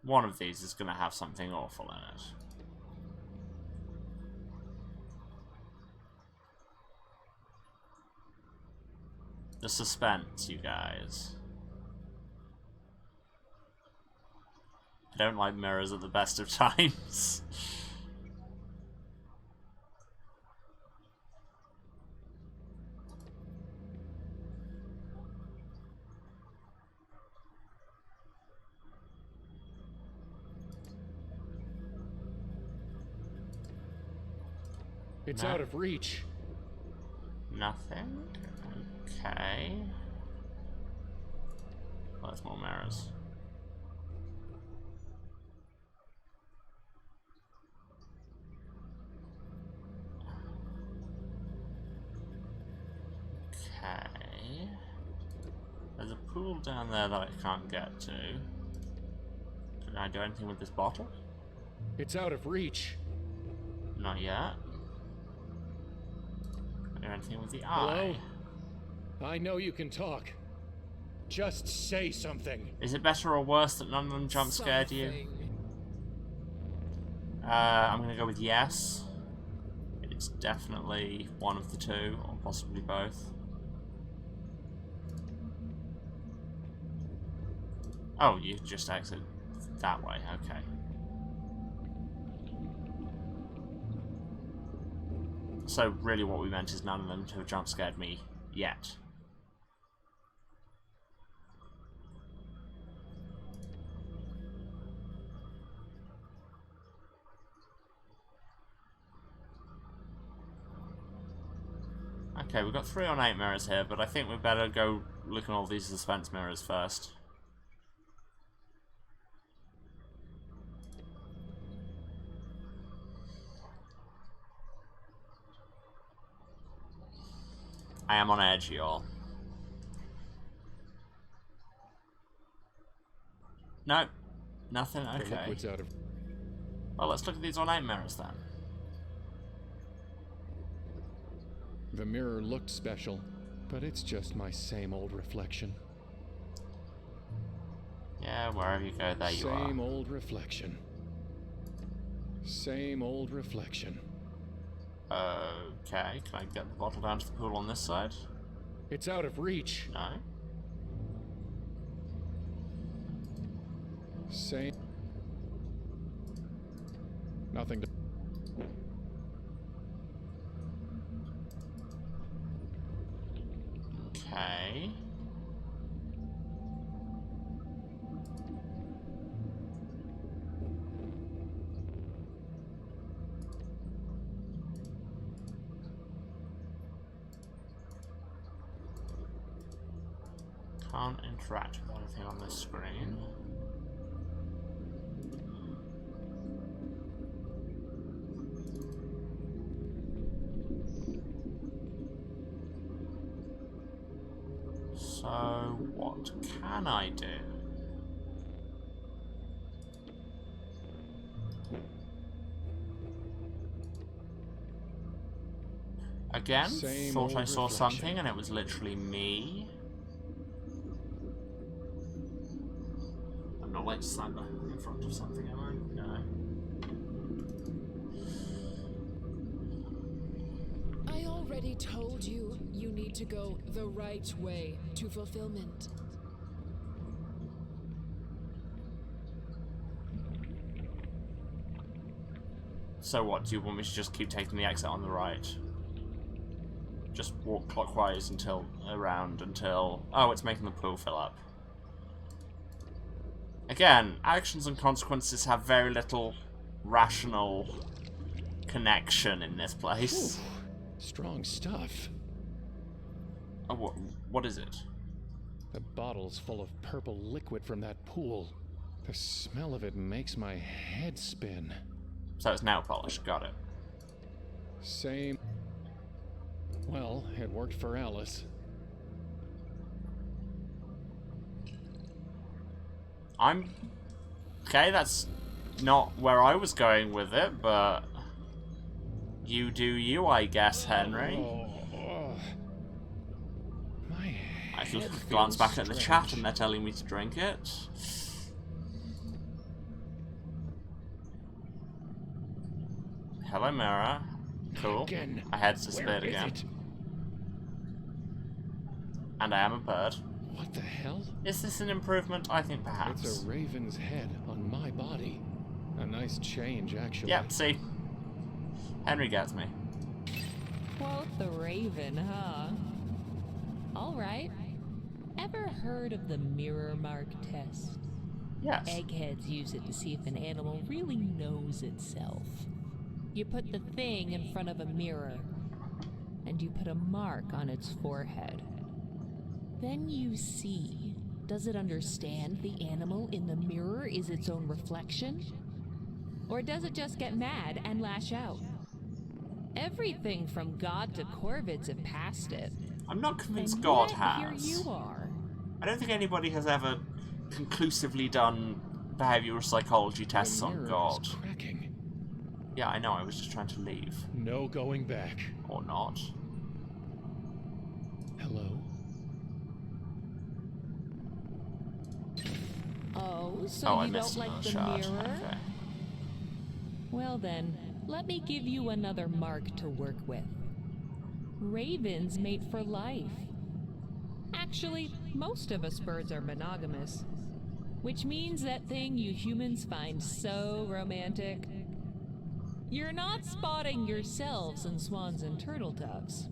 Speaker 1: One of these is gonna have something awful in it. The suspense, you guys. I don't like mirrors at the best of times.
Speaker 4: It's
Speaker 1: No.
Speaker 4: out of reach.
Speaker 1: Nothing. Okay. Well, there's more mirrors. Okay. There's a pool down there that I can't get to. Can I do anything with this bottle?
Speaker 4: It's out of reach.
Speaker 1: Not yet. Can I do anything with the eye?
Speaker 4: Hello? I know you can talk. Just say something.
Speaker 1: Is it better or worse that none of them jump scared you? I'm gonna go with yes. It's definitely one of the two, or possibly both. Oh, you just exit that way, okay. So really what we meant is none of them have jump scared me yet. Okay, we've got 3 on 8 mirrors here, but I think we better go look at all these suspense mirrors first. I am on edge, y'all. No, nothing,
Speaker 4: The
Speaker 1: okay.
Speaker 4: liquid's out of...
Speaker 1: Well, let's look at these on 8 mirrors then.
Speaker 4: The mirror looked special, but it's just my same old reflection.
Speaker 1: Yeah, wherever you go, there you are.
Speaker 4: Same old reflection. Same old reflection.
Speaker 1: Okay, can I get the bottle down to the pool on this side?
Speaker 4: It's out of reach.
Speaker 1: No.
Speaker 4: Same. Nothing to...
Speaker 1: Okay. Can't interact with anything on this screen. So, what can I do? Again,
Speaker 4: Same
Speaker 1: thought I
Speaker 4: old
Speaker 1: saw
Speaker 4: reflection.
Speaker 1: something and it was literally me. I'm not like slam in front of something, am I? No.
Speaker 17: I already told you, you need to go the right way to fulfillment.
Speaker 1: So what, do you want me to just keep taking the exit on the right? Just walk clockwise until, oh, it's making the pool fill up. Again, actions and consequences have very little rational connection in this place.
Speaker 4: Ooh, strong stuff.
Speaker 1: Oh, what is it?
Speaker 4: The bottle's full of purple liquid from that pool. The smell of it makes my head spin.
Speaker 1: So it's nail polish, got it.
Speaker 4: Same. Well, it worked for Alice.
Speaker 1: Okay, that's not where I was going with it, but you do you, I guess, Henry.
Speaker 4: My
Speaker 1: I can
Speaker 4: head
Speaker 1: glance
Speaker 4: feels
Speaker 1: back at the
Speaker 4: strange.
Speaker 1: chat and they're telling me to drink it. Hello, mirror. Cool.
Speaker 4: Again.
Speaker 1: My head's disappeared
Speaker 4: Where is
Speaker 1: again.
Speaker 4: it?
Speaker 1: And I am a bird.
Speaker 4: What the hell?
Speaker 1: Is this an improvement? I think perhaps.
Speaker 4: It's a raven's head on my body. A nice change, actually.
Speaker 1: Yep, see? Henry gets me.
Speaker 5: Quote the raven, huh? Alright. Ever heard of the mirror mark test?
Speaker 1: Yes.
Speaker 5: Eggheads use it to see if an animal really knows itself. You put the thing in front of a mirror, and you put a mark on its forehead. Then you see, does it understand the animal in the mirror is its own reflection? Or does it just get mad and lash out? Everything from God to Corvids have passed it.
Speaker 1: I'm not convinced
Speaker 5: And
Speaker 1: God
Speaker 5: yet,
Speaker 1: has.
Speaker 5: Here you are.
Speaker 1: I don't think anybody has ever conclusively done behavioral psychology tests on God.
Speaker 4: Cracking.
Speaker 1: Yeah, I know, I was just trying to leave.
Speaker 4: No going back.
Speaker 1: Or not.
Speaker 4: Hello?
Speaker 5: Oh, so
Speaker 1: I
Speaker 5: you
Speaker 1: missed
Speaker 5: don't like
Speaker 1: another
Speaker 5: the
Speaker 1: shard.
Speaker 5: mirror?
Speaker 1: Okay.
Speaker 5: Well then, let me give you another mark to work with. Ravens mate for life. Actually, most of us birds are monogamous. Which means that thing you humans find so romantic. You're not spotting yourselves in swans and turtle doves.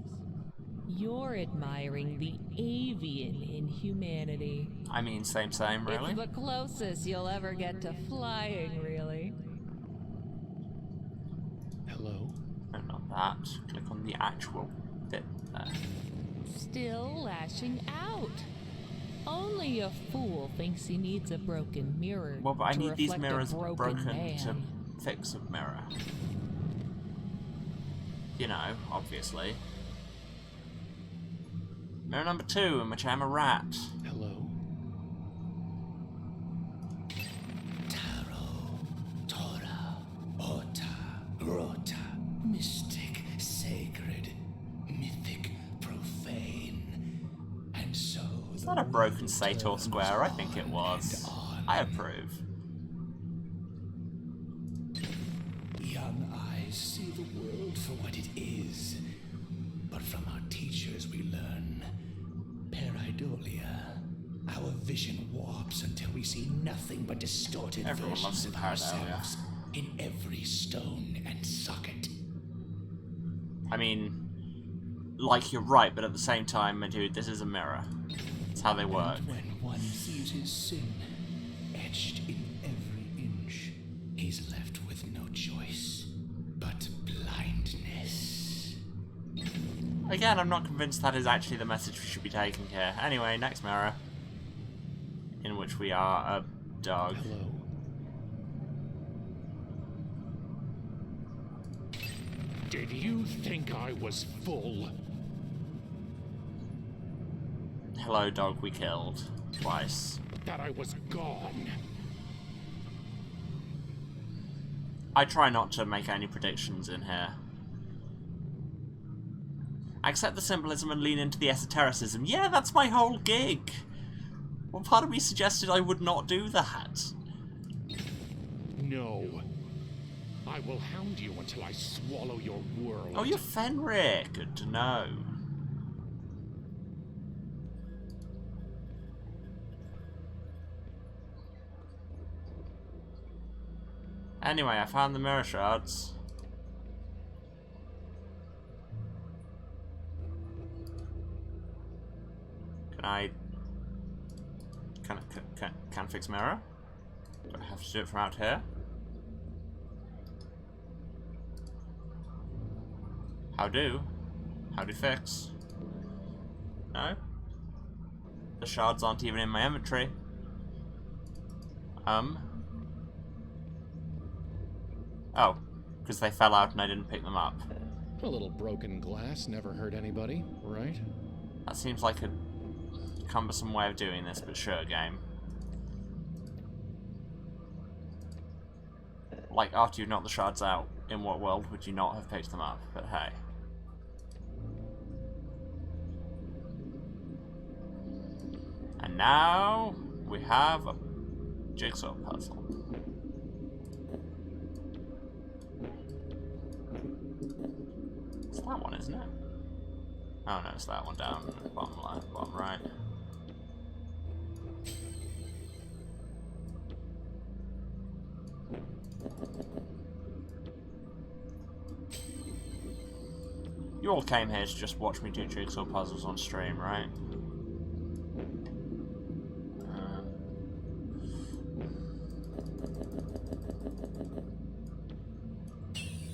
Speaker 5: You're admiring the avian in humanity.
Speaker 1: I mean, same, really?
Speaker 5: It's the closest you'll ever get to flying, really.
Speaker 4: Hello?
Speaker 1: No, not that. Click on the actual bit there.
Speaker 5: Still lashing out. Only a fool thinks he needs a broken mirror.
Speaker 1: Well, but I
Speaker 5: to
Speaker 1: need these
Speaker 5: reflect a
Speaker 1: mirrors broken
Speaker 5: man.
Speaker 1: to fix a mirror. You know, obviously. Mirror number 2, in which I'm a rat.
Speaker 4: Hello?
Speaker 15: Taro, Tora, Ota, Rota, mystic, sacred, mythic, profane, and so.
Speaker 1: Is that a broken Sator square? I think it was. I approve.
Speaker 15: Young eyes see the world for what it is, but from our teachers we learn pareidolia. Our vision warps until we see nothing but distorted
Speaker 1: Everyone loves
Speaker 15: versions of
Speaker 1: pareidolia.
Speaker 15: ourselves in every stone and socket.
Speaker 1: I mean, like, you're right, but at the same time, my dude, this is a mirror. That's how they work.
Speaker 15: And when one sees his sin etched in every inch, he's left with no choice but blindness.
Speaker 1: Again, I'm not convinced that is actually the message we should be taking here. Anyway, next mirror. In which we are a dog.
Speaker 4: Hello?
Speaker 12: Did you think I was full?
Speaker 1: Hello, dog we killed. Twice.
Speaker 12: That I was gone?
Speaker 1: I try not to make any predictions in here. I accept the symbolism and lean into the esotericism. Yeah, that's my whole gig! Well, part of me suggested I would not do that.
Speaker 12: No. I will hound you until I swallow your world.
Speaker 1: Oh, you're Fenrir. Good to know. Anyway, I found the mirror shards. Can I... Can I fix mirror? Do I have to do it from out here? How do? How do fix? No? The shards aren't even in my inventory. Oh, because they fell out and I didn't pick them up.
Speaker 4: A little broken glass never hurt anybody, right?
Speaker 1: That seems like a cumbersome way of doing this, but sure, game. Like, after you knocked the shards out, in what world would you not have picked them up? But hey. And now, we have a jigsaw puzzle. It's that one, isn't it? Oh no, it's that one down bottom left, bottom right. You all came here to just watch me do jigsaw puzzles on stream, right?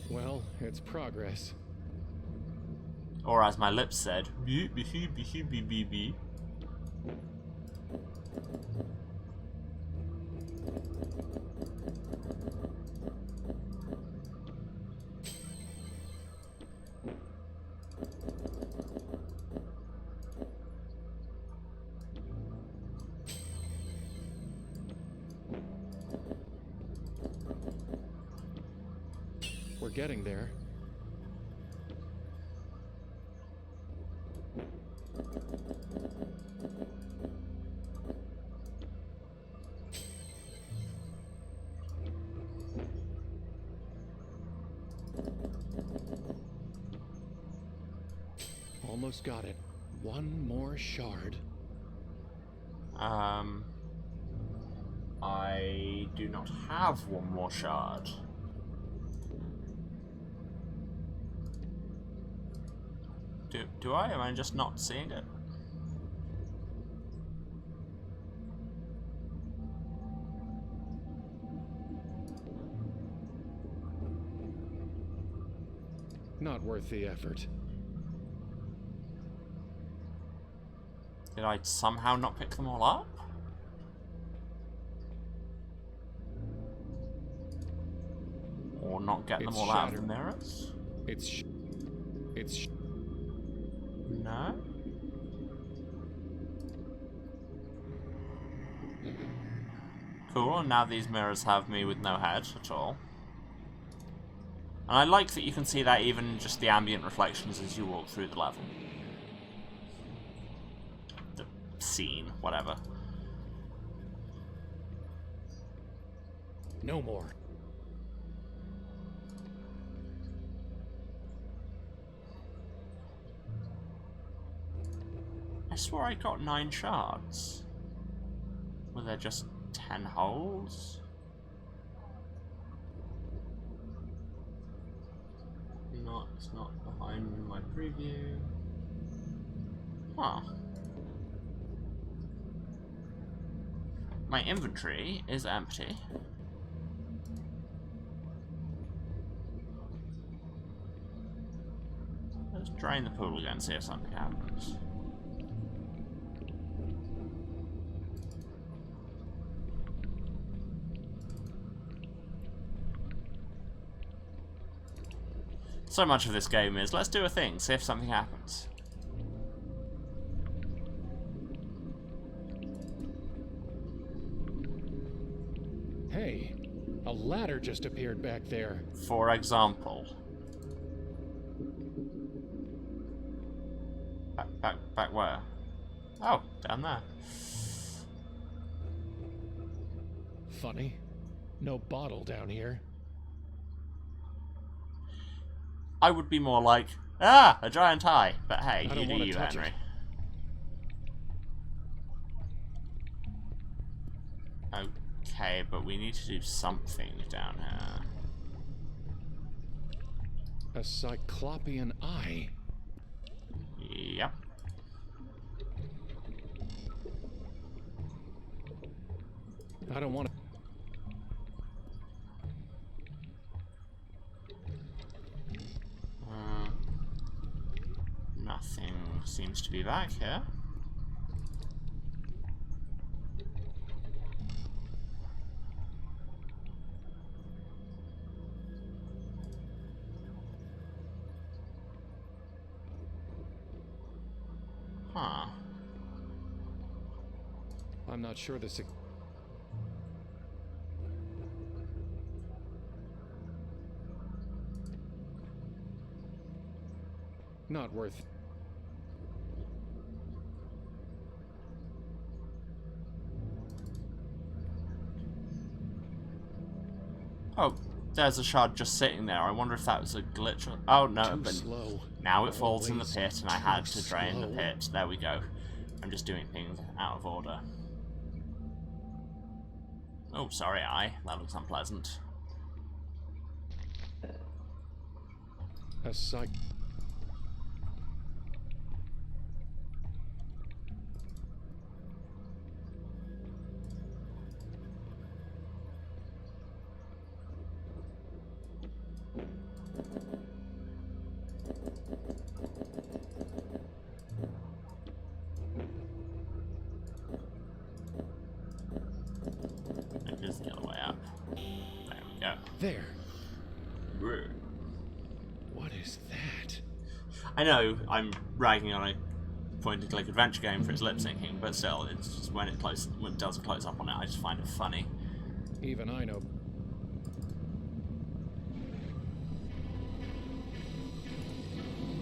Speaker 4: Well, it's progress.
Speaker 1: Or as my lips said, beep, beep, beep, beep, beep, beep, beep.
Speaker 4: We're getting there. Almost got it. One more shard.
Speaker 1: I do not have one more shard. Do I? Am I just not seeing it?
Speaker 4: Not worth the effort.
Speaker 1: Did I somehow not pick them all up? Or not get them all out of the mirrors?
Speaker 4: It's
Speaker 1: No? Cool, and now these mirrors have me with no head at all. And I like that you can see that even in just the ambient reflections as you walk through the level. The scene, whatever.
Speaker 4: no more.
Speaker 1: I swore I got 9 shards. Were there just 10 holes? No, it's not behind my preview. Huh. My inventory is empty. Let's drain the pool again, see if something happens. So much of this game is, let's do a thing, see if something happens.
Speaker 4: Hey, a ladder just appeared back there.
Speaker 1: For example. Back where? Oh, down there.
Speaker 4: Funny. No bottle down here.
Speaker 1: I would be more like, ah, a giant eye. But hey, you do you, Henry. Okay, but we need to do something down here.
Speaker 4: A cyclopean eye.
Speaker 1: Yep.
Speaker 4: I don't want to.
Speaker 1: Nothing seems to be back here. Huh.
Speaker 4: I'm not sure this. Not worth.
Speaker 1: Oh, there's a shard just sitting there. I wonder if that was a glitch. Oh no, but now it falls in the pit and I had to drain the pit. There we go. I'm just doing things out of order. Oh, sorry, eye. That looks unpleasant.
Speaker 4: A psych. There. What is that?
Speaker 1: I know I'm ragging on a point-and-click adventure game for its lip syncing, but still, it's just when it does a close up on it, I just find it funny.
Speaker 4: Even I know.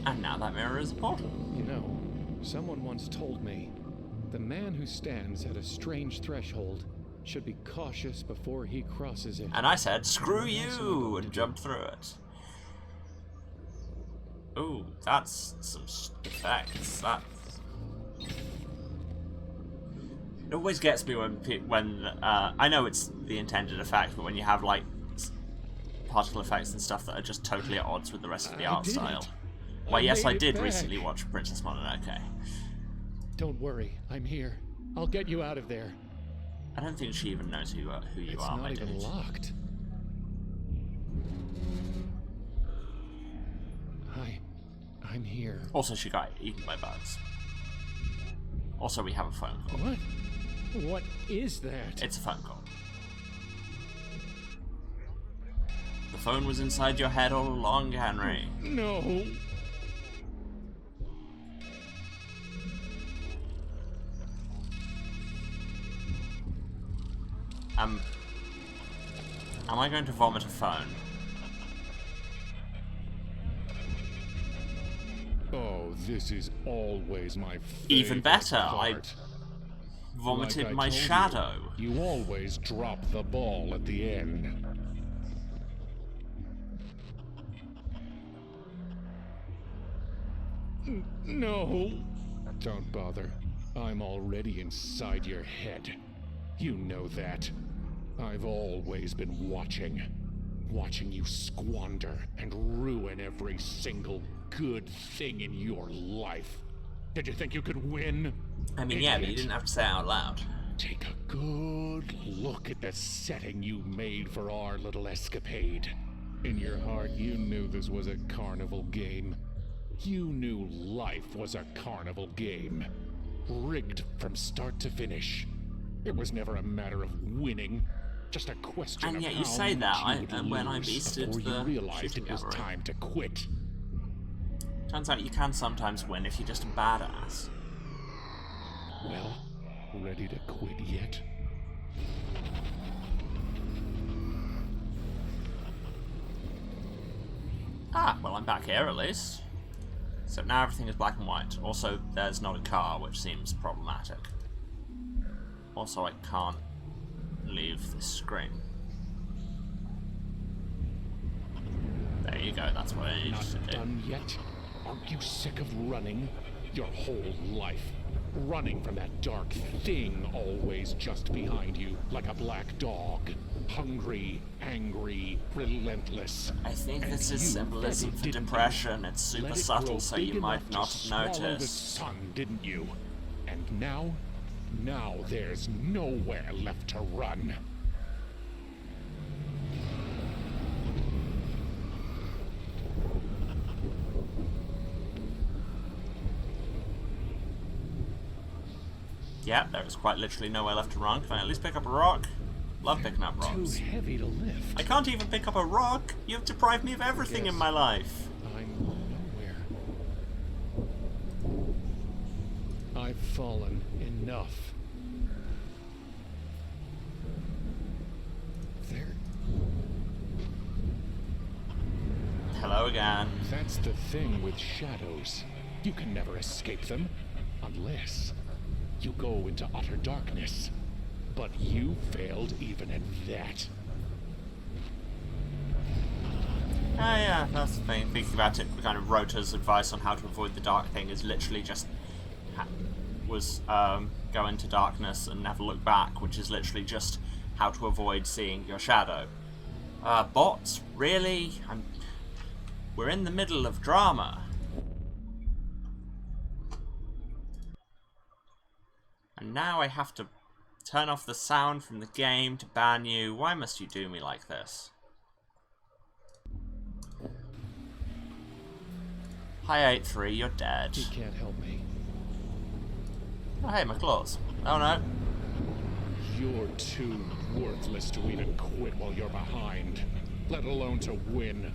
Speaker 1: And now that mirror is a portal.
Speaker 4: You know, someone once told me, the man who stands at a strange threshold should be cautious before he crosses it.
Speaker 1: And I said, screw you, and jumped through it. Ooh, that's some effects. It always gets me when I know it's the intended effect, but when you have like particle effects and stuff that are just totally at odds with the rest of the art style. Well, yes, I did recently watch Princess Mononoke.
Speaker 4: Don't worry, I'm here. I'll get you out of there.
Speaker 1: I don't think she even knows who you are,
Speaker 4: It's not even locked. I'm here.
Speaker 1: Also, she got eaten by bugs. Also, we have a phone call.
Speaker 4: What? What is that?
Speaker 1: It's a phone call. The phone was inside your head all along, Henry.
Speaker 4: No.
Speaker 1: Am I going to vomit a phone?
Speaker 4: Oh, this is always my favorite
Speaker 1: Even better,
Speaker 4: part.
Speaker 1: I vomited
Speaker 4: Like I
Speaker 1: my
Speaker 4: told
Speaker 1: shadow.
Speaker 4: You always drop the ball at the end. No. Don't bother. I'm already inside your head. You know that. I've always been watching. Watching you squander and ruin every single good thing in your life. Did you think you could win?
Speaker 1: I mean, yeah, but you didn't have to say it out loud.
Speaker 4: Take a good look at the setting you made for our little escapade. In your heart, you knew this was a carnival game. You knew life was a carnival game. Rigged from start to finish. It was never a matter of winning. Just a question
Speaker 1: And
Speaker 4: of
Speaker 1: yet
Speaker 4: how
Speaker 1: you say that,
Speaker 4: much
Speaker 1: when I
Speaker 4: lose
Speaker 1: beasted
Speaker 4: before you
Speaker 1: the
Speaker 4: realized
Speaker 1: shooting
Speaker 4: it was
Speaker 1: gallery.
Speaker 4: time to quit.
Speaker 1: Turns out you can sometimes win if you're just a badass.
Speaker 4: Well, ready to quit yet?
Speaker 1: Ah, well, I'm back here at least. So now everything is black and white. Also, there's not a car, which seems problematic. Also, I can't leave this screen. There you go, that's what I needed to do.
Speaker 4: Done yet? Aren't you sick of running? Your whole life. Running from that dark thing always just behind you, like a black dog. Hungry, angry, relentless.
Speaker 1: I think
Speaker 4: And
Speaker 1: this is
Speaker 4: you
Speaker 1: symbolism
Speaker 4: fed it,
Speaker 1: for
Speaker 4: didn't you?
Speaker 1: depression. It's super
Speaker 4: Let it
Speaker 1: subtle,
Speaker 4: grow
Speaker 1: so
Speaker 4: big
Speaker 1: you might
Speaker 4: enough
Speaker 1: not
Speaker 4: to
Speaker 1: have
Speaker 4: swallow the
Speaker 1: noticed.
Speaker 4: sun, didn't you? And now there's nowhere left to run.
Speaker 1: Yeah, there is quite literally nowhere left to run. Can I at least pick up a rock? Love picking up rocks.
Speaker 4: Too heavy to lift.
Speaker 1: I can't even pick up a rock! You've deprived me of everything in my life!
Speaker 4: I'm nowhere. I've fallen enough. There.
Speaker 1: Hello again.
Speaker 4: That's the thing with shadows. You can never escape them. Unless you go into utter darkness. But you failed even at that.
Speaker 1: Ah, yeah, that's the thing. Thinking about it, kind of Rota's advice on how to avoid the dark thing is literally just go into darkness and never look back, which is literally just how to avoid seeing your shadow. Bots? Really? We're in the middle of drama. And now I have to turn off the sound from the game to ban you. Why must you do me like this? Hi 8-3, you're dead.
Speaker 4: He can't help me.
Speaker 1: Oh hey, my claws. Oh no.
Speaker 4: You're too worthless to even quit while you're behind.
Speaker 3: let alone to win.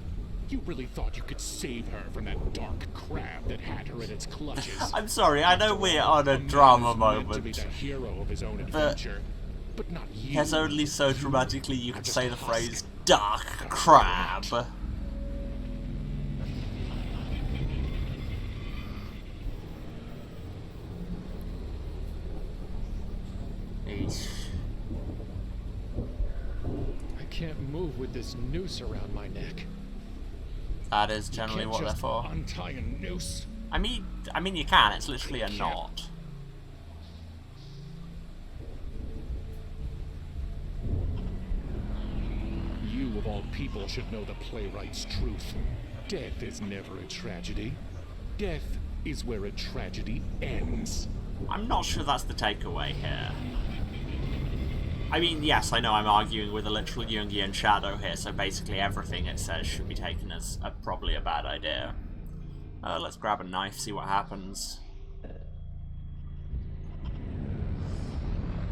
Speaker 3: You really thought you could save her from that dark crab that had her in its clutches.
Speaker 1: I'm sorry, I know we're on a drama moment,
Speaker 3: to be the hero of his own
Speaker 1: but
Speaker 3: adventure, but not you.
Speaker 1: there's only so dramatically you can say the phrase dark crab. Eesh.
Speaker 4: I can't move with this noose around my neck.
Speaker 1: That is generally
Speaker 3: You
Speaker 1: what
Speaker 3: can't
Speaker 1: they're
Speaker 3: just
Speaker 1: for.
Speaker 3: Untie a noose.
Speaker 1: I mean you can. It's literally a knot.
Speaker 3: You, of all people, should know the playwright's truth. Death is never a tragedy. Death is where a tragedy ends.
Speaker 1: I'm not sure that's the takeaway here. I mean, yes, I know I'm arguing with a literal Jungian shadow here, so basically everything it says should be taken as probably a bad idea. Let's grab a knife, see what happens.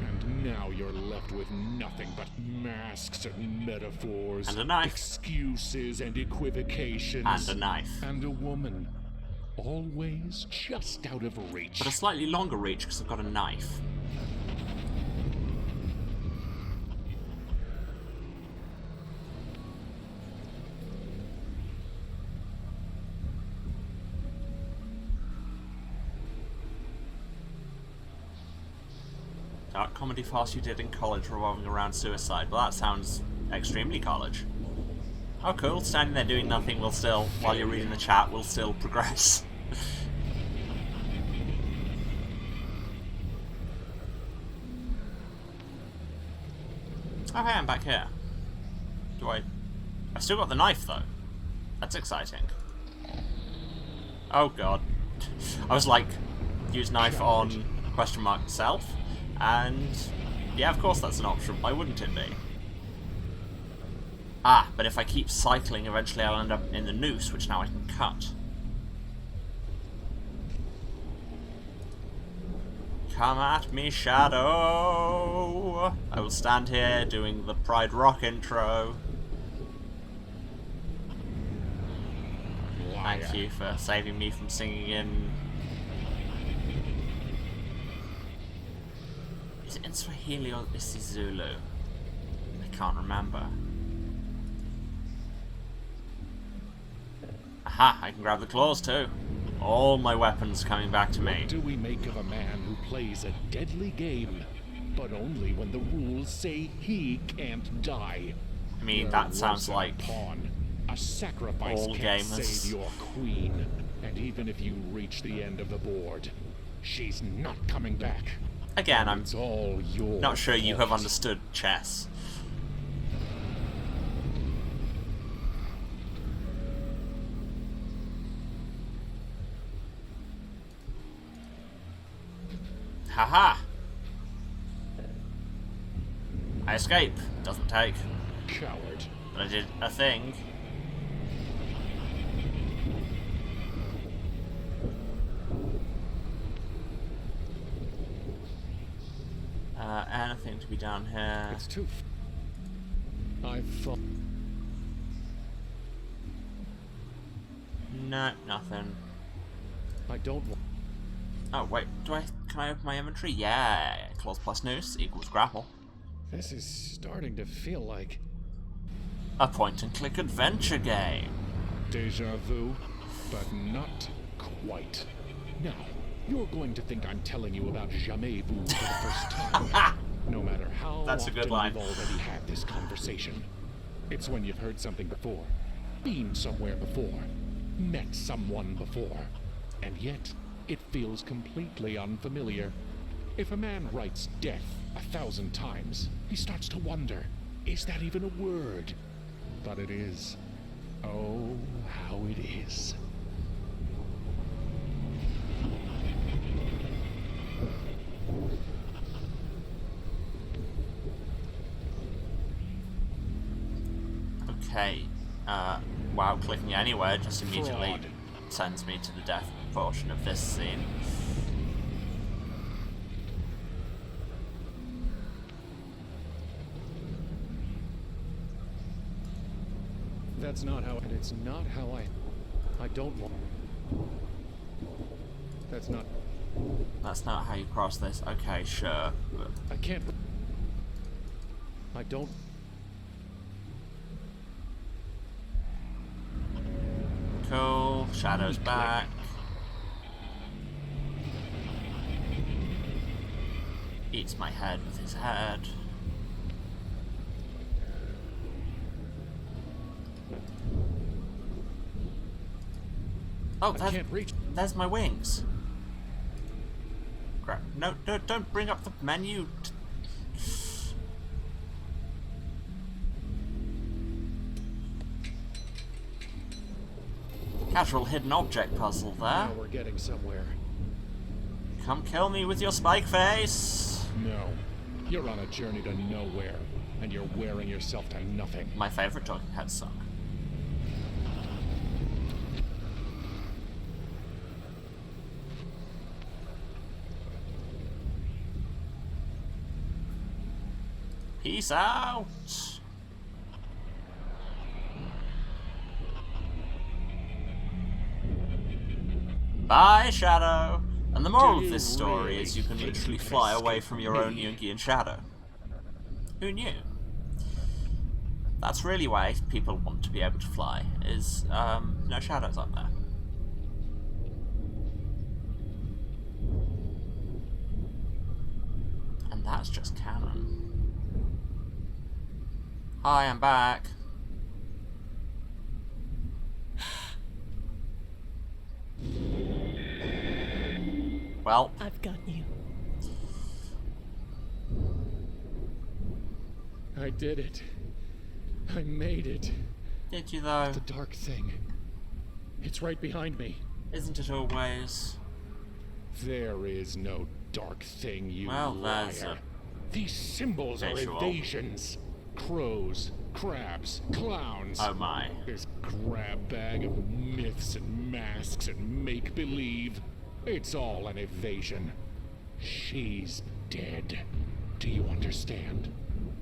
Speaker 3: And now you're left with nothing but masks and metaphors.
Speaker 1: And a knife.
Speaker 3: Excuses and equivocations.
Speaker 1: And a knife.
Speaker 3: And a woman. Always just out of reach.
Speaker 1: But a slightly longer reach because I've got a knife. Dark comedy farce you did in college revolving around suicide. Well, that sounds extremely college. Oh, cool. Standing there doing nothing will still, while you're reading the chat, will still progress. Okay, I'm back here. I've still got the knife, though. That's exciting. Oh, God. I was like, use knife on question mark self. And yeah, of course that's an option. Why wouldn't it be? Ah, but if I keep cycling, eventually I'll end up in the noose, which now I can cut. Come at me, Shadow! I will stand here doing the Pride Rock intro. Thank you for saving me from singing in... Is it in Swahili or is it Zulu? I can't remember. Aha, I can grab the claws too. All my weapons coming back to me.
Speaker 3: What do we make of a man who plays a deadly game, but only when the rules say he can't die?
Speaker 1: I mean, that sounds like
Speaker 3: pawn. A sacrifice
Speaker 1: all
Speaker 3: can't
Speaker 1: gamers.
Speaker 3: save your queen. And even if you reach the end of the board, she's not coming back.
Speaker 1: Again, I'm
Speaker 3: It's all your
Speaker 1: not sure you
Speaker 3: fault.
Speaker 1: have understood chess. Haha! I escape. Doesn't take.
Speaker 3: Coward.
Speaker 1: But I did a thing. Anything to be done here?
Speaker 4: It's too... I've thought...
Speaker 1: No, nothing.
Speaker 4: I don't want...
Speaker 1: Oh, wait, can I open my inventory? Yeah, claws plus noose equals grapple.
Speaker 4: This is starting to feel like...
Speaker 1: A point-and-click adventure game.
Speaker 3: Deja vu, but not quite. Now, you're going to think I'm telling you about Jamais Vu for the first time. No matter how
Speaker 1: That's a good
Speaker 3: often
Speaker 1: line.
Speaker 3: we've already had this conversation. It's when you've heard something before, been somewhere before, met someone before, and yet it feels completely unfamiliar. If a man writes death 1,000 times, he starts to wonder, is that even a word? But it is. Oh, how it is.
Speaker 1: Okay. Wow, clicking anywhere just immediately
Speaker 3: Fraud.
Speaker 1: sends me to the death portion of this scene.
Speaker 3: That's not how, and it's not how I don't want. That's not
Speaker 1: how you cross this. Okay, sure. But
Speaker 3: I can't. I don't.
Speaker 1: Cool. Shadow's back. Eats my head with his head. Oh,
Speaker 3: I can't reach.
Speaker 1: There's my wings. Crap. No, don't bring up the menu. Casual hidden object puzzle there.
Speaker 3: Now we're getting somewhere.
Speaker 1: Come kill me with your spike face.
Speaker 3: No. You're on a journey to nowhere, and you're wearing yourself to nothing.
Speaker 1: My favorite talking head song. Peace out. Bye, Shadow. And the moral of this story is you can literally fly away from your own Jungian shadow. Who knew? That's really why people want to be able to fly, is no shadows up there. And that's just canon. Hi, I'm back. Well,
Speaker 11: I've got you.
Speaker 3: I did it. I made it.
Speaker 1: Did you though?
Speaker 3: The dark thing. It's right behind me.
Speaker 1: Isn't it always?
Speaker 3: There is no dark thing, you liar. These symbols
Speaker 1: visual.
Speaker 3: Are evasions. Crows, crabs, clowns.
Speaker 1: Oh my.
Speaker 3: This grab bag of myths and masks and make-believe. It's all an evasion. She's dead. Do you understand?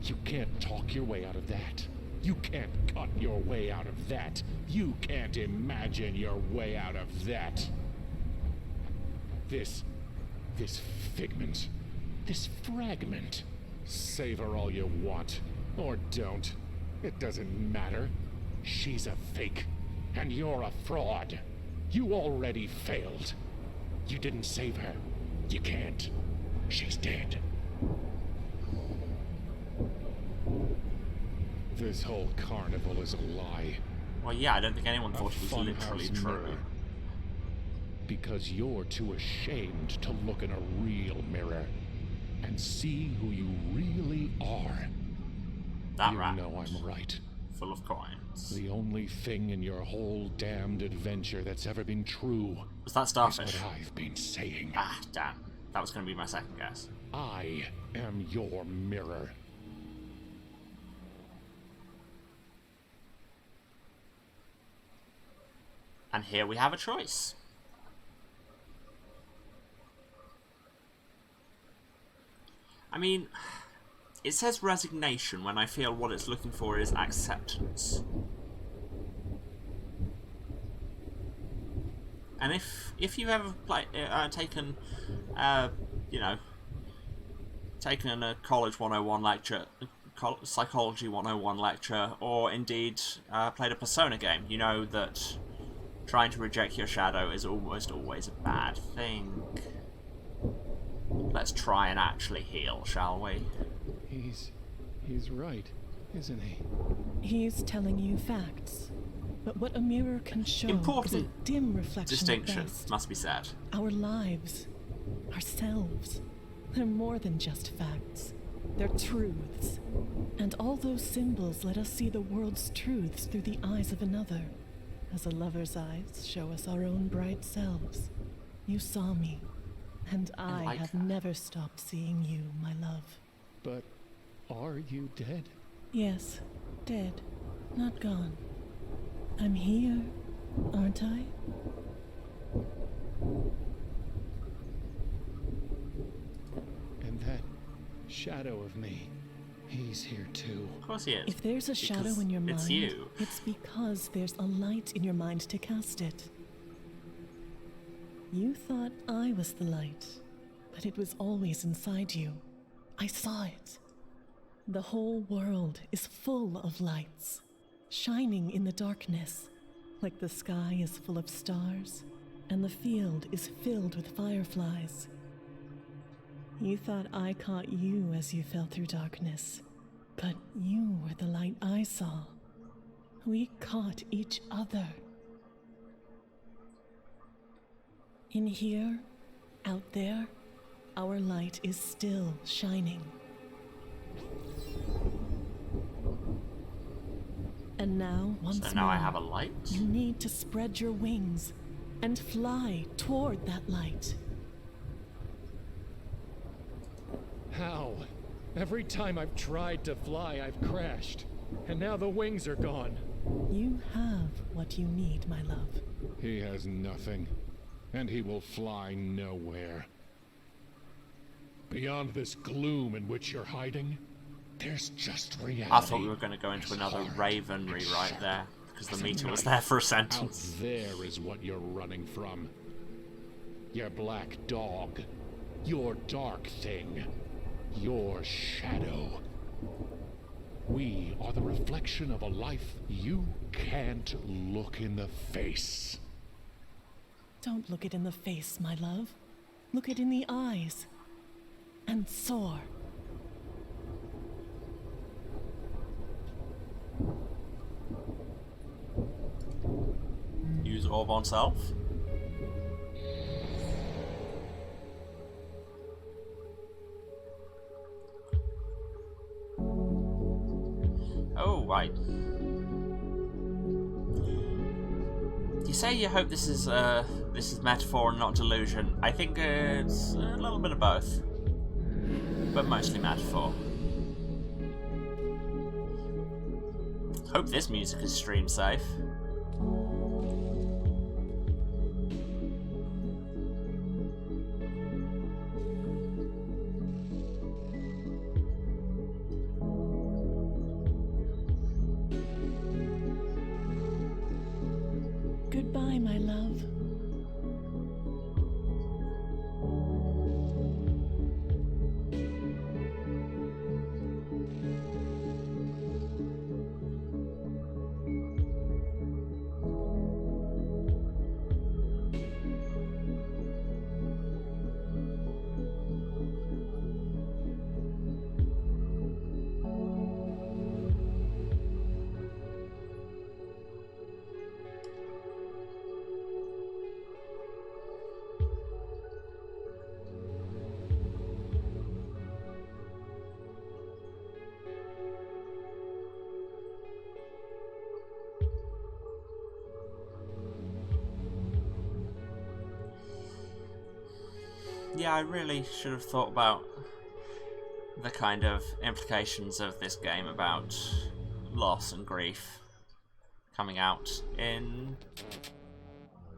Speaker 3: You can't talk your way out of that. You can't cut your way out of that. You can't imagine your way out of that. This figment, this fragment. Savor all you want, or don't. It doesn't matter. She's a fake, and you're a fraud. You already failed. You didn't save her. You can't. She's dead. This whole carnival is a lie.
Speaker 1: Well, yeah, I don't think anyone thought it was literally true.
Speaker 3: Because you're too ashamed to look in a real mirror and see who you really are.
Speaker 1: That
Speaker 3: you
Speaker 1: rat.
Speaker 3: know I'm right.
Speaker 1: Full of coins.
Speaker 3: The only thing in your whole damned adventure that's ever been true
Speaker 1: was that starfish.
Speaker 3: Is what I've been saying.
Speaker 1: Ah, damn. That was going to be my second guess.
Speaker 3: I am your mirror.
Speaker 1: And here we have a choice. I mean, it says resignation when I feel what it's looking for is acceptance. And if you've ever taken a College 101 lecture, Psychology 101 lecture, or indeed played a Persona game, you know that trying to reject your shadow is almost always a bad thing. Let's try and actually heal, shall we?
Speaker 3: He's right, isn't he?
Speaker 11: He's telling you facts. But what a mirror can show
Speaker 1: Important
Speaker 11: is a dim reflection
Speaker 1: distinction,
Speaker 11: at best.
Speaker 1: must be said.
Speaker 11: Our lives, ourselves, they're more than just facts. They're truths. And all those symbols let us see the world's truths through the eyes of another, as a lover's eyes show us our own bright selves. You saw me, and I have never stopped seeing you, my love.
Speaker 3: But are you dead?
Speaker 11: Yes, dead, not gone. I'm here, aren't I?
Speaker 3: And that shadow of me,
Speaker 15: He's here too.
Speaker 1: Of course he is.
Speaker 19: If there's a shadow
Speaker 1: Because
Speaker 19: in your mind,
Speaker 1: it's you.
Speaker 19: it's because there's a light in your mind to cast it. You thought I was the light, but it was always inside you. I saw it. The whole world is full of lights, shining in the darkness, like the sky is full of stars, and the field is filled with fireflies. You thought I caught you as you fell through darkness, but you were the light I saw. We caught each other. In here, out there, our light is still shining. And now, once
Speaker 1: So now
Speaker 19: more,
Speaker 1: I have a light?
Speaker 19: you need to spread your wings and fly toward that light.
Speaker 3: How? Every time I've tried to fly, I've crashed. And now the wings are gone.
Speaker 19: You have what you need, my love.
Speaker 3: He has nothing. And he will fly nowhere. Beyond this gloom in which you're hiding, there's just reality.
Speaker 1: I thought we were going to go into another Raven rewrite there, because the meter was there for a sentence.
Speaker 3: Out there is what you're running from. Your black dog. Your dark thing. Your shadow. We are the reflection of a life you can't look in the face.
Speaker 19: Don't look it in the face, my love. Look it in the eyes. And soar.
Speaker 1: Use orb on self. Oh, right. You say you hope this is metaphor and not delusion. I think it's a little bit of both, but mostly metaphor. Hope this music is stream safe.
Speaker 19: Goodbye, my love.
Speaker 1: Yeah, I really should have thought about the kind of implications of this game about loss and grief coming out in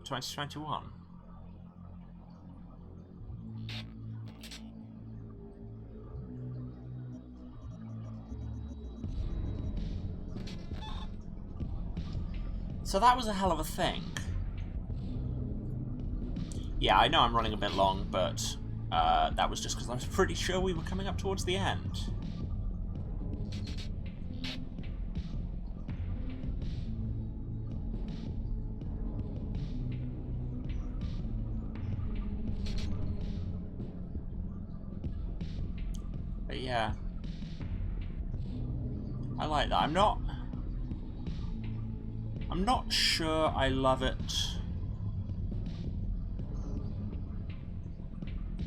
Speaker 1: 2021. So that was a hell of a thing. Yeah, I know I'm running a bit long, but that was just because I was pretty sure we were coming up towards the end. But yeah, I like that. I'm not sure I love it.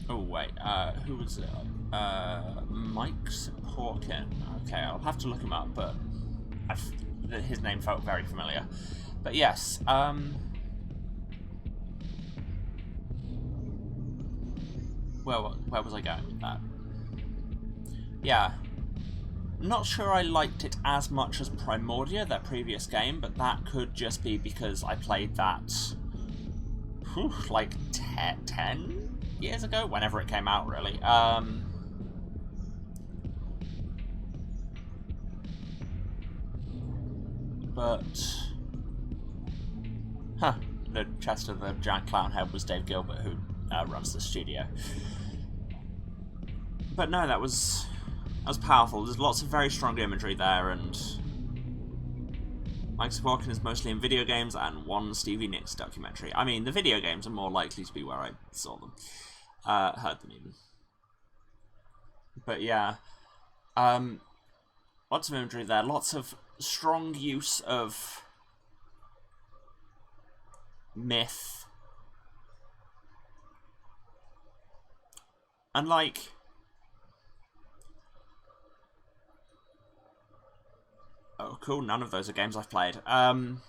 Speaker 1: Oh wait, who was it? Mike Porkin. Okay, I'll have to look him up, but his name felt very familiar. But yes, where was I going with that? Yeah, not sure I liked it as much as Primordia, that previous game, but that could just be because I played that, like 10 years ago, whenever it came out, really. but... Huh. The chest of the giant clown head was Dave Gilbert, who runs the studio. But no, that was powerful. There's lots of very strong imagery there, and Mike Savokin is mostly in video games and one Stevie Nicks documentary. I mean, the video games are more likely to be where I saw them. Heard them even. But yeah, lots of imagery there, lots of strong use of myth. And like, oh cool, none of those are games I've played. How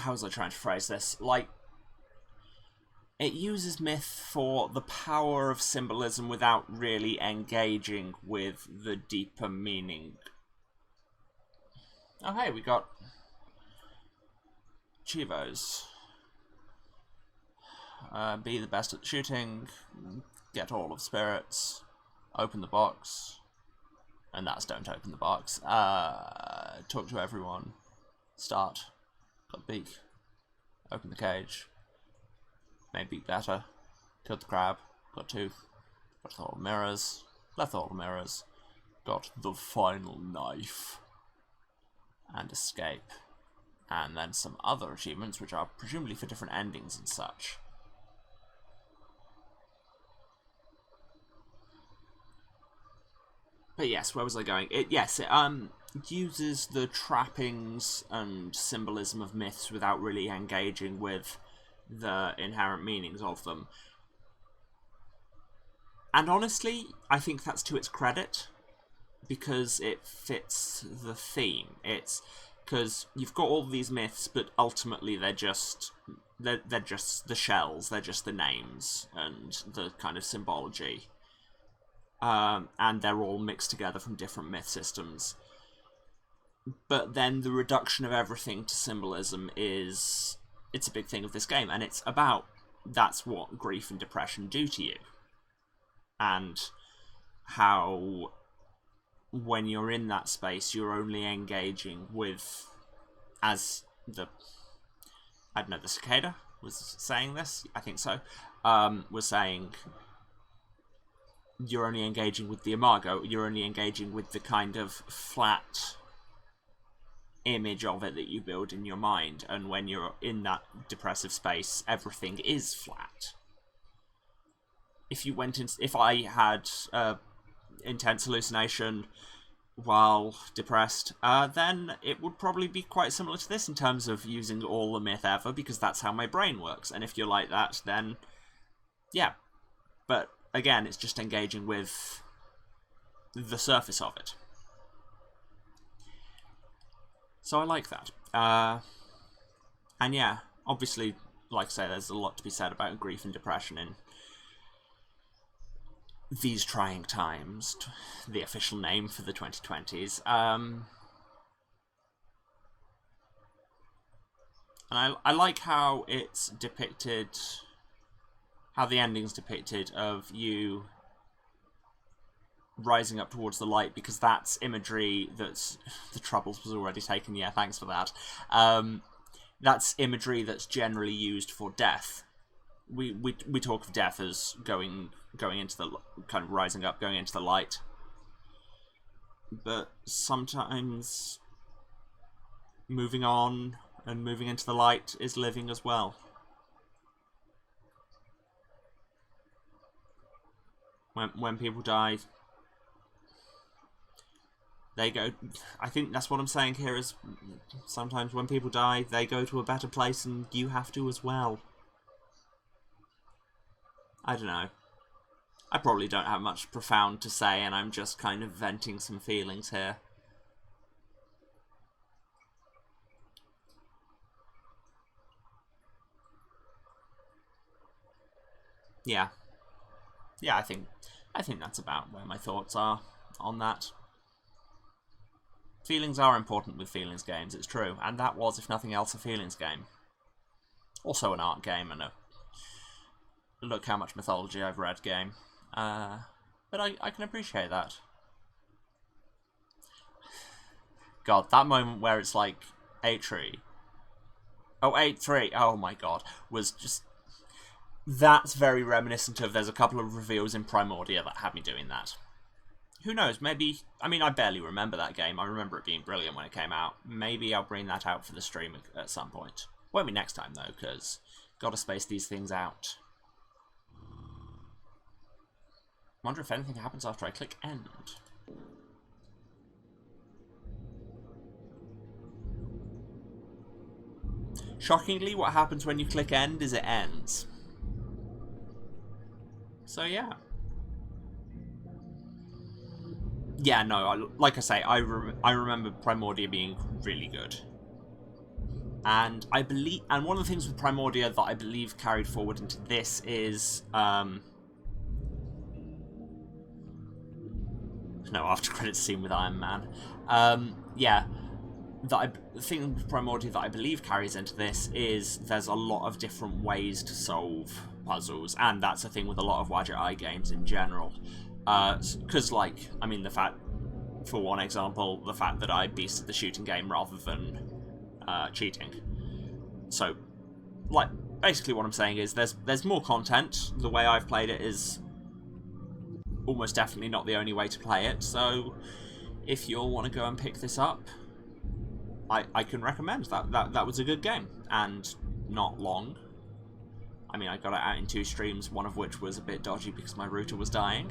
Speaker 1: was I trying to phrase this? Like, it uses myth for the power of symbolism without really engaging with the deeper meaning. Oh hey, we got Chivos. Be the best at shooting, get all of spirits, open the box, and that's don't open the box. Talk to everyone, start, got beak, open the cage, made beak better, killed the crab, got tooth, got all the mirrors, left all the mirrors, got the final knife, and escape. And then some other achievements, which are presumably for different endings and such. But yes, where was I going? It uses the trappings and symbolism of myths without really engaging with the inherent meanings of them. And honestly, I think that's to its credit, because it fits the theme. It's because you've got all these myths, but ultimately they're just the shells, they're just the names and the kind of symbology. And they're all mixed together from different myth systems. But then the reduction of everything to symbolism it's a big thing of this game, and it's about that's what grief and depression do to you. And how when you're in that space, you're only engaging with, as the cicada was saying this, I think so, was saying, you're only engaging with the imago, you're only engaging with the kind of flat image of it that you build in your mind, and when you're in that depressive space, everything is flat. If I had intense hallucination while depressed, then it would probably be quite similar to this in terms of using all the myth ever, because that's how my brain works. And if you're like that, then yeah. But again, it's just engaging with the surface of it. So I like that. And yeah, obviously, like I say, there's a lot to be said about grief and depression in these trying times, the official name for the 2020s. And I like how it's depicted, how the ending's depicted of you rising up towards the light, because that's imagery that's... The Troubles was already taken, yeah, thanks for that. That's imagery that's generally used for death. We talk of death as going into the... kind of rising up, going into the light. But sometimes moving on and moving into the light is living as well. When people die, they go... I think that's what I'm saying here, is sometimes when people die, they go to a better place, and you have to as well. I don't know. I probably don't have much profound to say, and I'm just kind of venting some feelings here. Yeah. Yeah, I think that's about where my thoughts are on that. Feelings are important with feelings games, it's true, and that was, if nothing else, a feelings game. Also an art game and a look how much mythology I've read game. But I can appreciate that. God, that moment where it's like, 8-3. Oh, 8-3. Oh my god. Was just... That's very reminiscent of... There's a couple of reveals in Primordia that had me doing that. Who knows, maybe... I mean, I barely remember that game. I remember it being brilliant when it came out. Maybe I'll bring that out for the stream at some point. Won't be next time, though, because gotta space these things out. Wonder if anything happens after I click end. Shockingly, what happens when you click end is it ends. So, yeah. Yeah, no, like I say, I remember Primordia being really good. And I believe, and one of the things with Primordia that I believe carried forward into this is, no, after credits scene with Iron Man. Yeah, the thing with Primordia that I believe carries into this is there's a lot of different ways to solve puzzles, and that's a thing with a lot of Wadget Eye games in general. Because, like, I mean, the fact, for one example, the fact that I beasted the shooting game rather than cheating. So, like, basically what I'm saying is there's more content. The way I've played it is almost definitely not the only way to play it, so if you'll want to go and pick this up, I can recommend that was a good game, and not long. I mean, I got it out in 2 streams, one of which was a bit dodgy because my router was dying.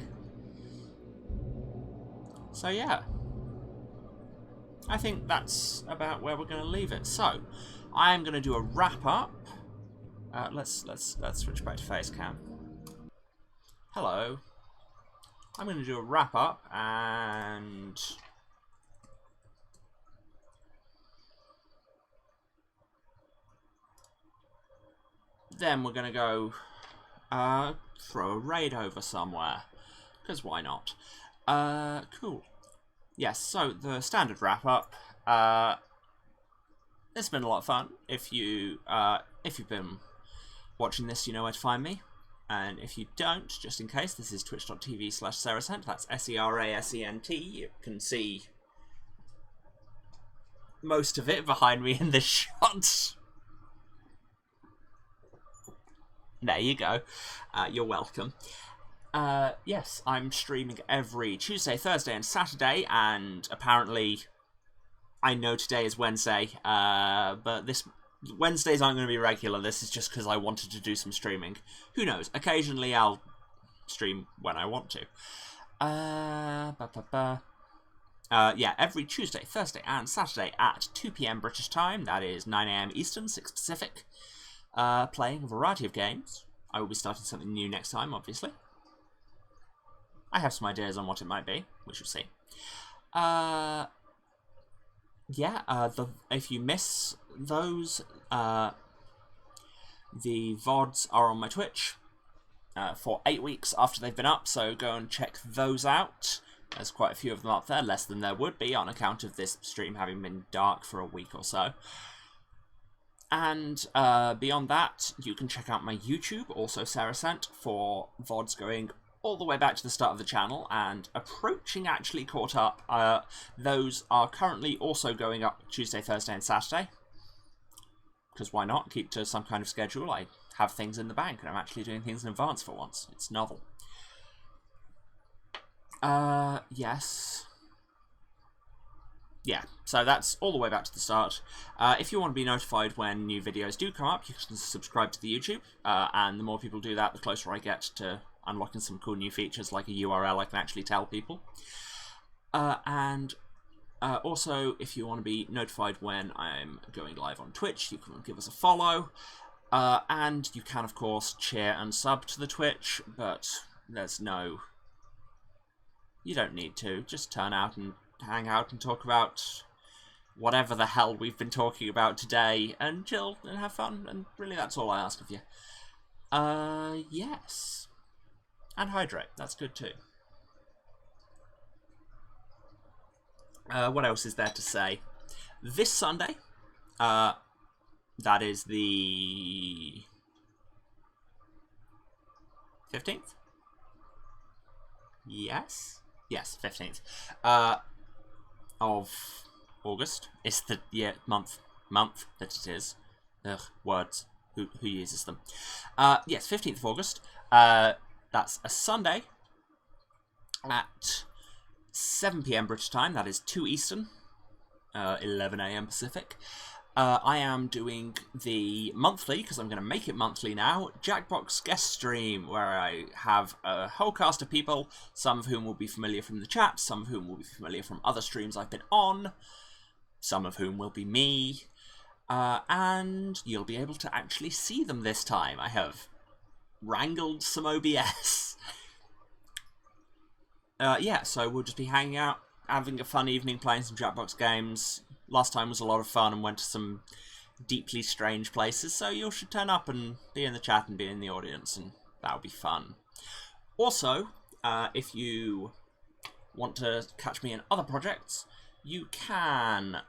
Speaker 1: So yeah, I think that's about where we're going to leave it. So, I'm going to do a wrap up. Let's switch back to face cam. Hello. I'm going to do a wrap up, and then we're going to go throw a raid over somewhere, because why not? Cool. Yes, so the standard wrap-up. It's been a lot of fun. If you've been watching this, you know where to find me. And if you don't, just in case, this is twitch.tv/Serasent. That's SERASENT. You can see most of it behind me in this shot. There you go. You're welcome. Yes, I'm streaming every Tuesday, Thursday, and Saturday, and apparently, I know today is Wednesday, but Wednesdays aren't going to be regular. This is just because I wanted to do some streaming. Who knows? Occasionally, I'll stream when I want to. Yeah, every Tuesday, Thursday, and Saturday at 2 PM British time. That is 9 AM Eastern, 6 Pacific. Playing a variety of games. I will be starting something new next time, obviously. I have some ideas on what it might be. We shall see. Yeah, if you miss those, the VODs are on my Twitch for 8 weeks after they've been up, so go and check those out. There's quite a few of them up there, less than there would be on account of this stream having been dark for a week or so. And beyond that, you can check out my YouTube, also Serasent, for VODs going all the way back to the start of the channel, and approaching actually caught up. Those are currently also going up Tuesday, Thursday, and Saturday. Because why not? Keep to some kind of schedule. I have things in the bank, and I'm actually doing things in advance for once. It's novel. Yes. Yeah, so that's all the way back to the start. If you want to be notified when new videos do come up, you can subscribe to the YouTube, and the more people do that, the closer I get to unlocking some cool new features like a URL I can actually tell people. Also, if you want to be notified when I'm going live on Twitch, you can give us a follow. And you can, of course, cheer and sub to the Twitch, but there's no... You don't need to. Just turn out and hang out and talk about whatever the hell we've been talking about today, and chill and have fun, and really that's all I ask of you. Yes. And hydrate, that's good too. What else is there to say? This Sunday, that is the 15th? Yes? Yes, 15th. Of August. It's the month that it is. Ugh, words. Who uses them? Yes, 15th of August. That's a Sunday at 7 PM British time. That is 2 Eastern, 11 AM Pacific. I am doing the monthly, because I'm going to make it monthly now, Jackbox guest stream, where I have a whole cast of people, some of whom will be familiar from the chat, some of whom will be familiar from other streams I've been on, some of whom will be me, and you'll be able to actually see them this time. I have wrangled some OBS. Yeah, so we'll just be hanging out, having a fun evening, playing some Jackbox games. Last time was a lot of fun and went to some deeply strange places, so you should turn up and be in the chat and be in the audience, and that'll be fun. Also, if you want to catch me in other projects, you can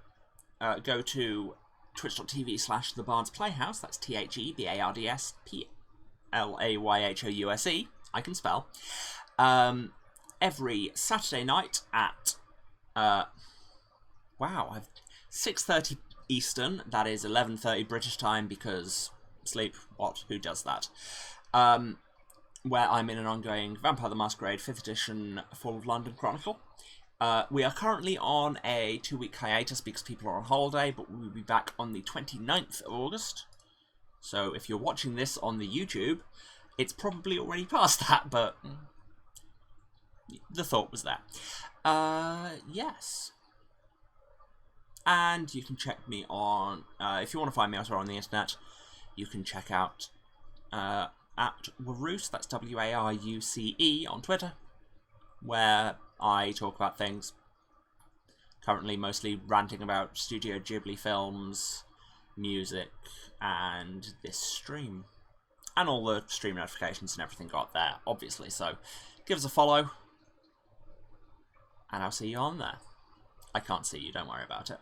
Speaker 1: go to twitch.tv/TheBardsPlayhouse. That's TheBardsPlayhouse. I can spell. Every Saturday night at 6:30 Eastern. That is 11:30 British time, because sleep. What? Who does that? Where I'm in an ongoing Vampire the Masquerade 5th edition Fall of London Chronicle. We are currently on a 2-week hiatus because people are on holiday, but we'll be back on the 29th of August. So if you're watching this on the YouTube, it's probably already past that, but the thought was there. Yes. And you can check me on, if you want to find me elsewhere on the internet, you can check out at Waruce, that's W-A-R-U-C-E, on Twitter, where I talk about things. Currently mostly ranting about Studio Ghibli films, music, and this stream. And all the stream notifications and everything got there, obviously, so give us a follow, and I'll see you on there. I can't see you, don't worry about it.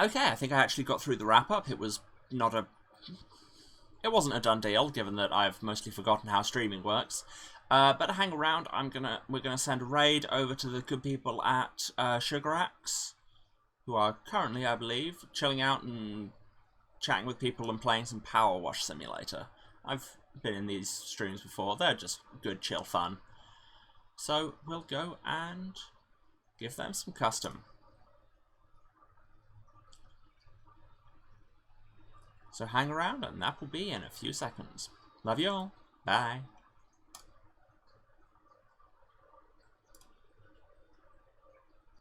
Speaker 1: Okay, I think I actually got through the wrap-up. It wasn't a done deal, given that I've mostly forgotten how streaming works. But hang around. We're gonna send a raid over to the good people at Sugar Axe, who are currently, I believe, chilling out and chatting with people and playing some Power Wash Simulator. I've been in these streams before. They're just good, chill fun. So we'll go and give them some custom. So hang around, and that will be in a few seconds. Love you all. Bye.